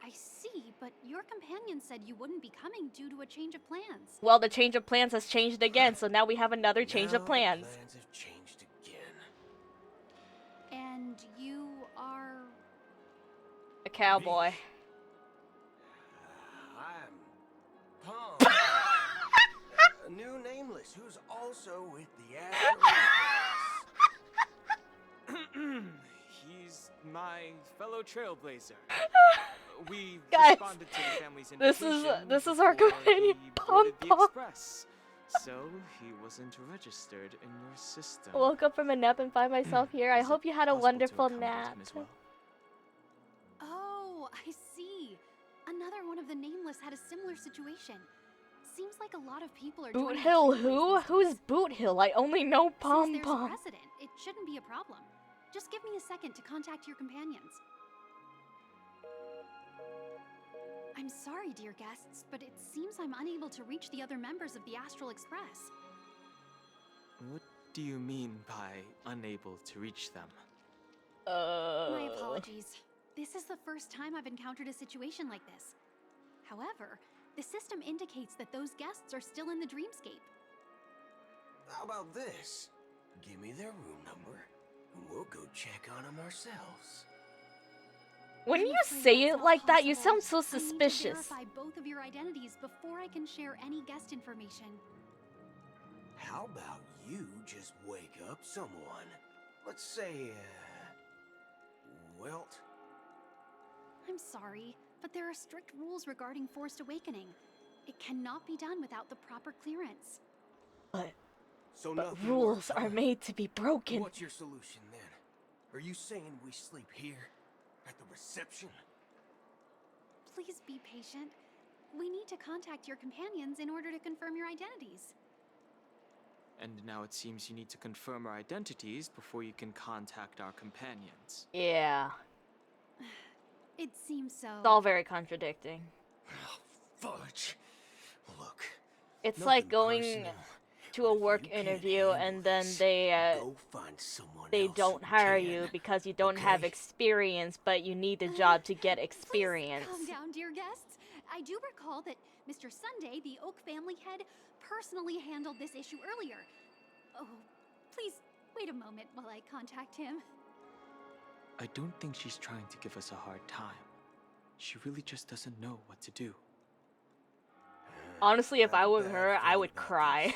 I see, but your companion said you wouldn't be coming due to a change of plans.
Well, the change of plans has changed again, so now we have another change of plans.
Plans have changed again.
And you are...
A cowboy.
I'm Tom. A new nameless who's also with the Astral Express.
He's my fellow trailblazer. We
Guys,
responded to the family's
this
invitation
is our
before
companion,
he
Pom
boarded the
Pom.
Express, so he wasn't registered in your system.
I woke up from a nap and find myself here. I hope you had a
Possible to
wonderful
accommodate
nap.
him as well.
Oh, I see. Another one of the Nameless had a similar situation. Seems like a lot of people are
Boot
joining
Hill
Trailblaze
who?
these
Who's
days.
Boot Hill? I only know
Since
Pom
there's a
Pom.
precedent, it shouldn't be a problem. Just give me a second to contact your companions. I'm sorry, dear guests, but it seems I'm unable to reach the other members of the Astral Express.
What do you mean by unable to reach them?
My apologies. This is the first time I've encountered a situation like this. However, the system indicates that those guests are still in the dreamscape.
How about this? Give me their room number, and we'll go check on them ourselves.
When you say it like that, you sound so
I need to
suspicious.
verify both of your identities before I can share any guest information.
How about you just wake up someone? Let's say, Welt?
I'm sorry, but there are strict rules regarding forced awakening. It cannot be done without the proper clearance.
But
So
But
nothing
rules
works,
are
huh?
made to be broken.
What's your solution then? Are you saying we sleep here? At the reception?
Please be patient. We need to contact your companions in order to confirm your identities.
And now it seems you need to confirm our identities before you can contact our companions.
Yeah.
It seems so.
It's all very contradicting.
Fudge. Look.
It's
nothing
like going
personal.
to a work interview and then they
Go find someone
they
else
don't
who
hire
can.
you because you don't have experience, but you need the job to get experience.
Calm down, dear guests. I do recall that Mr. Sunday, the Oak family head, personally handled this issue earlier. Oh, please wait a moment while I contact him.
I don't think she's trying to give us a hard time. She really just doesn't know what to do.
Honestly, if I were her, I would cry.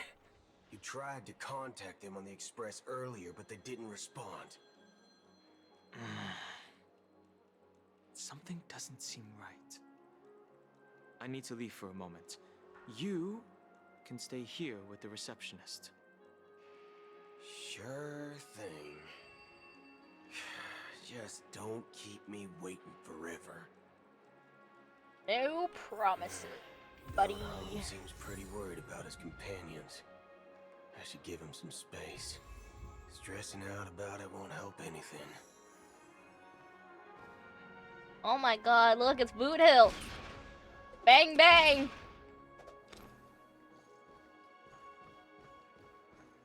You tried to contact them on the express earlier, but they didn't respond.
Something doesn't seem right. I need to leave for a moment. You can stay here with the receptionist.
Sure thing. Just don't keep me waiting forever.
No promises, buddy.
He seems pretty worried about his companions. I should give him some space. Stressing out about it won't help anything.
Oh my god, look, it's Boot Hill. Bang, bang.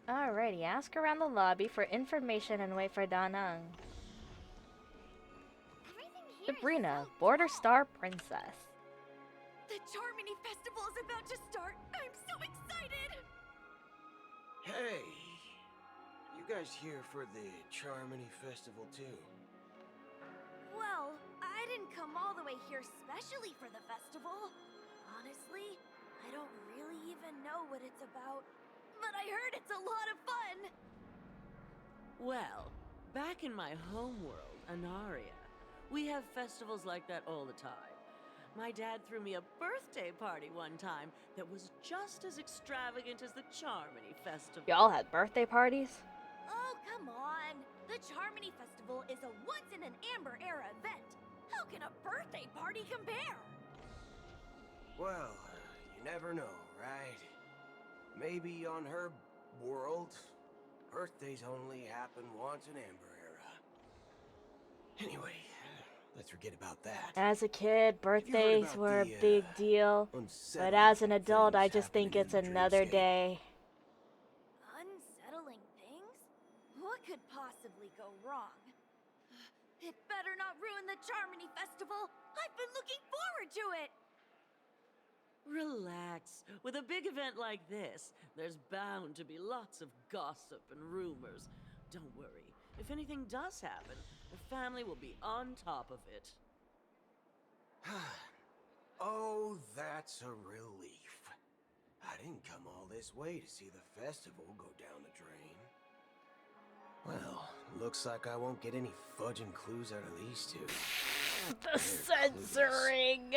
Alrighty, ask around the lobby for information and wait for Da Nang. Sabrina, Border Star Princess.
The Charmony Festival is about to start. I'm so excited!
Hey! You guys here for the Charmony Festival too?
Well, I didn't come all the way here specially for the festival. Honestly, I don't really even know what it's about. But I heard it's a lot of fun!
Well, back in my homeworld, Anaria, we have festivals like that all the time. My dad threw me a birthday party one time that was just as extravagant as the Charmony Festival.
Y'all had birthday parties?
Oh, come on! The Charmony Festival is a once-in-an-Amber-era event. How can a birthday party compare?
Well, you never know, right? Maybe on her world, birthdays only happen once in Amber Era. Anyway, let's forget about that.
As a kid, birthdays
about
were a
the,
big deal. But
unsettling
as an adult, I
things
just think
happening
it's
in the
another
dreamscape?
day.
Unsettling things? What could possibly go wrong? It better not ruin the Charmony Festival! I've been looking forward to it!
Relax. With a big event like this, there's bound to be lots of gossip and rumors. Don't worry. If anything does happen, the family will be on top of it.
Oh, that's a relief. I didn't come all this way to see the festival go down the drain. Well, looks like I won't get any fudging clues out of these two.
The censoring.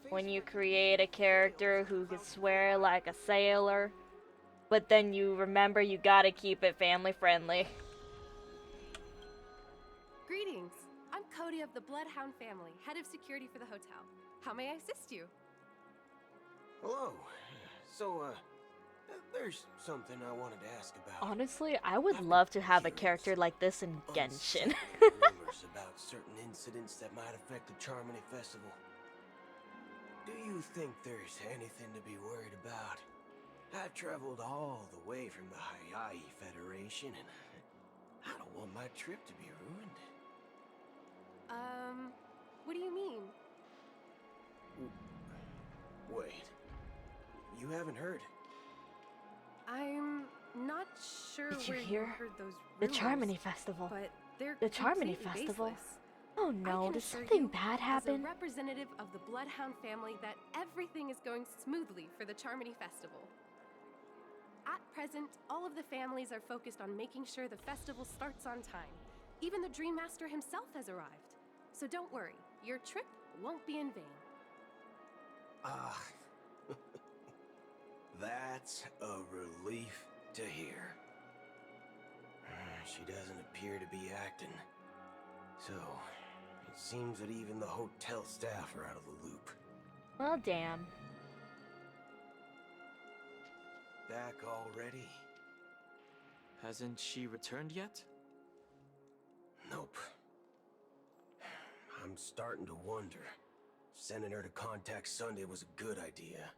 When you create a character who can swear like a sailor, but then you remember you gotta keep it family friendly.
Greetings.
of the Bloodhound family, head of security for the hotel. How may I assist you?
Hello. So, there's something I wanted to ask about.
Honestly, I would love to have a character like this in Genshin.
Rumors about certain incidents that might affect the Charmony Festival. Do you think there's anything to be worried about? I've traveled all the way from the Hayai Federation, and I don't want my trip to be ruined.
What do you mean?
Wait. You haven't heard?
I'm not sure
Did you
where
hear?
heard those
The
rumors,
Charmony Festival.
but they're
The Charmony
completely
Festival.
baseless.
Oh
I
no,
can
did
assure
something
you,
bad
as
happen?
a representative of the Bloodhound family, that everything is going smoothly for the Charmony Festival. At present, all of the families are focused on making sure the festival starts on time. Even the Dream Master himself has arrived. So don't worry, your trip won't be in vain.
Ah, that's a relief to hear. She doesn't appear to be acting. So, it seems that even the hotel staff are out of the loop.
Well, damn.
Back already?
Hasn't she returned yet?
Nope. I'm starting to wonder. Sending her to contact Sunday was a good idea.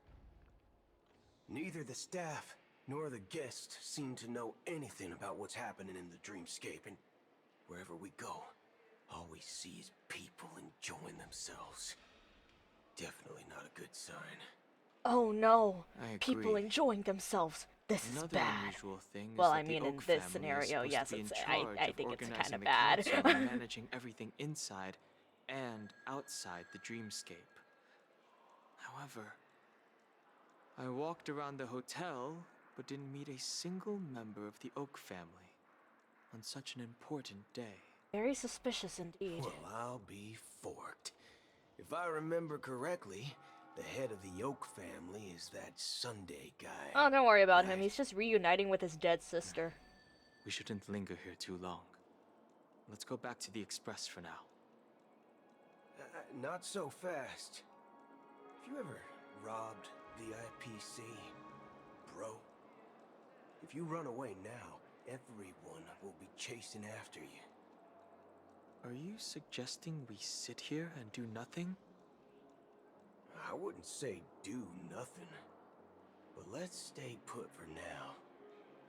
Neither the staff nor the guests seem to know anything about what's happening in the dreamscape, and wherever we go, all we see is people enjoying themselves. Definitely not a good sign.
Oh no,
I
people
agree.
enjoying themselves. This is
Another
bad.
unusual thing is
Well,
that
I
the
mean, in
Oak
this
family is
scenario,
supposed
yes,
to be in
it's,
charge
I
of
think it's
organizing
kind of
the
bad.
council and managing everything inside and outside the dreamscape. However, I walked around the hotel, but didn't meet a single member of the Oak family on such an important day.
Very suspicious indeed.
Well, I'll be forked. If I remember correctly, the head of the Oak family is that Sunday guy.
Oh, don't worry about him. He's just reuniting with his dead sister.
We shouldn't linger here too long. Let's go back to the Express for now.
Not so fast. Have you ever robbed VIPC, bro? If you run away now, everyone will be chasing after you.
Are you suggesting we sit here and do nothing?
I wouldn't say do nothing, but let's stay put for now.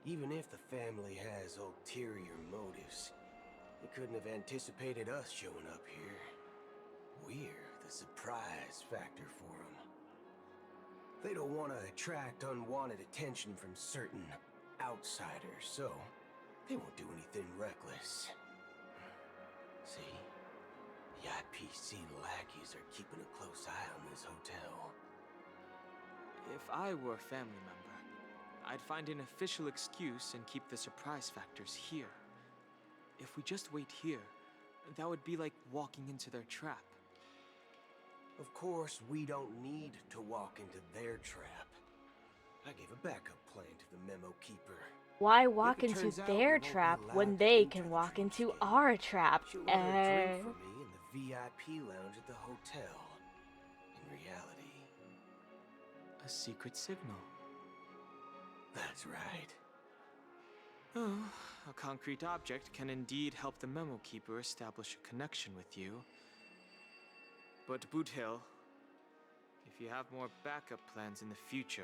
Even if the family has ulterior motives, they couldn't have anticipated us showing up here. We're the surprise factor for them. They don't want to attract unwanted attention from certain outsiders, so they won't do anything reckless. See? The IPC lackeys are keeping a close eye on this hotel.
If I were a family member, I'd find an official excuse and keep the surprise factors here. If we just wait here, that would be like walking into their trap.
Of course, we don't need to walk into their trap. I gave a backup plan to the memo keeper.
Why walk
If it
into
turns out
their
we won't be
trap
allowed
when
to
they
enter
can
the
walk into
dreamscape,
our trap?
she'll order a drink for me in the VIP lounge at the hotel. In reality,
A secret signal.
that's right.
Oh, a concrete object can indeed help the memo keeper establish a connection with you. But Boothill, if you have more backup plans in the future,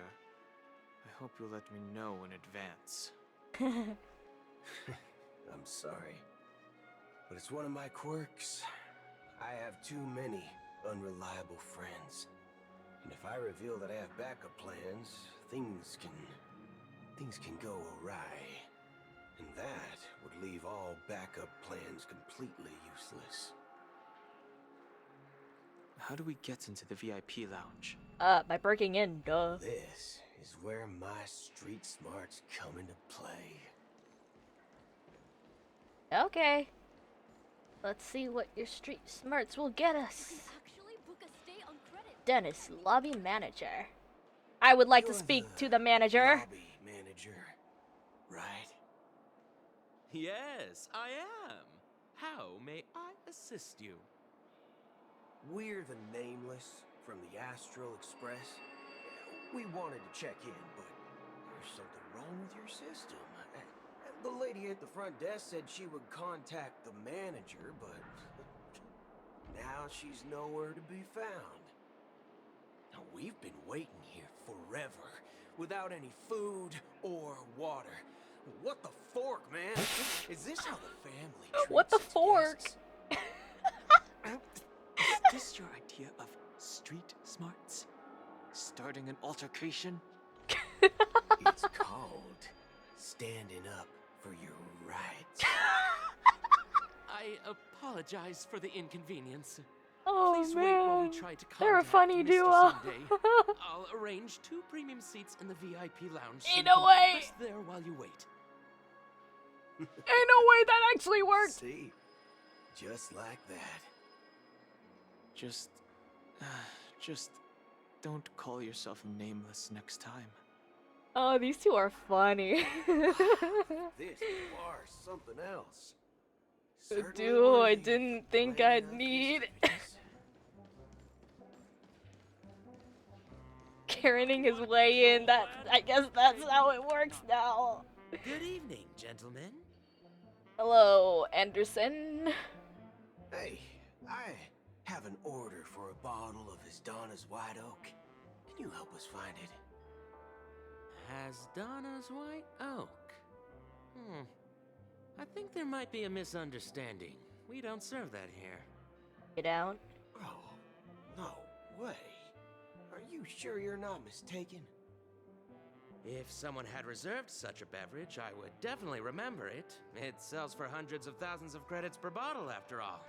I hope you'll let me know in advance.
I'm sorry, but it's one of my quirks. I have too many unreliable friends. And if I reveal that I have backup plans, things can go awry. And that would leave all backup plans completely useless.
How do we get into the VIP lounge?
By breaking in, duh.
This is where my street smarts come into play.
Okay. Let's see what your street smarts will get us. Dennis, lobby manager. I would like to speak to the manager.
Lobby manager, right?
Yes, I am. How may I assist you?
We're the Nameless from the Astral Express. We wanted to check in, but there's something wrong with your system. The lady at the front desk said she would contact the manager, but now she's nowhere to be found. Now, we've been waiting here forever, without any food or water. What the fork, man? Is this how the family treats
What the
its
fork?
guests?
Is this your idea of street smarts? Starting an altercation?
It's called standing up for your rights.
I apologize for the inconvenience.
Oh
Please wait while we
man,
try to
they're a
contact
funny
Mr.
duo.
Sunday. I'll arrange 2 premium seats in the VIP lounge. So
Ain't
you
no
can
way.
rest there while you wait.
Ain't no way that actually worked.
See? Just like that.
Just don't call yourself Nameless next time.
Oh, these two are funny.
This bar's something else.
Dude, I didn't think I'd need. Karening his way in. I guess that's how it works now.
Good evening, gentlemen.
Hello, Anderson.
Hey, I have an order for a bottle of Hasdana's White Oak. Can you help us find it?
Hasdana's White Oak. I think there might be a misunderstanding. We don't serve that here.
Get out.
Oh, no way. Are you sure you're not mistaken?
If someone had reserved such a beverage, I would definitely remember it. It sells for hundreds of thousands of credits per bottle, after all.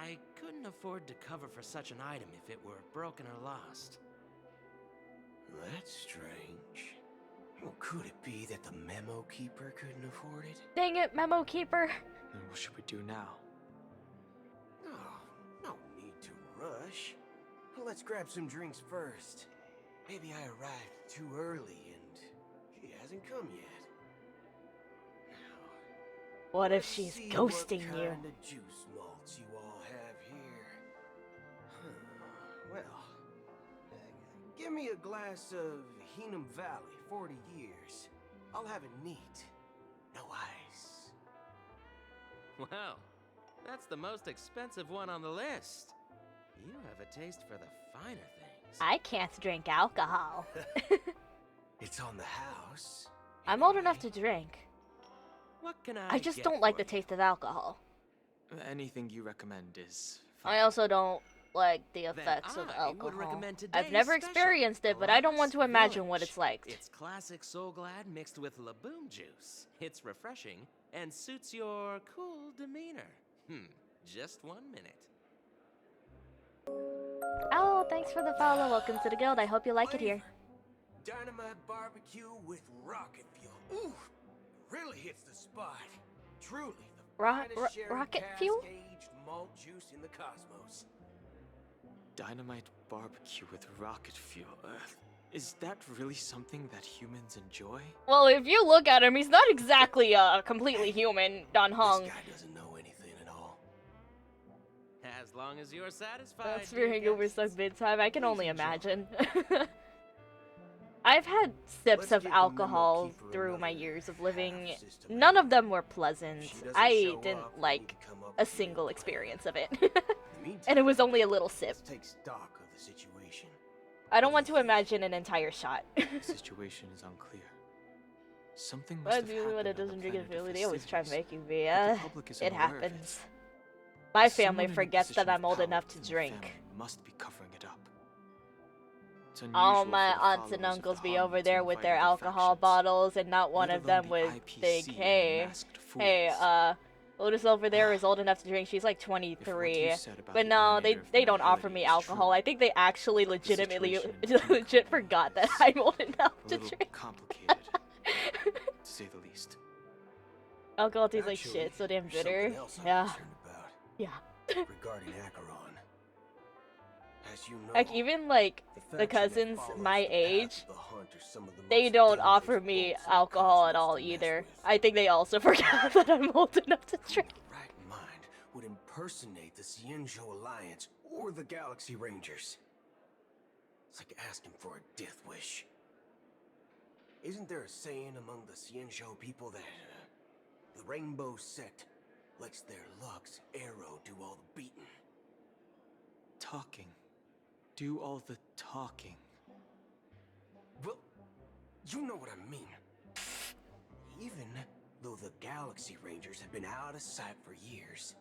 I couldn't afford to cover for such an item if it were broken or lost.
That's strange. Well, could it be that the memo keeper couldn't afford it?
Dang it, Memo Keeper.
Then what should we do now?
Oh, no need to rush. Let's grab some drinks first. Maybe I arrived too early and he hasn't come yet.
What if she's
See
ghosting
what
you?
kind of juice malts you all have here. Well, give me a glass of Heenum Valley, 40 years. I'll have it neat. No ice.
Well, that's the most expensive one on the list. You have a taste for the finer things.
I can't drink alcohol.
It's on the house.
I'm old enough to drink.
What can
I just don't like the taste of alcohol.
Anything you recommend is
I also don't like the effects of
I would
alcohol.
recommend
I've
today's
never
special,
experienced it, but I don't want to imagine what
Village.
it's like.
It's classic Soul Glad mixed with Laboom juice. It's refreshing and suits your cool demeanor. Just 1 minute.
Oh, thanks for the follow. Welcome to the guild. I hope you like it here.
Dynamite barbecue with rocket fuel. Ooh, really hits the spot. Truly, the finest sherry
rocket fuel?
cask-aged malt juice in the cosmos.
dynamite barbecue with rocket fuel. Is that really something that humans enjoy?
Well, if you look at him, he's not exactly completely human, Dan Hong.
This guy doesn't know anything at all.
As long as you're satisfied.
That's
dear
for hangover
guests.
stuck bid time. I can only imagine. I've had sips of alcohol through my years of living. None of them were pleasant. I didn't like a single experience of it. And it was only a little sip.
Let's take stock of the situation.
I don't want to imagine an entire shot.
The situation is unclear. Something must
But
have
usually when
happened
it
on
doesn't
the
drink it
planet of
really, they always try to
festivities,
make you be,
but the public is
it
unaware of it.
happens. My
Someone
family
in a
forgets that
position
I'm
of
old
power
enough to
within the
drink.
family must be covering it up. It's
All
unusual
my
for the
aunts and
followers of
uncles
the
be
Harmony
over
to
there with
invite
their
other
alcohol
factions,
bottles, and not one
let
of them
alone
would
the
think,
IPC
hey,
masked
hey,
fools.
Lotus over there is old enough to drink. She's like 23.
said about
But
the
no, they
Eliminator of
don't offer me alcohol. I think they actually legitimately legit forgot that I'm old enough
A
to
little
drink.
complicated, to say the least.
Alcohol tastes like
Actually,
shit, so damn bitter.
something else I'm
Yeah.
concerned about.
Yeah.
Regarding Acheron. As you know,
Like, even, like, the
faction that
cousins
follows
my
the path
age,
of the hunt are some of the
they
most
don't
dangerous
offer me
bolts of
alcohol at
cosmos
all
to mess
either.
with.
I think they also forgot that I'm old enough to drink.
Right mind would impersonate the Xianzhou Alliance or the Galaxy Rangers. It's like asking for a death wish. Isn't there a saying among the Xianzhou people that the Rainbow Sect lets their Lux Arrow do all the beating?
Talking. Do all the talking.
Well, you know what I mean. Even though the Galaxy Rangers have been out of sight for years,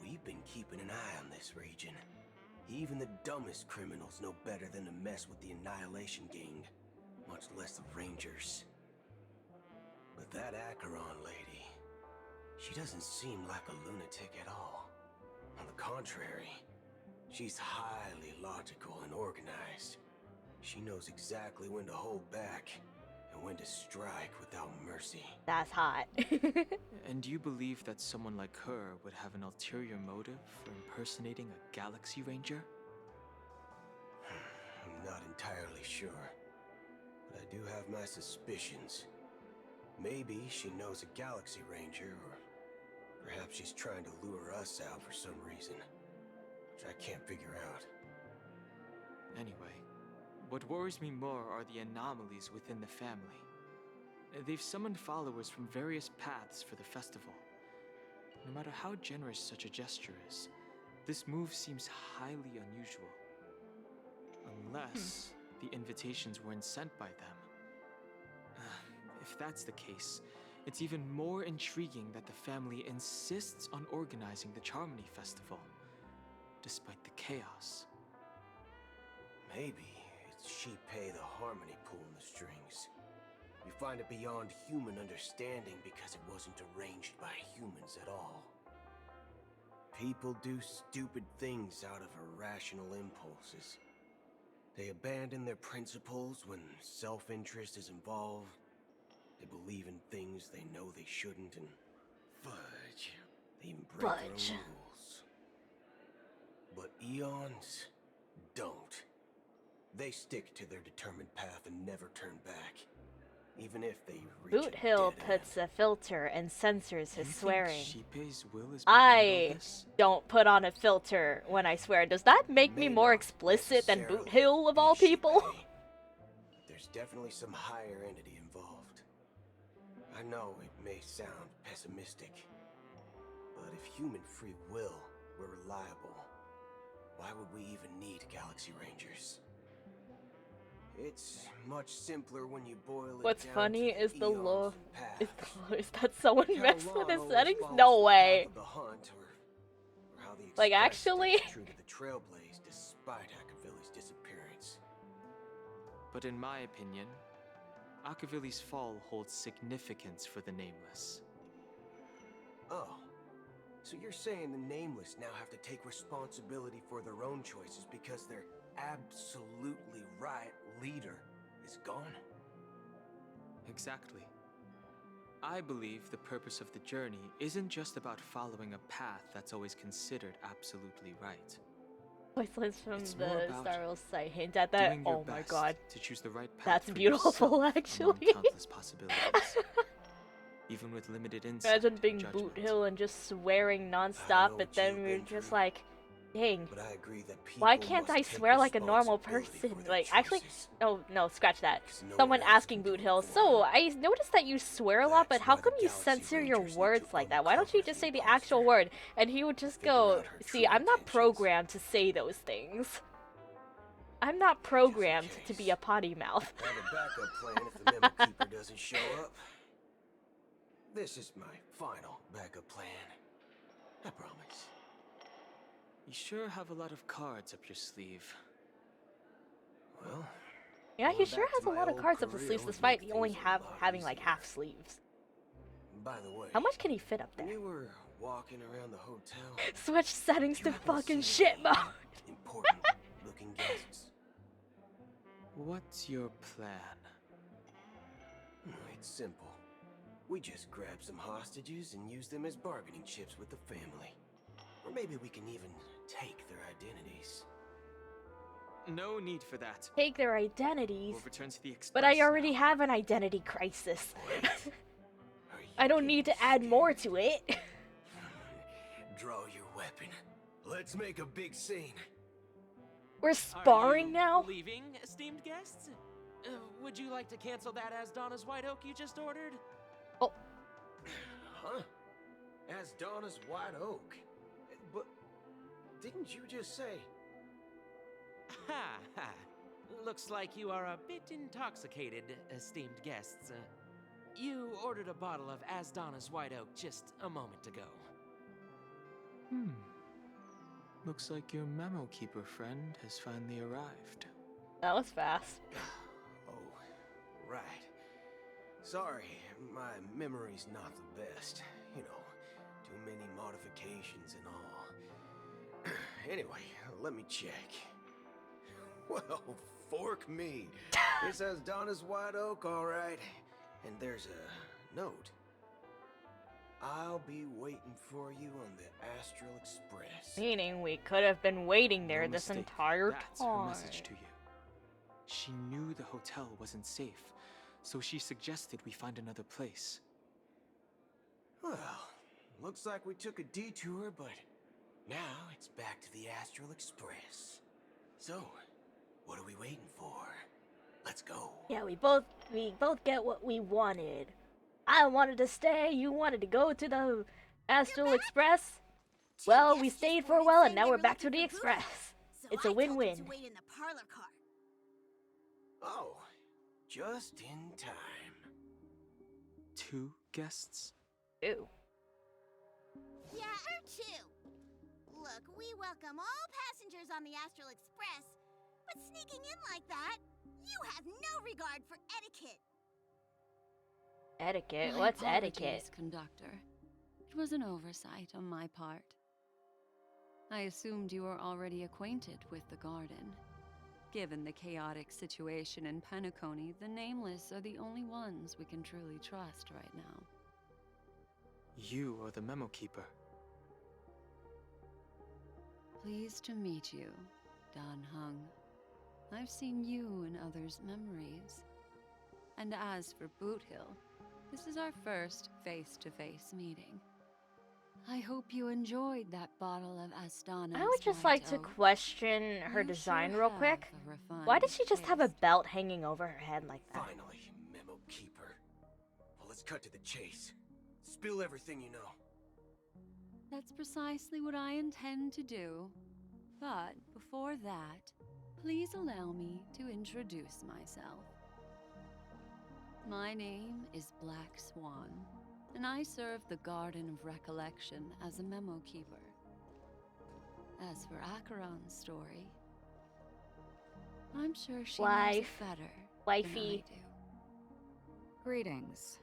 we've been keeping an eye on this region. Even the dumbest criminals know better than to mess with the Annihilation Gang, much less the Rangers. But that Acheron lady, she doesn't seem like a lunatic at all. On the contrary, she's highly logical and organized. She knows exactly when to hold back and when to strike without mercy.
That's hot.
And you believe that someone like her would have an ulterior motive for impersonating a Galaxy Ranger?
I'm not entirely sure, but I do have my suspicions. Maybe she knows a Galaxy Ranger, or perhaps she's trying to lure us out for some reason, which I can't figure out.
Anyway, what worries me more are the anomalies within the family. They've summoned followers from various paths for the festival. No matter how generous such a gesture is, this move seems highly unusual. Unless the invitations weren't sent by them. If that's the case, it's even more intriguing that the family insists on organizing the Charmony Festival, despite the chaos.
Maybe it's Shipei the Harmony pulling the strings. We find it beyond human understanding because it wasn't arranged by humans at all. People do stupid things out of irrational impulses. They abandon their principles when self-interest is involved. They believe in things they know they shouldn't, and fudge, they even break their own rules. But Eons don't. They stick to their determined path and never turn back, even if they reach
Boot
a
Hill
dead
puts a filter and censors his swearing.
Shipei's will is
I don't put on a filter when I swear. Does that make me more explicit than Boot Hill of all people?
There's definitely some higher entity involved. I know it may sound pessimistic, but if human free will were reliable, why would we even need Galaxy Rangers? It's much simpler when you boil it
What's
down
funny
to
is the
eons
law.
of paths.
Is that someone messed with his
How
settings?
long
No
always
way.
follows the hunt, or how the
Like,
Express
actually?
stays true to the Trailblaze despite Akavilli's disappearance.
But in my opinion, Akavilli's fall holds significance for the Nameless.
Oh, so you're saying the Nameless now have to take responsibility for their own choices because their absolutely right leader is gone?
Exactly. I believe the purpose of the journey isn't just about following a path that's always considered absolutely right.
Voice lines from
It's more
the
about
Star Wars site hint at that.
Doing your
Oh my
best
god.
to choose the right path
That's
for
beautiful,
yourself among
actually.
countless possibilities. Even with limited insight.
Imagine being
judgment.
Boot Hill and just swearing nonstop, but then we're just like, dang,
But I agree that
why
people
can't
must
I
take
swear like a normal
responsibility
person?
for their
Like, actually,
choices.
no, scratch that.
no
Someone
one else
asking Boot Hill, so I noticed that you swear a lot, but how come you censor your words like that? Why don't you just say the actual word? And he would just go, see, I'm not programmed to say those things. I'm not programmed to be a potty mouth.
I have a backup plan if the Memo Keeper doesn't show up. This is my final backup plan. I promise.
You sure have a lot of cards up your sleeve.
Well,
Yeah, he
going
sure
back to
has a
my
lot of
old
cards up his
career
sleeves,
would
despite
make
only
things a lot
having like
easier.
half sleeves.
By the way,
How much can he fit up
when
there?
you were walking around the hotel,
Switch settings to fucking shit mode.
important looking guests.
What's your plan?
It's simple. We just grab some hostages and use them as bargaining chips with the family. Or maybe we can even take their identities.
No need for that.
Take their identities.
We'll return to the Express
But I
now.
already have an identity crisis. I don't need to add more to it.
Draw your weapon. Let's make a big scene.
We're sparring now?
Leaving, esteemed guests? Would you like to cancel that Asdana's White Oak you just ordered?
Oh.
Huh? Asdana's White Oak? But didn't you just say...
Ha ha. Looks like you are a bit intoxicated, esteemed guests. You ordered a bottle of Asdana's White Oak just a moment ago.
Looks like your Memo Keeper friend has finally arrived.
That was fast.
Oh, right. Sorry, my memory's not the best. You know, too many modifications and all. Anyway, let me check. Well, fork me. This has Donna's White Oak, all right. And there's a note. I'll be waiting for you on the Astral Express.
Meaning we could have been waiting there
No
this
mistake.
entire
That's her
time.
message to you. She knew the hotel wasn't safe, so she suggested we find another place.
Well, looks like we took a detour, but now it's back to the Astral Express. So, what are we waiting for? Let's go.
Yeah, we both get what we wanted. I wanted to stay, you wanted to go to the Astral Express. Well, we stayed for a while and now we're back to the Express. It's a win-win.
Wait in the parlor car.
Oh, just in time.
2 guests?
Ew.
Yeah, or 2. Look, we welcome all passengers on the Astral Express, but sneaking in like that, you have no regard for etiquette.
Etiquette?
My
What's
apologies,
etiquette?
Conductor. It was an oversight on my part. I assumed you were already acquainted with the garden. Given the chaotic situation in Penacony, the Nameless are the only ones we can truly trust right now.
You are the Memo Keeper.
Pleased to meet you, Dan Heng. I've seen you in others' memories. And as for Boot Hill, this is our first face-to-face meeting. I hope you enjoyed that bottle of Astana's
I would just
White
like to
Oak.
question her
You
design
sure
real
have
quick.
a refined
Why does she just have a
taste.
belt hanging over her head like that?
Finally, Memo Keeper. Well, let's cut to the chase. Spill everything you know.
That's precisely what I intend to do. But before that, please allow me to introduce myself. My name is Black Swan, and I serve the Garden of Recollection as a Memo Keeper. As for Acheron's story, I'm sure she knows it
Wife.
better than
Wifey.
I do.
Greetings.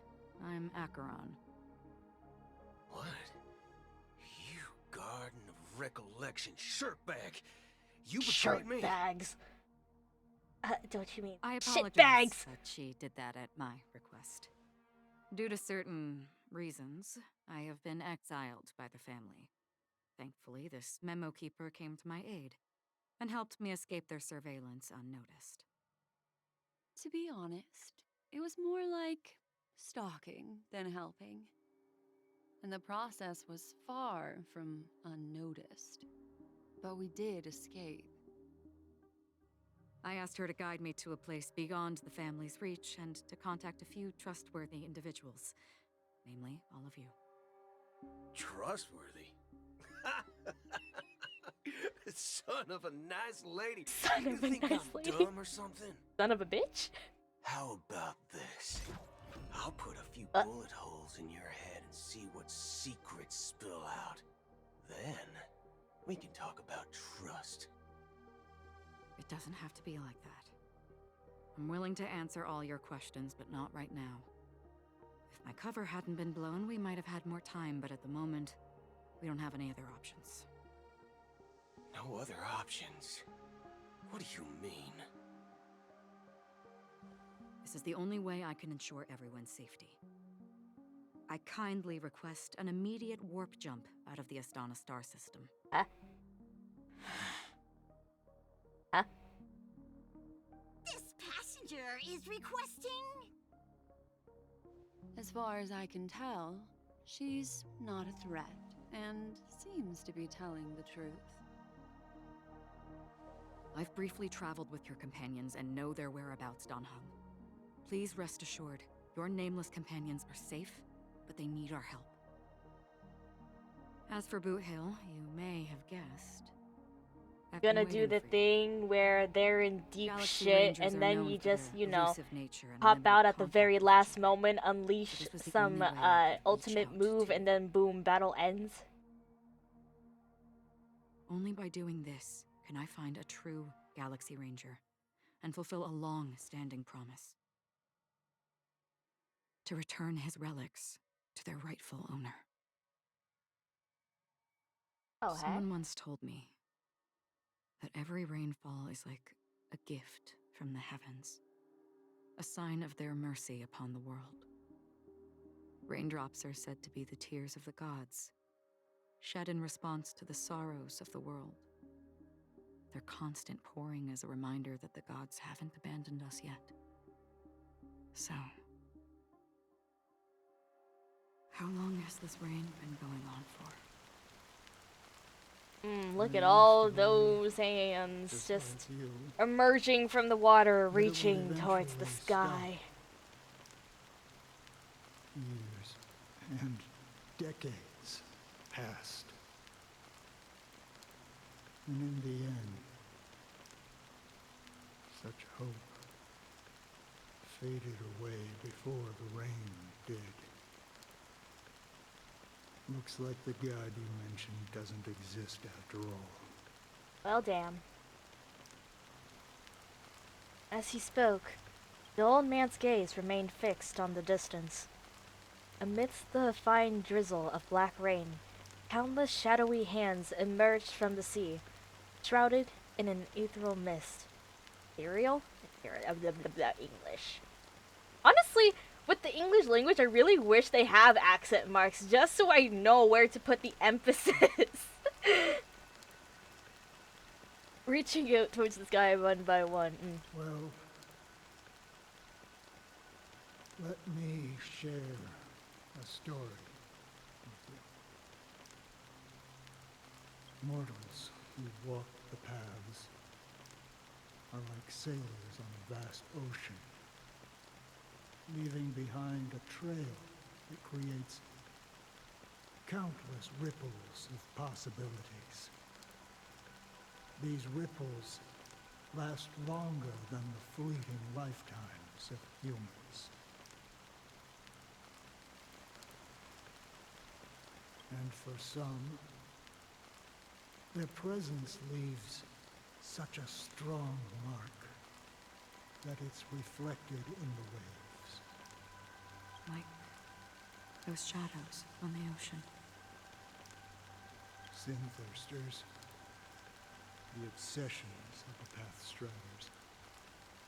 I'm Acheron.
What? You Garden of Recollection shirtbag! You betrayed me!
Shirtbags. Don't you mean
I apologize
shitbags?
that she did that at my request. Due to certain reasons, I have been exiled by the family. Thankfully, this Memo Keeper came to my aid and helped me escape their surveillance unnoticed.
To be honest, it was more like stalking than helping. And the process was far from unnoticed. But we did escape.
I asked her to guide me to a place beyond the family's reach and to contact a few trustworthy individuals, namely all of you.
Trustworthy? Son of a nice lady.
Son
you
of a
think
nice
I'm
lady.
dumb or something?
Son of a bitch?
How about this? I'll put a few bullet holes in your head and see what secrets spill out. Then, we can talk about trust.
It doesn't have to be like that. I'm willing to answer all your questions, but not right now. If my cover hadn't been blown, we might have had more time, but at the moment, we don't have any other options.
No other options? What do you mean?
This is the only way I can ensure everyone's safety. I kindly request an immediate warp jump out of the Astana star system.
This passenger is requesting...
As far as I can tell, she's not a threat and seems to be telling the truth.
I've briefly traveled with your companions and know their whereabouts, Dan Heng. Please rest assured, your nameless companions are safe, but they need our help. As for Boot Hill, you may have guessed. I've been
Gonna do
waiting
the
for you.
thing where they're in deep
Galaxy
shit
Rangers
and
are
then
known
you
for
just,
their
you know,
elusive nature and
pop
limited
out at the
contact
very last moment, unleash
This was the
some
only way I could reach
ultimate
out
move,
to
and then boom, battle ends.
Only by doing this can I find a true Galaxy Ranger and fulfill a long-standing promise. To return his relics to their rightful owner.
Oh, hey.
Someone once told me that every rainfall is like a gift from the heavens, a sign of their mercy upon the world. Raindrops are said to be the tears of the gods, shed in response to the sorrows of the world. Their constant pouring is a reminder that the gods haven't abandoned us yet. So, how long has this rain been going on for?
Look at all those hands just emerging from the water, reaching towards the sky.
Years and decades passed. And in the end, such hope faded away before the rain did. Looks like the god you mentioned doesn't exist after all.
Well, damn. As he spoke, the old man's gaze remained fixed on the distance. Amidst the fine drizzle of black rain, countless shadowy hands emerged from the sea, shrouded in an ethereal mist. Ethereal? English. Honestly, with the English language, I really wish they have accent marks, just so I know where to put the emphasis. Reaching out towards the sky one by one.
Well, let me share a story with you. Mortals who walk the paths are like sailors on a vast ocean, leaving behind a trail that creates countless ripples of possibilities. These ripples last longer than the fleeting lifetimes of humans. And for some, their presence leaves such a strong mark that it's reflected in the waves.
Like those shadows on the ocean.
Sin-thirsters, the obsessions of the Pathstriders,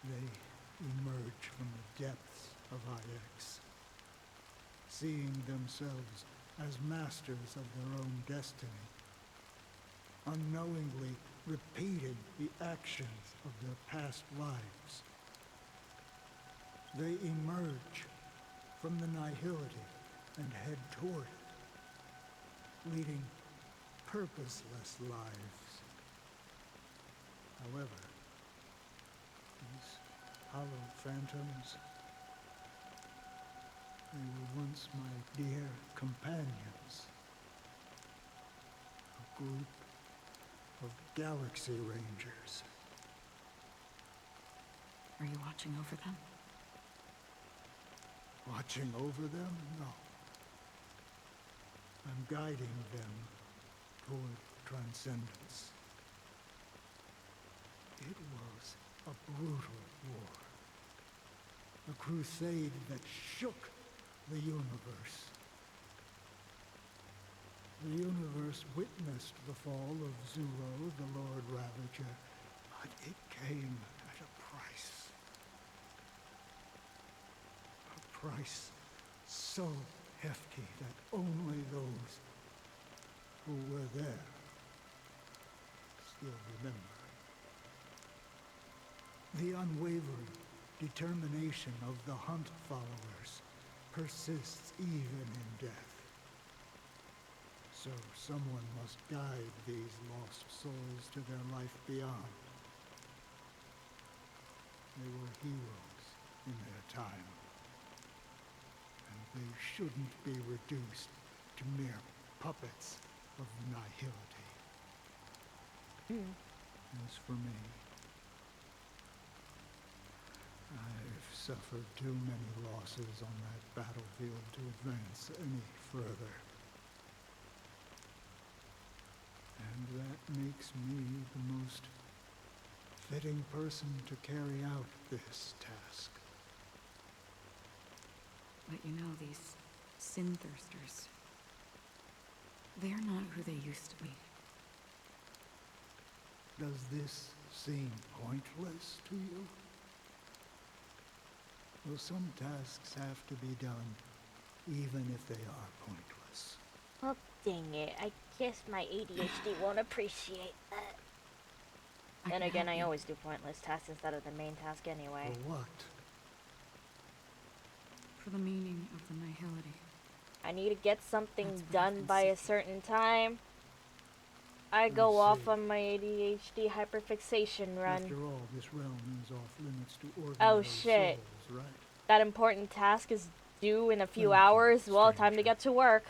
they emerge from the depths of IX, seeing themselves as masters of their own destiny, unknowingly repeating the actions of their past lives. They emerge from the nihility and head toward it, leading purposeless lives. However, these hollow phantoms, they were once my dear companions. A group of Galaxy Rangers.
Are you watching over them?
Watching over them? No. I'm guiding them toward transcendence. It was a brutal war. A crusade that shook the universe. The universe witnessed the fall of Zuro, the Lord Ravager, but it came at a price. A price so hefty that only those who were there still remember. The unwavering determination of the Hunt followers persists even in death. So someone must guide these lost souls to their life beyond. They were heroes in their time, and they shouldn't be reduced to mere puppets of nihility. As for me, I've suffered too many losses on that battlefield to advance any further. And that makes me the most fitting person to carry out this task.
But you know, these sin thirsters, they're not who they used to be.
Does this seem pointless to you? Well, some tasks have to be done, even if they are pointless.
Well, dang it. I guess my ADHD won't appreciate that. Then again, I always do pointless tasks instead of the main task anyway.
For what?
For the meaning of the nihility.
I need to get something done by a certain time. I go off on my ADHD hyperfixation run.
After all, this realm is off limits to ordinary
Oh shit.
souls, right?
That important task is due in a few hours. Well, time to get to work.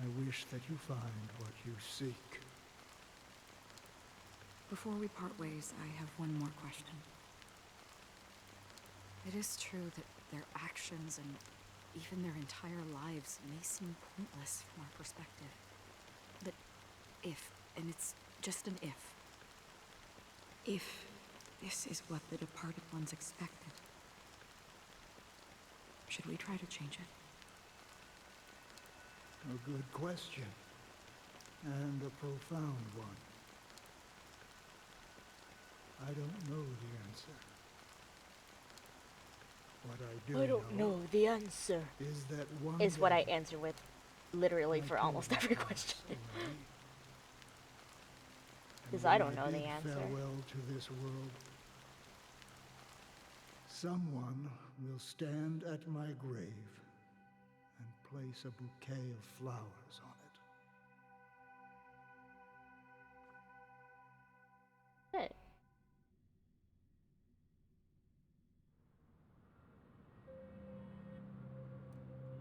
I wish that you find what you seek.
Before we part ways, I have one more question. It is true that their actions and even their entire lives may seem pointless from our perspective. But if, and it's just an if this is what the departed ones expected, should we try to change it?
A good question. And a profound one. I don't know the answer. What I do
I don't know the answer.
Is that one
is what I
day
answer with literally for almost every question. Because I don't know the answer.
Farewell to this world. Someone will stand at my grave and place a bouquet of flowers on it.
Hey.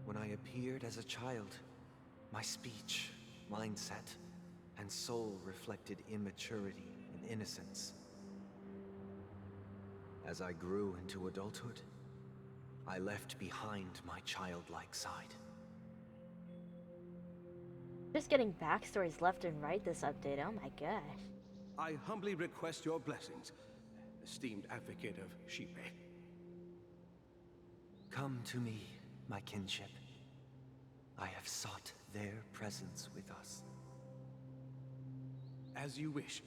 When I appeared as a child, my speech, mindset, and soul reflected immaturity and innocence. As I grew into adulthood, I left behind my childlike side.
Just getting backstories left and right this update, oh my gosh.
I humbly request your blessings, esteemed advocate of Shipe.
Come to me, my kinship. I have sought their presence with us.
As you wish.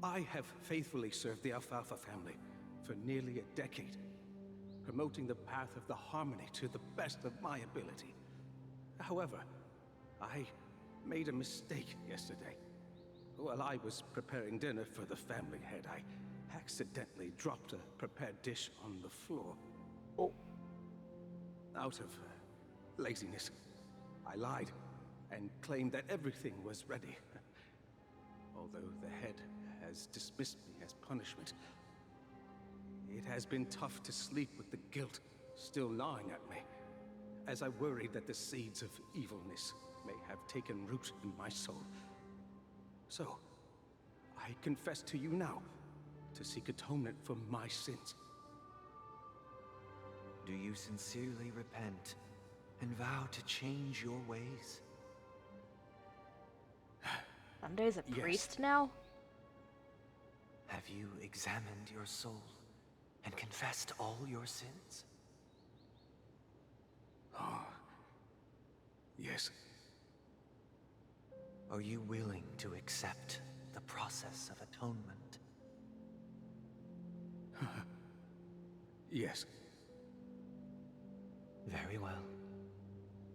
I have faithfully served the Alfalfa family for nearly a decade, promoting the path of the harmony to the best of my ability. However, I made a mistake yesterday. While I was preparing dinner for the family head, I accidentally dropped a prepared dish on the floor.
Oh.
Out of laziness, I lied and claimed that everything was ready. Although the head has dismissed me as punishment, it has been tough to sleep with the guilt still gnawing at me, as I worried that the seeds of evilness may have taken root in my soul. So, I confess to you now to seek atonement for my sins.
Do you sincerely repent and vow to change your ways?
Sunday's a priest now?
Have you examined your soul and confessed all your sins?
Oh, yes.
Are you willing to accept the process of atonement?
Yes.
Very well.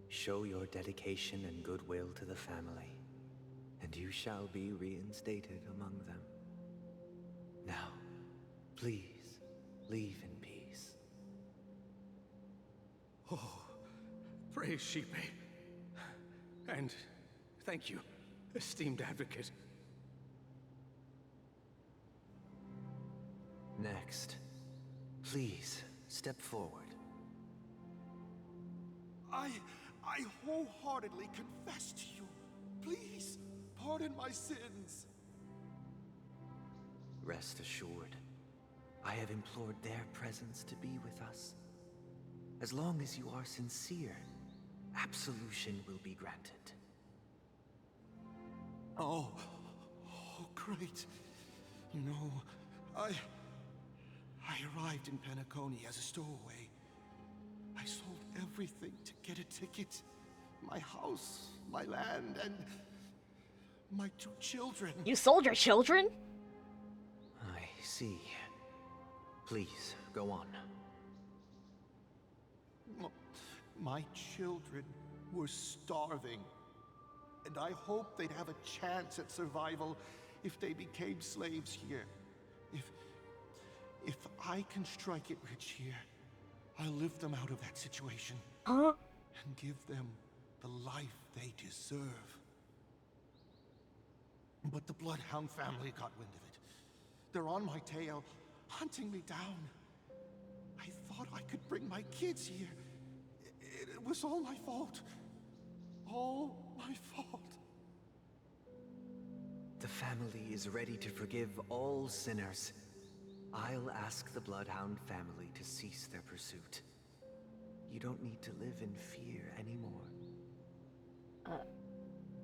Show your dedication and goodwill to the family, and you shall be reinstated among them. Now, please, leave in peace.
Oh, praise Shipe. And thank you, esteemed advocate.
Next. Please, step forward.
I wholeheartedly confess to you. Please, pardon my sins.
Rest assured, I have implored their presence to be with us. As long as you are sincere, absolution will be granted.
Oh, great. You know, I arrived in Penacony as a stowaway. I sold everything to get a ticket. My house, my land, and my 2 children.
You sold your children?
I see. Please, go on.
My children were starving, and I hoped they'd have a chance at survival if they became slaves here. If I can strike it rich here, I'll lift them out of that situation.
Huh?
And give them the life they deserve. But the Bloodhound family got wind of it. They're on my tail, hunting me down. I thought I could bring my kids here. It was all my fault. All my fault.
The family is ready to forgive all sinners. I'll ask the Bloodhound family to cease their pursuit. You don't need to live in fear anymore.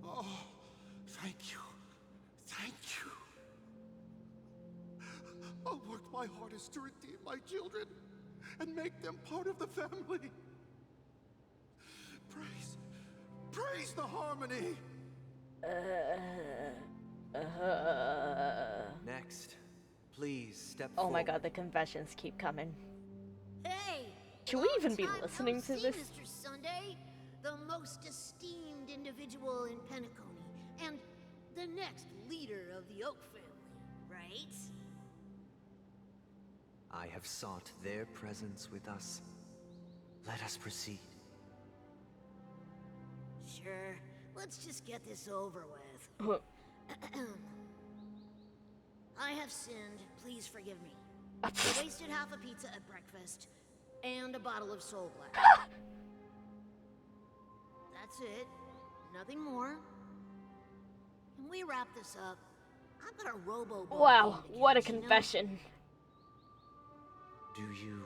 Oh, thank you. Thank you. I'll work my hardest to redeem my children and make them part of the family. Praise the harmony.
Next, please step
Oh
forward.
my god, the confessions keep coming.
Hey!
Should we even be listening to this?
Mr. Sunday, the most esteemed individual in Penacony, and the next leader of the Oak family, right?
I have sought their presence with us. Let us proceed.
Sure, let's just get this over with. I have sinned, please forgive me. I wasted half a pizza at breakfast, and a bottle of Soul Black. That's it, nothing more. Can we wrap this up? I've got a robo.
Wow, what a confession.
Do you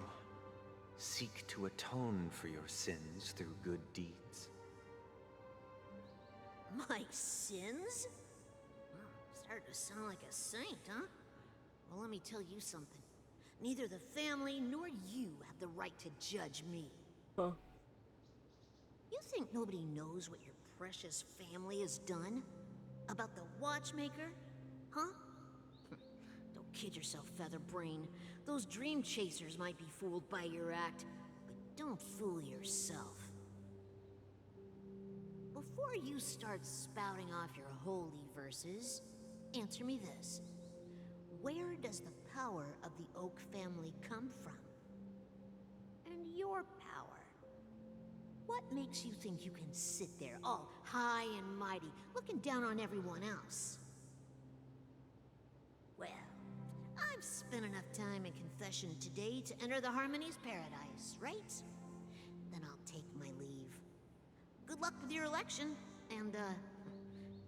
seek to atone for your sins through good deeds?
My sins? Starting to sound like a saint, huh? Well, let me tell you something. Neither the family nor you have the right to judge me.
Huh?
You think nobody knows what your precious family has done? About the watchmaker? Huh? Don't kid yourself, Featherbrain. Those dream chasers might be fooled by your act, but don't fool yourself. Before you start spouting off your holy verses, answer me this. Where does the power of the Oak family come from? And your power? What makes you think you can sit there all high and mighty, looking down on everyone else? Well, I've spent enough time in confession today to enter the Harmony's paradise, right? Then I'll take my leave. Good luck with your election, and,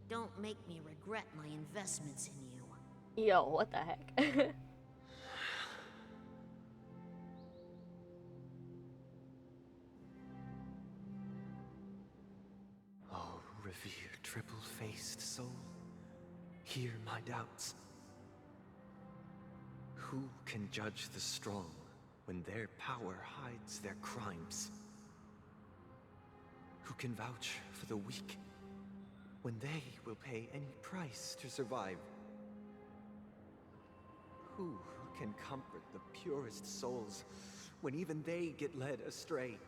don't make me regret my investments in you.
Yo, what the heck?
Oh, revered triple-faced soul, hear my doubts. Who can judge the strong when their power hides their crimes? Who can vouch for the weak when they will pay any price to survive? Who can comfort the purest souls when even they get led astray?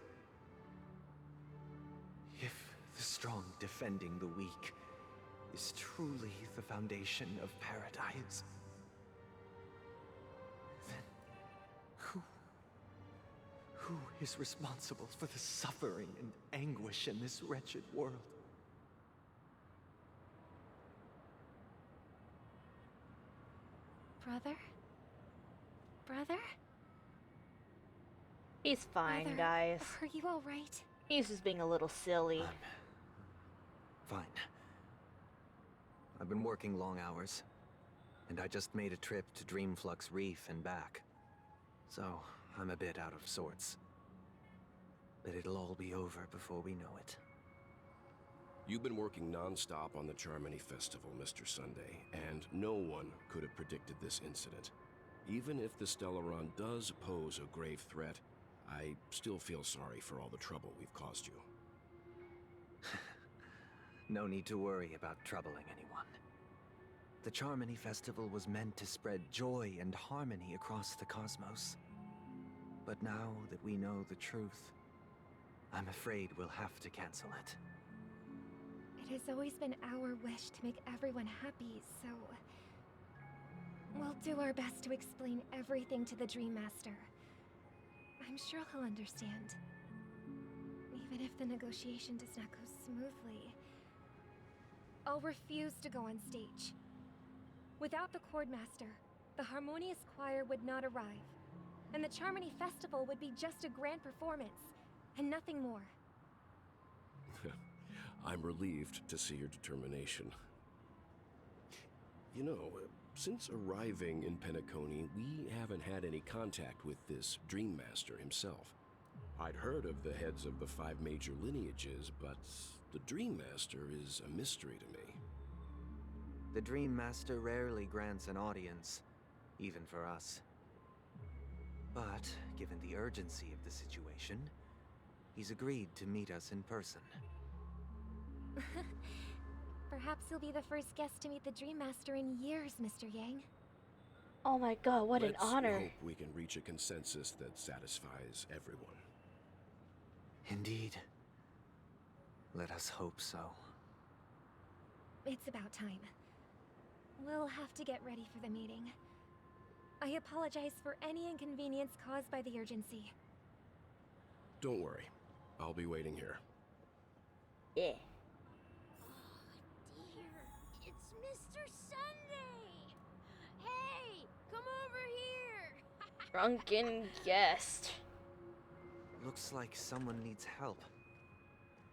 If the strong defending the weak is truly the foundation of paradise, then who is responsible for the suffering and anguish in this wretched world?
Brother? Brother?
He's fine,
Brother,
guys.
Are you alright?
He's just being a little silly.
Fine. I've been working long hours, and I just made a trip to Dreamflux Reef and back. So, I'm a bit out of sorts. But it'll all be over before we know it.
You've been working non-stop on the Charmony Festival, Mr. Sunday, and no one could have predicted this incident. Even if the Stellaron does pose a grave threat, I still feel sorry for all the trouble we've caused you.
No need to worry about troubling anyone. The Charmony Festival was meant to spread joy and harmony across the cosmos. But now that we know the truth, I'm afraid we'll have to cancel it.
It has always been our wish to make everyone happy, so... we'll do our best to explain everything to the Dream Master. I'm sure he'll understand. Even if the negotiation does not go smoothly. I'll refuse to go on stage. Without the Chord Master, the Harmonious Choir would not arrive, and the Charmony Festival would be just a grand performance, and nothing more.
I'm relieved to see your determination. You know, since arriving in Penacony, we haven't had any contact with this Dream Master himself. I'd heard of the heads of the 5 major lineages, but the Dream Master is a mystery to me.
The Dream Master rarely grants an audience, even for us. But, given the urgency of the situation, he's agreed to meet us in person.
Perhaps you'll be the first guest to meet the Dream Master in years, Mr. Yang.
Oh my god, what an honor.
Let's hope we can reach a consensus that satisfies everyone.
Indeed. Let us hope so.
It's about time. We'll have to get ready for the meeting. I apologize for any inconvenience caused by the urgency.
Don't worry. I'll be waiting here.
Yeah.
It's Mr. Sunday! Hey, come over here!
Drunken guest.
Looks like someone needs help.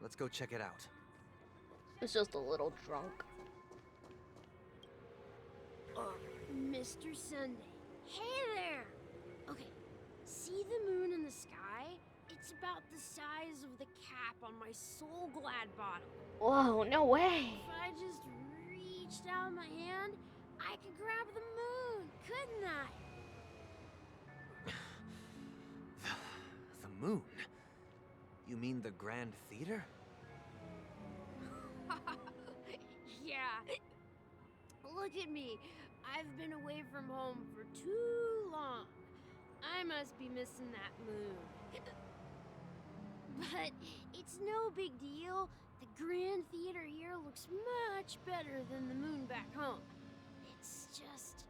Let's go check it out.
It's just a little drunk.
Mr. Sunday. Hey there! Okay, see the moon in the sky? It's about the size of the cap on my Soul Glad bottle.
Whoa, no way!
If I just reached out my hand, I could grab the moon, couldn't I?
The moon? You mean the Grand Theater?
Yeah. Look at me. I've been away from home for too long. I must be missing that moon. But it's no big deal. The Grand Theater here looks much better than the moon back home. It's just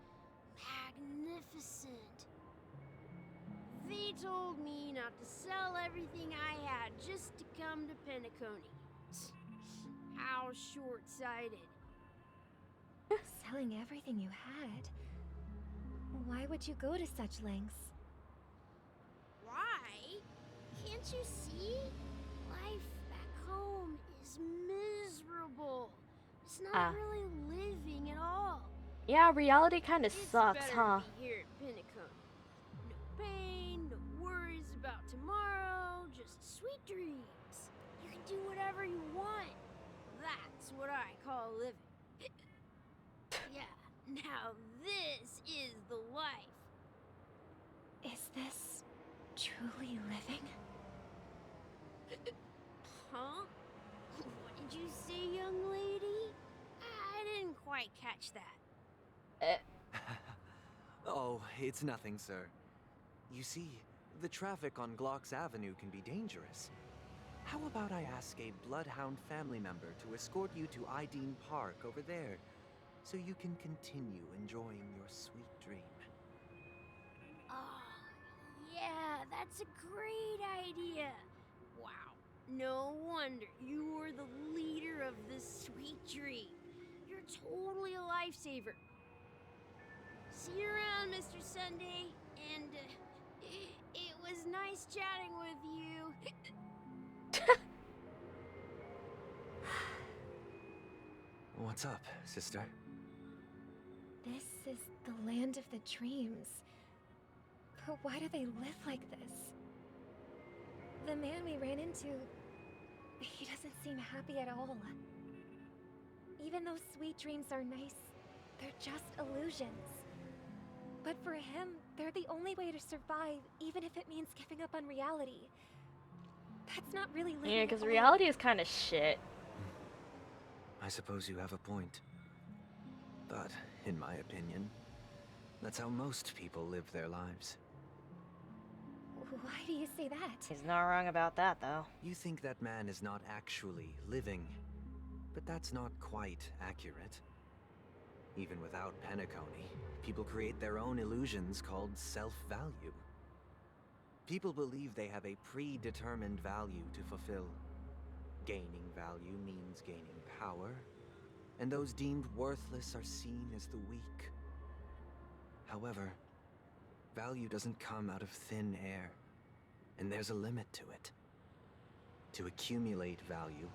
magnificent. They told me not to sell everything I had just to come to Penacony. How short-sighted.
Selling everything you had? Why would you go to such lengths?
Why? Can't you see? Life back home is miserable. It's not really living at all.
Yeah, reality kind of sucks,
It's
huh?
better to be here at Penacony. No pain, no worries about tomorrow, just sweet dreams. You can do whatever you want. That's what I call living. Yeah, now this is the life.
Is this truly living?
Huh? What did you say, young lady? I didn't quite catch that.
Oh, it's nothing, sir. You see, the traffic on Glocks Avenue can be dangerous. How about I ask a Bloodhound family member to escort you to Ideen Park over there, so you can continue enjoying your sweet dream?
Oh, yeah, that's a great idea. Wow, no wonder you were the leader of this sweet dream. You're totally a lifesaver.
See you around, Mr. Sunday. And it was nice chatting with you.
What's up, sister?
This is the land of the dreams. But why do they live like this? The man we ran into, he doesn't seem happy at all. Even though sweet dreams are nice, they're just illusions. But for him, they're the only way to survive, even if it means giving up on reality. That's not really living.
Yeah, because
at all.
reality is kind of shit.
I suppose you have a point. But, in my opinion, that's how most people live their lives.
Why do you say that?
He's not wrong about that, though.
You think that man is not actually living, but that's not quite accurate. Even without Penacony, people create their own illusions called self-value. People believe they have a predetermined value to fulfill. Gaining value means gaining power, and those deemed worthless are seen as the weak. However, value doesn't come out of thin air, and there's a limit to it. To accumulate value,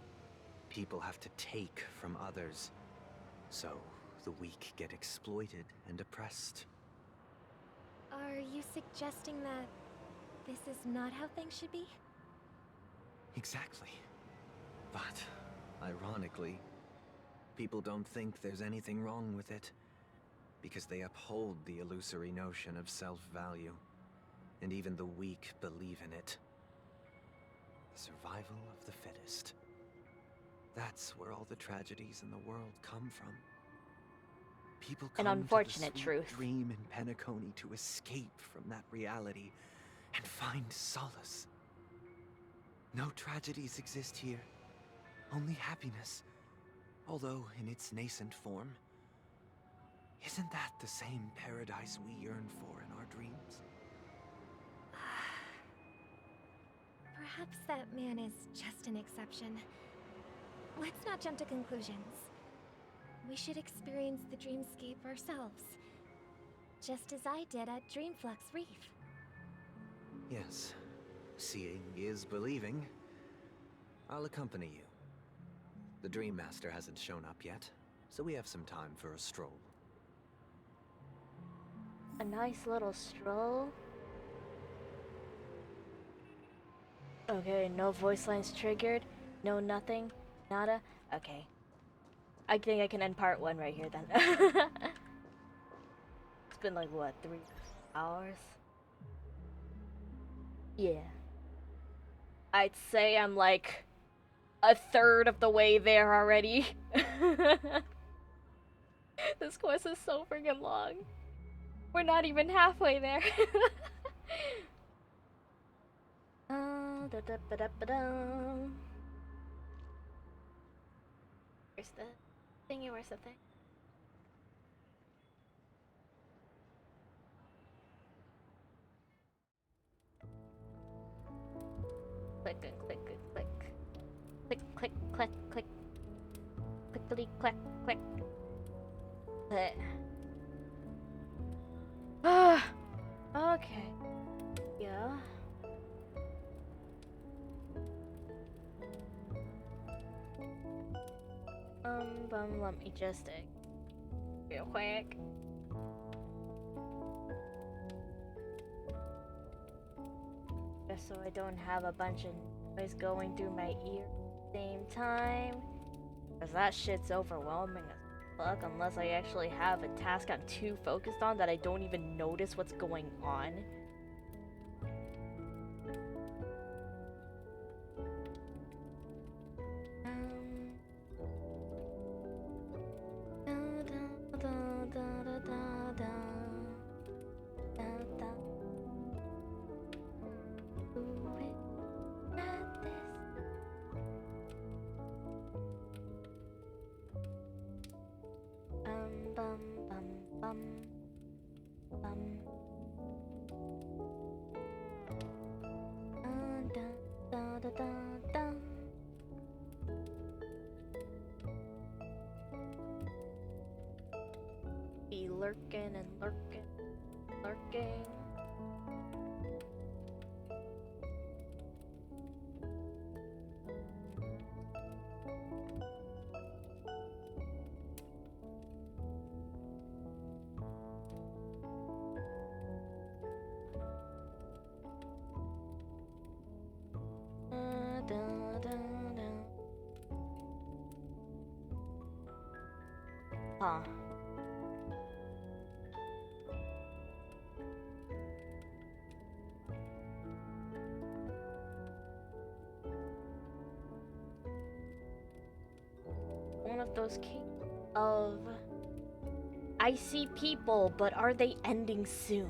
people have to take from others, so the weak get exploited and oppressed.
Are you suggesting that this is not how things should be?
Exactly. But, ironically, people don't think there's anything wrong with it, because they uphold the illusory notion of self-value, and even the weak believe in it. The survival of the fittest. That's where all the tragedies in the world come from. People come
An unfortunate
to the sweet
truth.
dream in Penacony to escape from that reality and find solace. No tragedies exist here, only happiness, although in its nascent form. Isn't that the same paradise we yearn for in our dreams?
Perhaps that man is just an exception. Let's not jump to conclusions. We should experience the dreamscape ourselves, just as I did at Dreamflux Reef.
Yes, seeing is believing. I'll accompany you. The Dream Master hasn't shown up yet, so we have some time for a stroll.
A nice little stroll. Okay, no voice lines triggered. No nothing. Nada. Okay. I think I can end part 1 right here then. It's been like, what, 3 hours? Yeah. I'd say I'm like a third of the way there already. This quest is so freaking long. We're not even halfway there. Where's the thingy? Where's the thing? Click and click and click. Click, click, click, click. Clickety, click, click. Okay. Yeah. Let me just real quick. Just so I don't have a bunch of noise going through my ear at the same time. Cause that shit's overwhelming as fuck unless I actually have a task I'm too focused on that I don't even notice what's going on. lurking and lurking, lurking. Huh. One of those cases of I see people, but are they ending soon?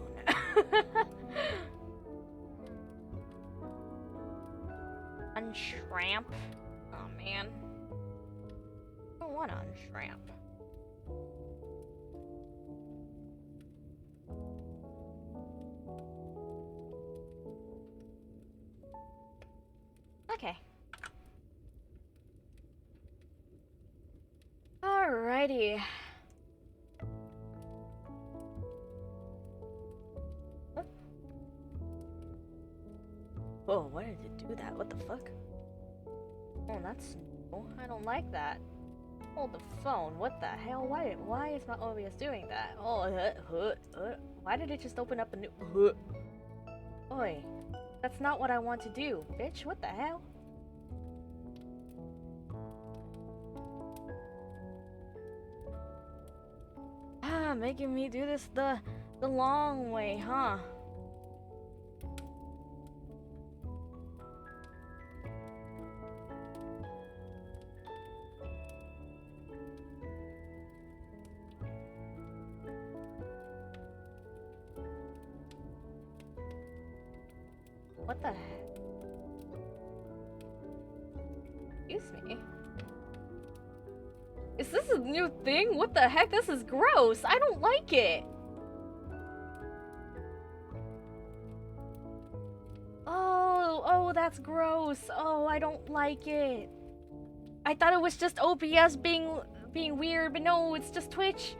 Untramp? Oh man. I don't want to untramp. Okay. Alrighty. Whoa, why did it do that? What the fuck? Oh, that's no. I don't like that. Hold the phone. What the hell? Why is my OBS doing that? Oh, why did it just open up a new Oi. That's not what I want to do, bitch. What the hell? Ah, making me do this the long way, huh? What the heck? Excuse me. Is this a new thing? What the heck? This is gross. I don't like it. Oh, that's gross. Oh, I don't like it. I thought it was just OBS being weird, but no, it's just Twitch.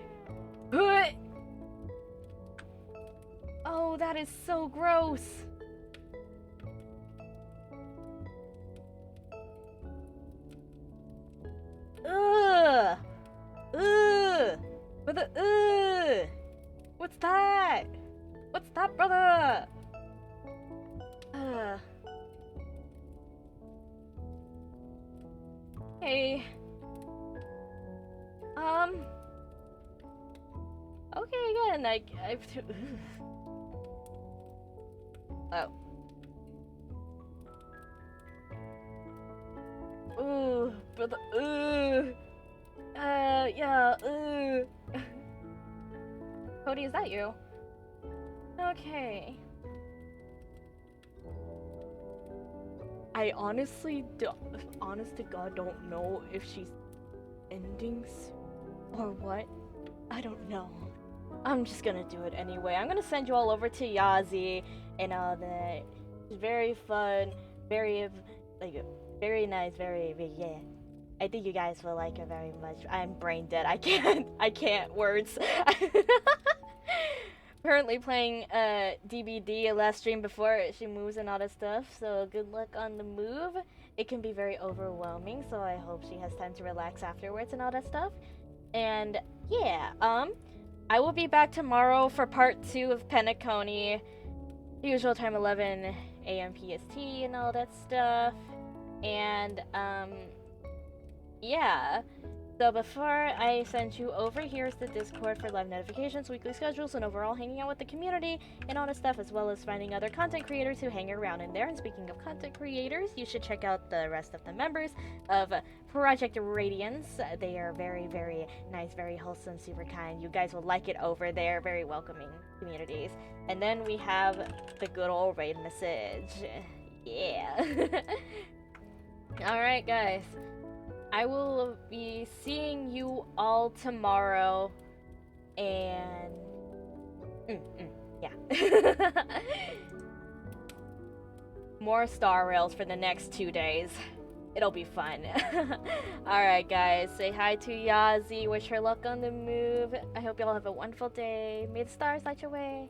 Oh, that is so gross. Ugh! Ugh! With the ugh! What's that? What's that, brother? Hey. Okay, again, oh. Ooh, brother, yeah, Cody, is that you? Okay. I honestly, honest to God, don't know if she's ending or what. I don't know. I'm just gonna do it anyway. I'm gonna send you all over to Yazi and all that. It's very fun, very, like, very nice, yeah. I think you guys will like her very much. I'm brain dead. I can't words. Currently playing DBD last stream before she moves and all that stuff. So good luck on the move. It can be very overwhelming, so I hope she has time to relax afterwards and all that stuff. And yeah, I will be back tomorrow for part 2 of Penacony. Usual time 11 a.m. PST and all that stuff. And yeah. So before I send you over, here's the Discord for live notifications, weekly schedules, and overall hanging out with the community and all this stuff, as well as finding other content creators who hang around in there. And speaking of content creators, you should check out the rest of the members of Project Radiance. They are very, very nice, very wholesome, super kind. You guys will like it over there. Very welcoming communities. And then we have the good old raid message. Yeah. Alright, guys. I will be seeing you all tomorrow, and yeah. More Star Rails for the next 2 days. It'll be fun. Alright guys, say hi to Yazi, wish her luck on the move. I hope y'all have a wonderful day. May the stars light your way.